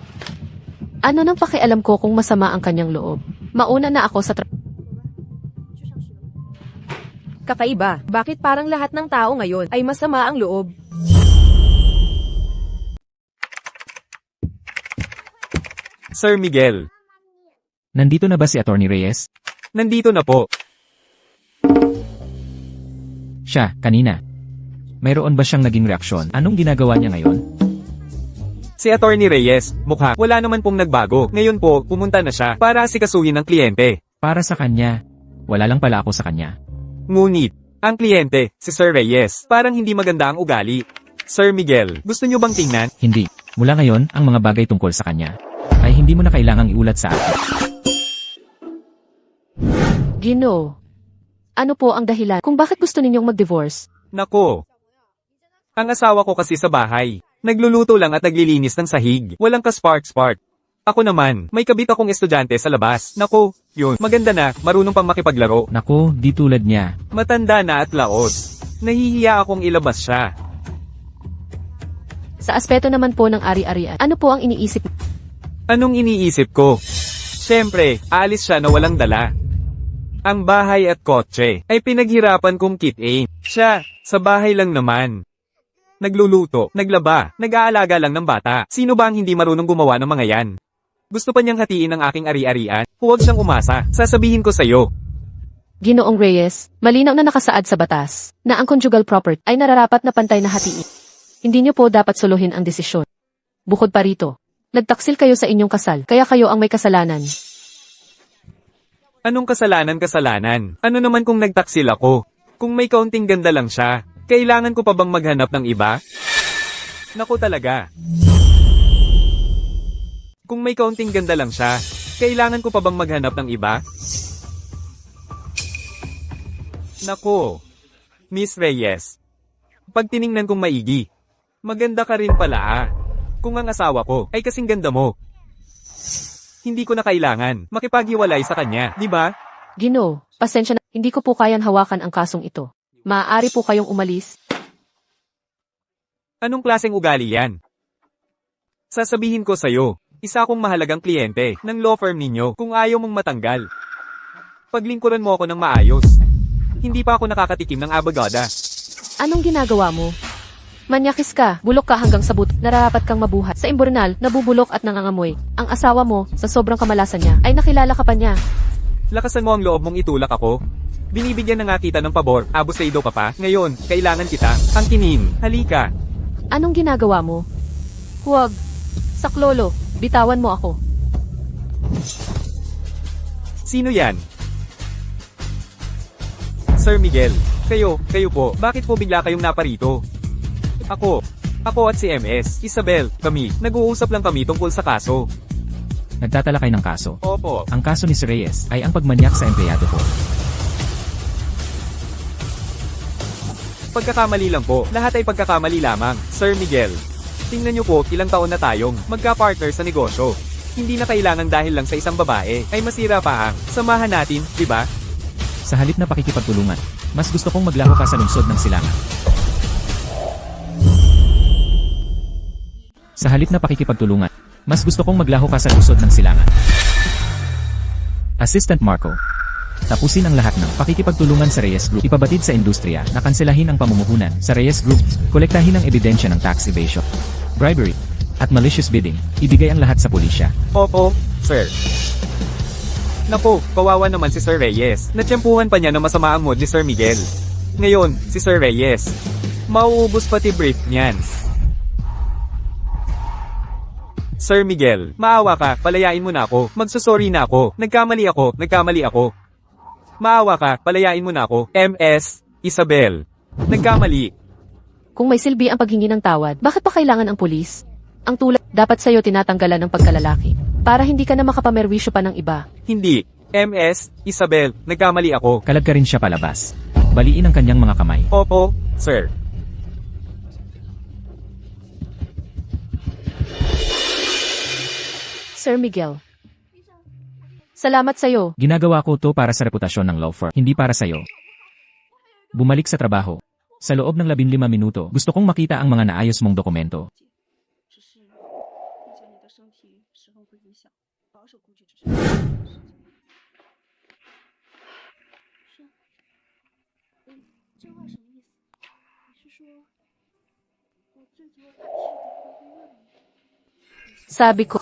Ano nang pakialam ko kung masama ang kanyang loob? Mauna na ako sa Kakaiba, bakit parang lahat ng tao ngayon ay masama ang loob? Sir Miguel. Nandito na ba si Attorney Reyes? Nandito na po. Siya, kanina. Mayroon ba siyang naging reaksyon? Anong ginagawa niya ngayon? Si Attorney Reyes, mukha, wala naman pong nagbago. Ngayon po, pumunta na siya para asikasuhin ng kliyente. Para sa kanya. Wala lang pala ako sa kanya. Ngunit, ang kliyente, si Sir Reyes, parang hindi maganda ang ugali. Sir Miguel, gusto niyo bang tingnan? Hindi. Mula ngayon, ang mga bagay tungkol sa kanya ay hindi mo na kailangang iulat sa akin. Ginoo. Ano po ang dahilan kung bakit gusto ninyong mag-divorce? Nako. Ang asawa ko kasi sa bahay. Nagluluto lang at naglilinis ng sahig. Walang ka-spark-spark. Ako naman, may kabit akong estudyante sa labas. Nako, yun, maganda na, marunong pang makipaglaro. Nako, di tulad niya. Matanda na at laos. Nahihiya akong ilabas siya. Sa aspeto naman po ng ari-arian, ano po ang iniisip? Anong iniisip ko? Siyempre, aalis siya na walang dala. Ang bahay at kotse ay pinaghirapan kong kitain. Siya, sa bahay lang naman. Nagluluto, naglaba, nag-aalaga lang ng bata. Sino ba ang hindi marunong gumawa ng mga yan? Gusto pa niyang hatiin ang aking ari-arian? Huwag siyang umasa. Sasabihin ko sa'yo. Ginoong Reyes, malinaw na nakasaad sa batas na ang conjugal property ay nararapat na pantay na hatiin. Hindi niyo po dapat suluhin ang desisyon. Bukod pa rito, nagtaksil kayo sa inyong kasal, kaya kayo ang may kasalanan. Anong kasalanan? Ano naman kung nagtaksil ako? Kung may kaunting ganda lang siya, kailangan ko pa bang maghanap ng iba? Naku talaga. Kung may kaunting ganda lang siya, kailangan ko pa bang maghanap ng iba? Naku. Miss Reyes. Pag tiningnan kong maigi, maganda ka rin pala ah. Kung ang asawa ko ay kasing ganda mo. Hindi ko na kailangan makipaghiwalay sa kanya, di ba? Ginoo, pasensya na, hindi ko po kayang hawakan ang kasong ito. Maaari po kayong umalis. Anong klaseng ugali yan? Sasabihin ko sa'yo, isa akong mahalagang kliyente ng law firm ninyo kung ayaw mong matanggal. Paglingkuran mo ako ng maayos. Hindi pa ako nakakatikim ng abogada. Anong ginagawa mo? Manyakis ka, bulok ka hanggang sa buto, nararapat kang mabuhat. Sa imburnal, nabubulok at nangangamoy. Ang asawa mo, sa sobrang kamalasan niya, ay nakilala ka pa niya. Lakasan mo ang loob mong itulak ako. Binibigyan na nga kita ng pabor, abusado ka pa. Ngayon, kailangan kita. Angkinin, halika. Anong ginagawa mo? Huwag. Saklolo, bitawan mo ako. Sino yan? Sir Miguel, kayo po, bakit po bigla kayong naparito? Ako at si MS, Isabel, kami, nag-uusap lang kami tungkol sa kaso. Nagtatalakay ng kaso. Opo. Ang kaso ni Sir Reyes ay ang pagmanyak sa empleyado ko. Pagkakamali lang po, lahat ay pagkakamali lamang, Sir Miguel. Tingnan niyo po, ilang taon na tayong magka-partner sa negosyo. Hindi na kailangan dahil lang sa isang babae, ay masira pa ang samahan natin, di ba? Sa halip na pakikipagtulungan, mas gusto kong maglaho ka sa lungsod ng silangan. Sa halip na pakikipagtulungan, mas gusto kong maglaho ka sa lungsod ng silangan. Assistant Marco. Tapusin ang lahat ng pakikipagtulungan sa Reyes Group. Ipabatid sa industriya na kanselahin ang pamumuhunan sa Reyes Group. Kolektahin ang ebidensya ng tax evasion, bribery, at malicious bidding. Ibigay ang lahat sa pulisya. Opo, sir. Napo, kawawa naman si Sir Reyes. Natsyempuhan pa niya na masama ang mood ni Sir Miguel. Ngayon, si Sir Reyes. Mauubos pati brief niyan. Sir Miguel, maawa ka, palayain mo na ako. Magsusorry na ako. Nagkamali ako. Maawa ka, palayain mo na ako. MS, Isabel. Nagkamali. Kung may silbi ang paghingi ng tawad, bakit pa kailangan ang pulis? Ang tulad, dapat sa'yo tinatanggalan ng pagkalalaki. Para hindi ka na makapamerwisyo pa ng iba. Hindi. MS, Isabel, nagkamali ako. Kalag ka rin siya palabas. Baliin ang kanyang mga kamay. Opo, sir. Sir Miguel. Salamat sa'yo. Ginagawa ko to para sa reputasyon ng law firm, hindi para sa'yo. Bumalik sa trabaho. Sa loob ng 15 minuto, gusto kong makita ang mga naayos mong dokumento. 只是毕竟你的身体时候会影响，保守估计只是是，这话什么意思？你是说我最多去的医院吗？ Sabi ko,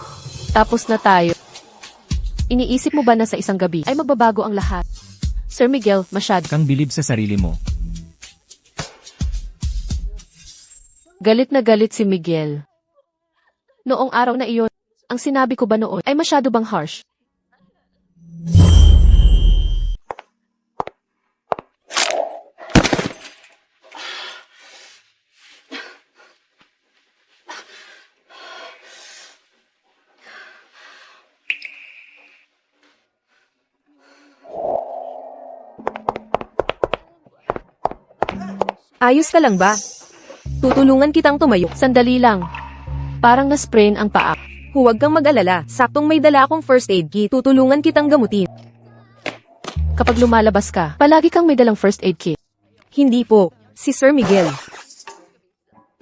Tapos na tayo. Iniisip mo ba na sa isang gabi ay magbabago ang lahat? Sir Miguel, masyado. Kang bilib sa sarili mo. Galit na galit si Miguel. Noong araw na iyon, ang sinabi ko ba noon ay masyado bang harsh? Ayos ka lang ba? Tutulungan kitang tumayo. Sandali lang. Parang na-sprain ang paa. Huwag kang mag-alala, saktong may dala akong first aid kit. Tutulungan kitang gamutin. Kapag lumalabas ka, palagi kang may dalang first aid kit. Hindi po, si Sir Miguel.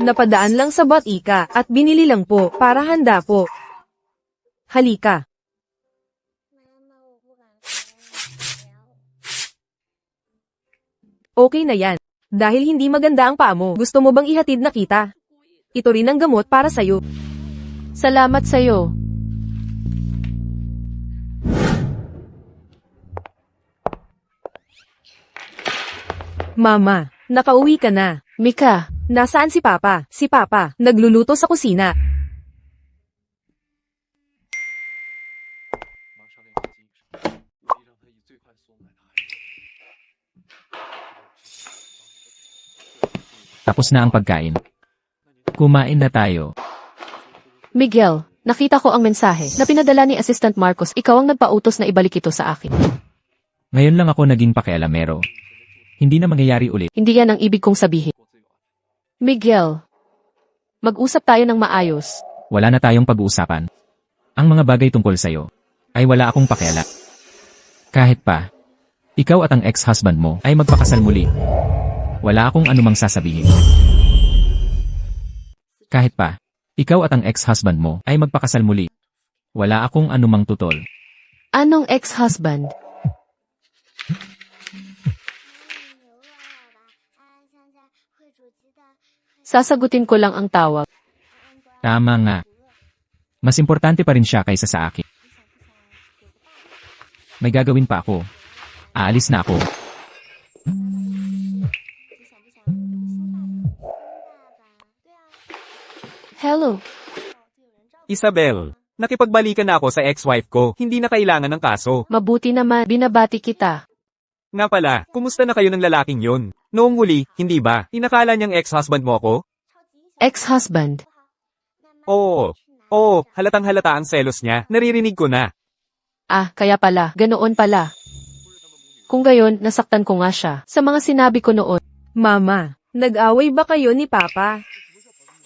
Napadaan lang sa Batika at binili lang po para handa po. Halika. Okay na yan. Dahil hindi maganda ang paa mo, gusto mo bang ihatid na kita? Ito rin ang gamot para sa'yo. Salamat sa'yo. Mama, nakauwi ka na. Mika, Nasaan si Papa? Si Papa, nagluluto sa kusina. 马上练好精神，可以让他以最快速度买到。 Tapos na ang pagkain. Kumain na tayo. Miguel, nakita ko ang mensahe na pinadala ni Assistant Marcos. Ikaw ang nagpautos na ibalik ito sa akin. Ngayon lang ako naging pakialamero. Hindi na mangyayari ulit. Hindi yan ang ibig kong sabihin. Miguel, mag-usap tayo ng maayos. Wala na tayong pag-uusapan. Ang mga bagay tungkol sa'yo ay wala akong pakiala. Kahit pa, ikaw at ang ex-husband mo ay magpakasal muli. Wala akong anumang sasabihin. Kahit pa, ikaw at ang ex-husband mo ay magpakasal muli. Wala akong anumang tutol. Anong ex-husband? Sasagutin ko lang ang tawag. Tama nga. Mas importante pa rin siya kaysa sa akin. May gagawin pa ako. Aalis na ako. Hello. Isabel, nakipagbalikan na ako sa ex-wife ko. Hindi na kailangan ng kaso. Mabuti naman, binabati kita. Nga pala, kumusta na kayo ng lalaking yun? Noong huli, hindi ba? Inakala niyang ex-husband mo ako? Ex-husband. Oo. Oo, halatang halata ang selos niya. Naririnig ko na. Ah, kaya pala, ganoon pala. Kung gayon, nasaktan ko nga siya sa mga sinabi ko noon. Mama, nag-away ba kayo ni Papa?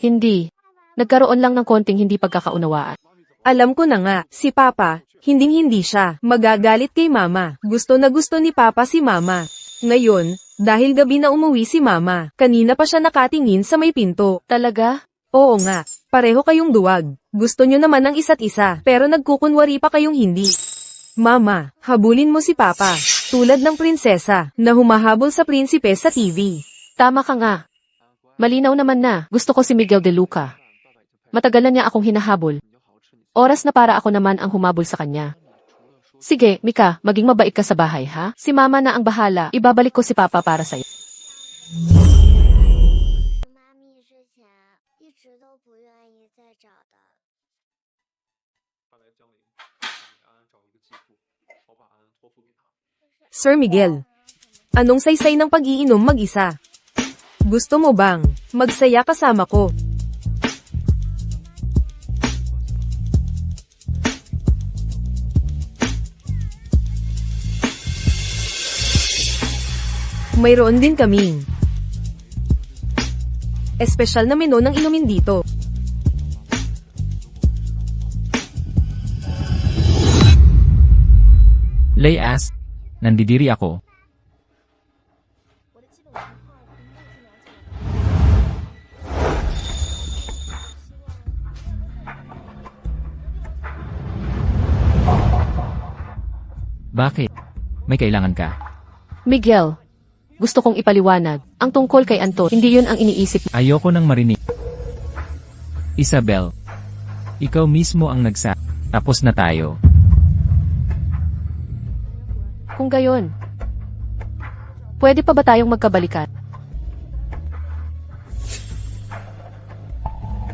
Hindi. Nagkaroon lang ng konting hindi pagkakaunawaan. Alam ko na nga, si Papa, hinding-hindi siya magagalit kay Mama. Gusto na gusto ni Papa si Mama. Ngayon, dahil gabi na umuwi si Mama, kanina pa siya nakatingin sa may pinto. Talaga? Oo nga, pareho kayong duwag. Gusto nyo naman ng isa't isa, pero nagkukunwari pa kayong hindi. Mama, habulin mo si Papa, tulad ng prinsesa na humahabol sa prinsipe sa TV. Tama ka nga. Malinaw naman na, gusto ko si Miguel de Luca. Matagal na niya akong hinahabol. Oras na para ako naman ang humabol sa kanya. Sige, Mika, maging mabait ka sa bahay, ha? Si Mama na ang bahala, ibabalik ko si Papa para sa'yo. 妈咪之前一直都不愿意再找的。 他来江里给安安找一个继父，我把安安托付给他。 Sir Miguel, anong saysay ng pag-iinom mag-isa? Gusto mo bang magsaya kasama ko? Mayroon din kaming espesyal na menu ng inumin dito. Layas, nandidiri ako. Bakit? May kailangan ka? Miguel, gusto kong ipaliwanag, ang tungkol kay Anton, hindi yun ang iniisip. Ayoko nang marinig. Isabel, ikaw mismo ang Tapos na tayo. Kung gayon, pwede pa ba tayong magkabalikan?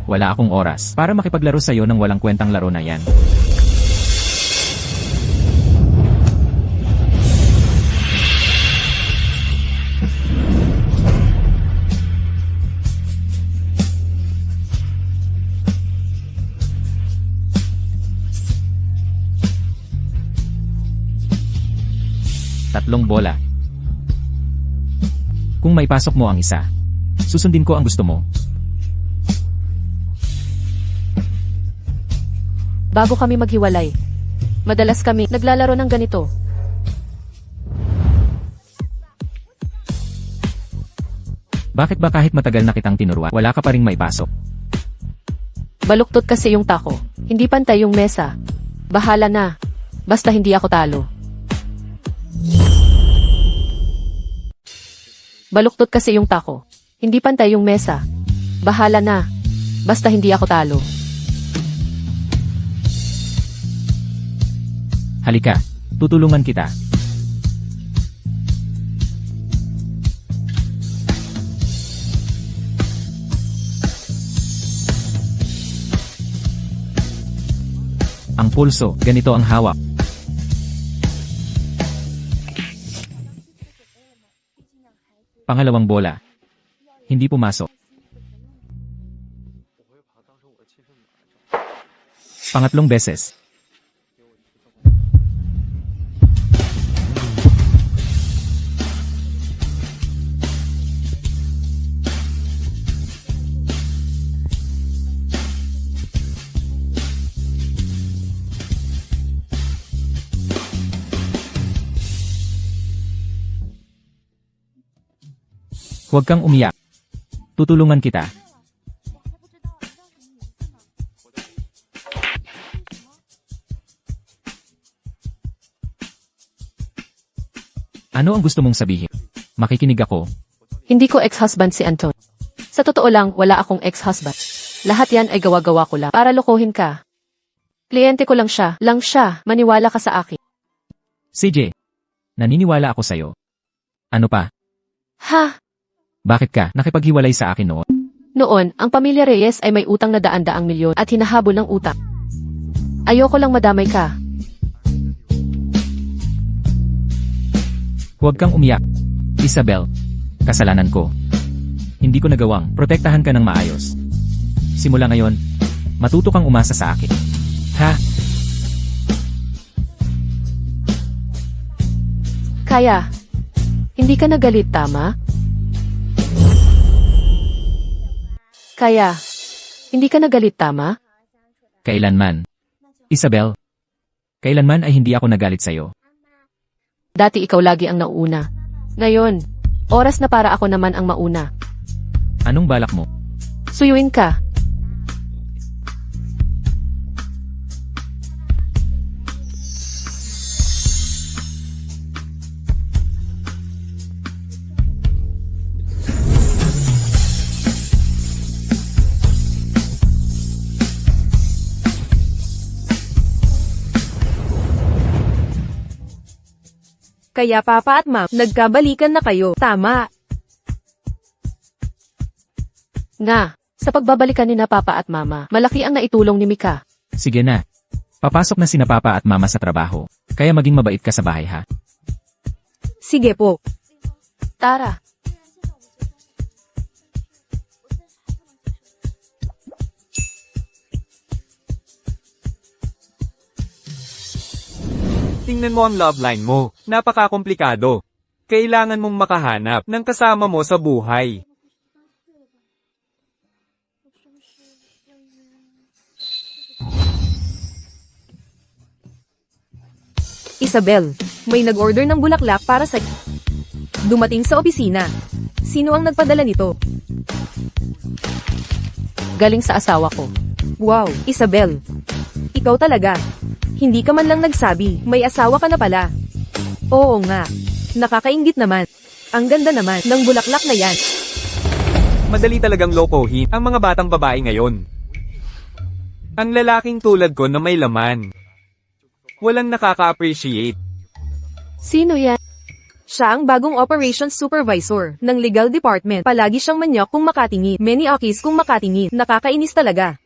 Wala akong oras para makipaglaro sa'yo ng walang kwentang laro na yan. Tatlong bola. Kung maipasok mo ang isa, susundin ko ang gusto mo. Bago kami maghiwalay, madalas kami naglalaro ng ganito. Bakit ba kahit matagal na kitang tinuruan, wala ka pa ring maipasok? Baluktot kasi yung tako. Hindi pantay yung mesa. Bahala na. Basta hindi ako talo. Baluktot kasi yung tako. Hindi pantay yung mesa. Bahala na. Basta hindi ako talo. Halika, tutulungan kita. Ang pulso, ganito ang hawak. Pangalawang bola. Hindi pumasok. Pangatlong beses. Huwag kang umiyak. Tutulungan kita. Ano ang gusto mong sabihin? Makikinig ako. Hindi ko ex-husband si Anton. Sa totoo lang, wala akong ex-husband. Lahat yan ay gawa-gawa ko lang para lokohin ka. Kliyente ko lang siya. Maniwala ka sa akin. CJ, naniniwala ako sa'yo. Ano pa? Ha? Bakit ka nakipaghiwalay sa akin noon? Noon, ang pamilya Reyes ay may utang na daan-daang milyon at hinahabol ng utang. Ayoko lang madamay ka. Huwag kang umiyak. Isabel, kasalanan ko. Hindi ko nagawang protektahan ka ng maayos. Simula ngayon, matuto kang umasa sa akin. Ha? Kaya, hindi ka nagalit, tama? Kaya, hindi ka nagalit, tama? Kailanman. Isabel, kailanman ay hindi ako nagalit sa'yo. Dati ikaw lagi ang nauuna. Ngayon, oras na para ako naman ang mauna. Anong balak mo? Suyuin ka. Kaya papa at ma'am, nagkabalikan na kayo. Tama. Nga, sa pagbabalikan ni na papa at mama, malaki ang naitulong ni Mika. Sige na. Papasok na sina papa at mama sa trabaho. Kaya maging mabait ka sa bahay ha. Sige po. Tara. Tingnan mo ang love line mo. Napaka-komplikado. Kailangan mong makahanap ng kasama mo sa buhay. Isabel, may nag-order ng bulaklak para sa... Dumating sa opisina. Sino ang nagpadala nito? Galing sa asawa ko. Wow, Isabel. Ikaw talaga. Hindi ka man lang nagsabi, may asawa ka na pala. Oo nga. Nakakainggit naman. Ang ganda naman ng bulaklak na yan. Madali talagang lokohin ang mga batang babae ngayon. Ang lalaking tulad ko na may laman. Walang nakaka-appreciate. Sino yan? Siya ang bagong operations supervisor ng legal department. Palagi siyang manyok kung makatingin. Many akis kung makatingin. Nakakainis talaga.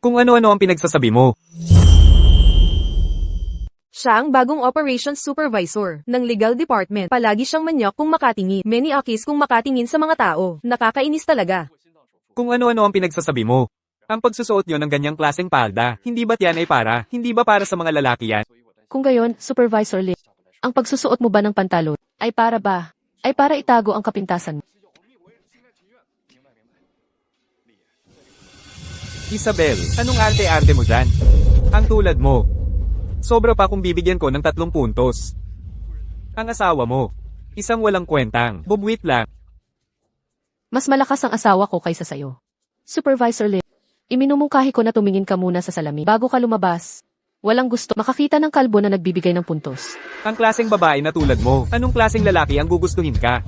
Kung ano-ano ang pinagsasabi mo. Siya ang bagong operations supervisor ng legal department. Palagi siyang manyok kung makatingin. Many akis kung makatingin sa mga tao. Nakakainis talaga. Kung ano-ano ang pinagsasabi mo. Ang pagsusuot nyo ng ganyang klaseng palda, hindi ba't yan ay para? Hindi ba para sa mga lalaki yan? Kung gayon, Supervisor Lim, ang pagsusuot mo ba ng pantalon ay para ba? Ay para itago ang kapintasan mo. Isabel, anong arte-arte mo dyan? Ang tulad mo. Sobra pa kung bibigyan ko ng 3 puntos. Ang asawa mo. Isang walang kwentang. Bubwit lang. Mas malakas ang asawa ko kaysa sayo. Supervisor Lim, iminumungkahi ko na tumingin ka muna sa salamin bago ka lumabas. Walang gusto makakita ng kalbo na nagbibigay ng puntos. Ang klaseng babae na tulad mo, anong klaseng lalaki ang gugustuhin ka?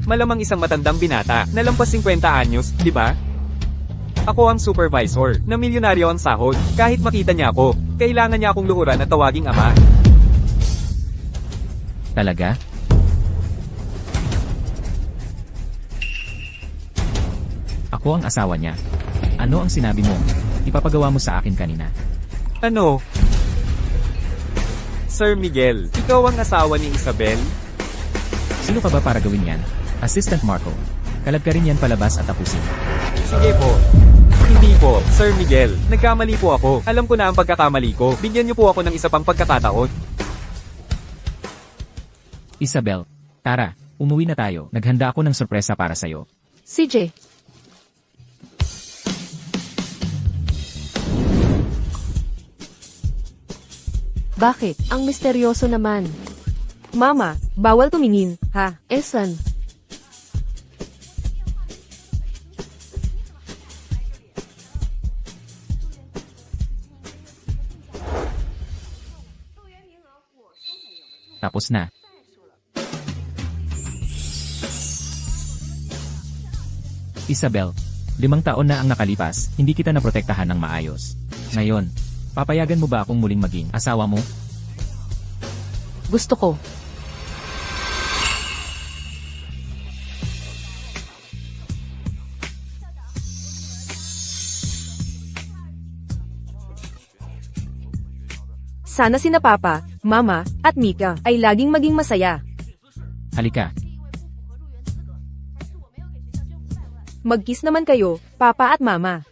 Malamang isang matandang binata, na lampas 50 anyos, di ba? Ako ang supervisor, na milyonaryo ang sahod. Kahit makita niya ako, kailangan niya akong luhuran at tawaging ama. Talaga? Ako ang asawa niya. Ano ang sinabi mo? Ipapagawa mo sa akin kanina. Ano? Sir Miguel, ikaw ang asawa ni Isabel? Sino ka ba para gawin yan? Assistant Marco. Kalad ka rin yan palabas at tapusin. Sige po. Hindi po, Sir Miguel. Nagkamali po ako. Alam ko na ang pagkakamali ko. Bigyan niyo po ako ng isa pang pagkakataon. Isabel, tara, umuwi na tayo. Naghanda ako ng sorpresa para sa'yo. CJ, bakit? Ang misteryoso naman. Mama, bawal tumingin, ha? Esan, Tapos na. Isabel, 5 taon na ang nakalipas, hindi kita naprotektahan ng maayos. Ngayon, papayagan mo ba akong muling maging asawa mo? gusto ko. Sana sina Papa, Mama, at Mika ay laging maging masaya. Halika, Mag-kiss naman kayo, Papa at Mama.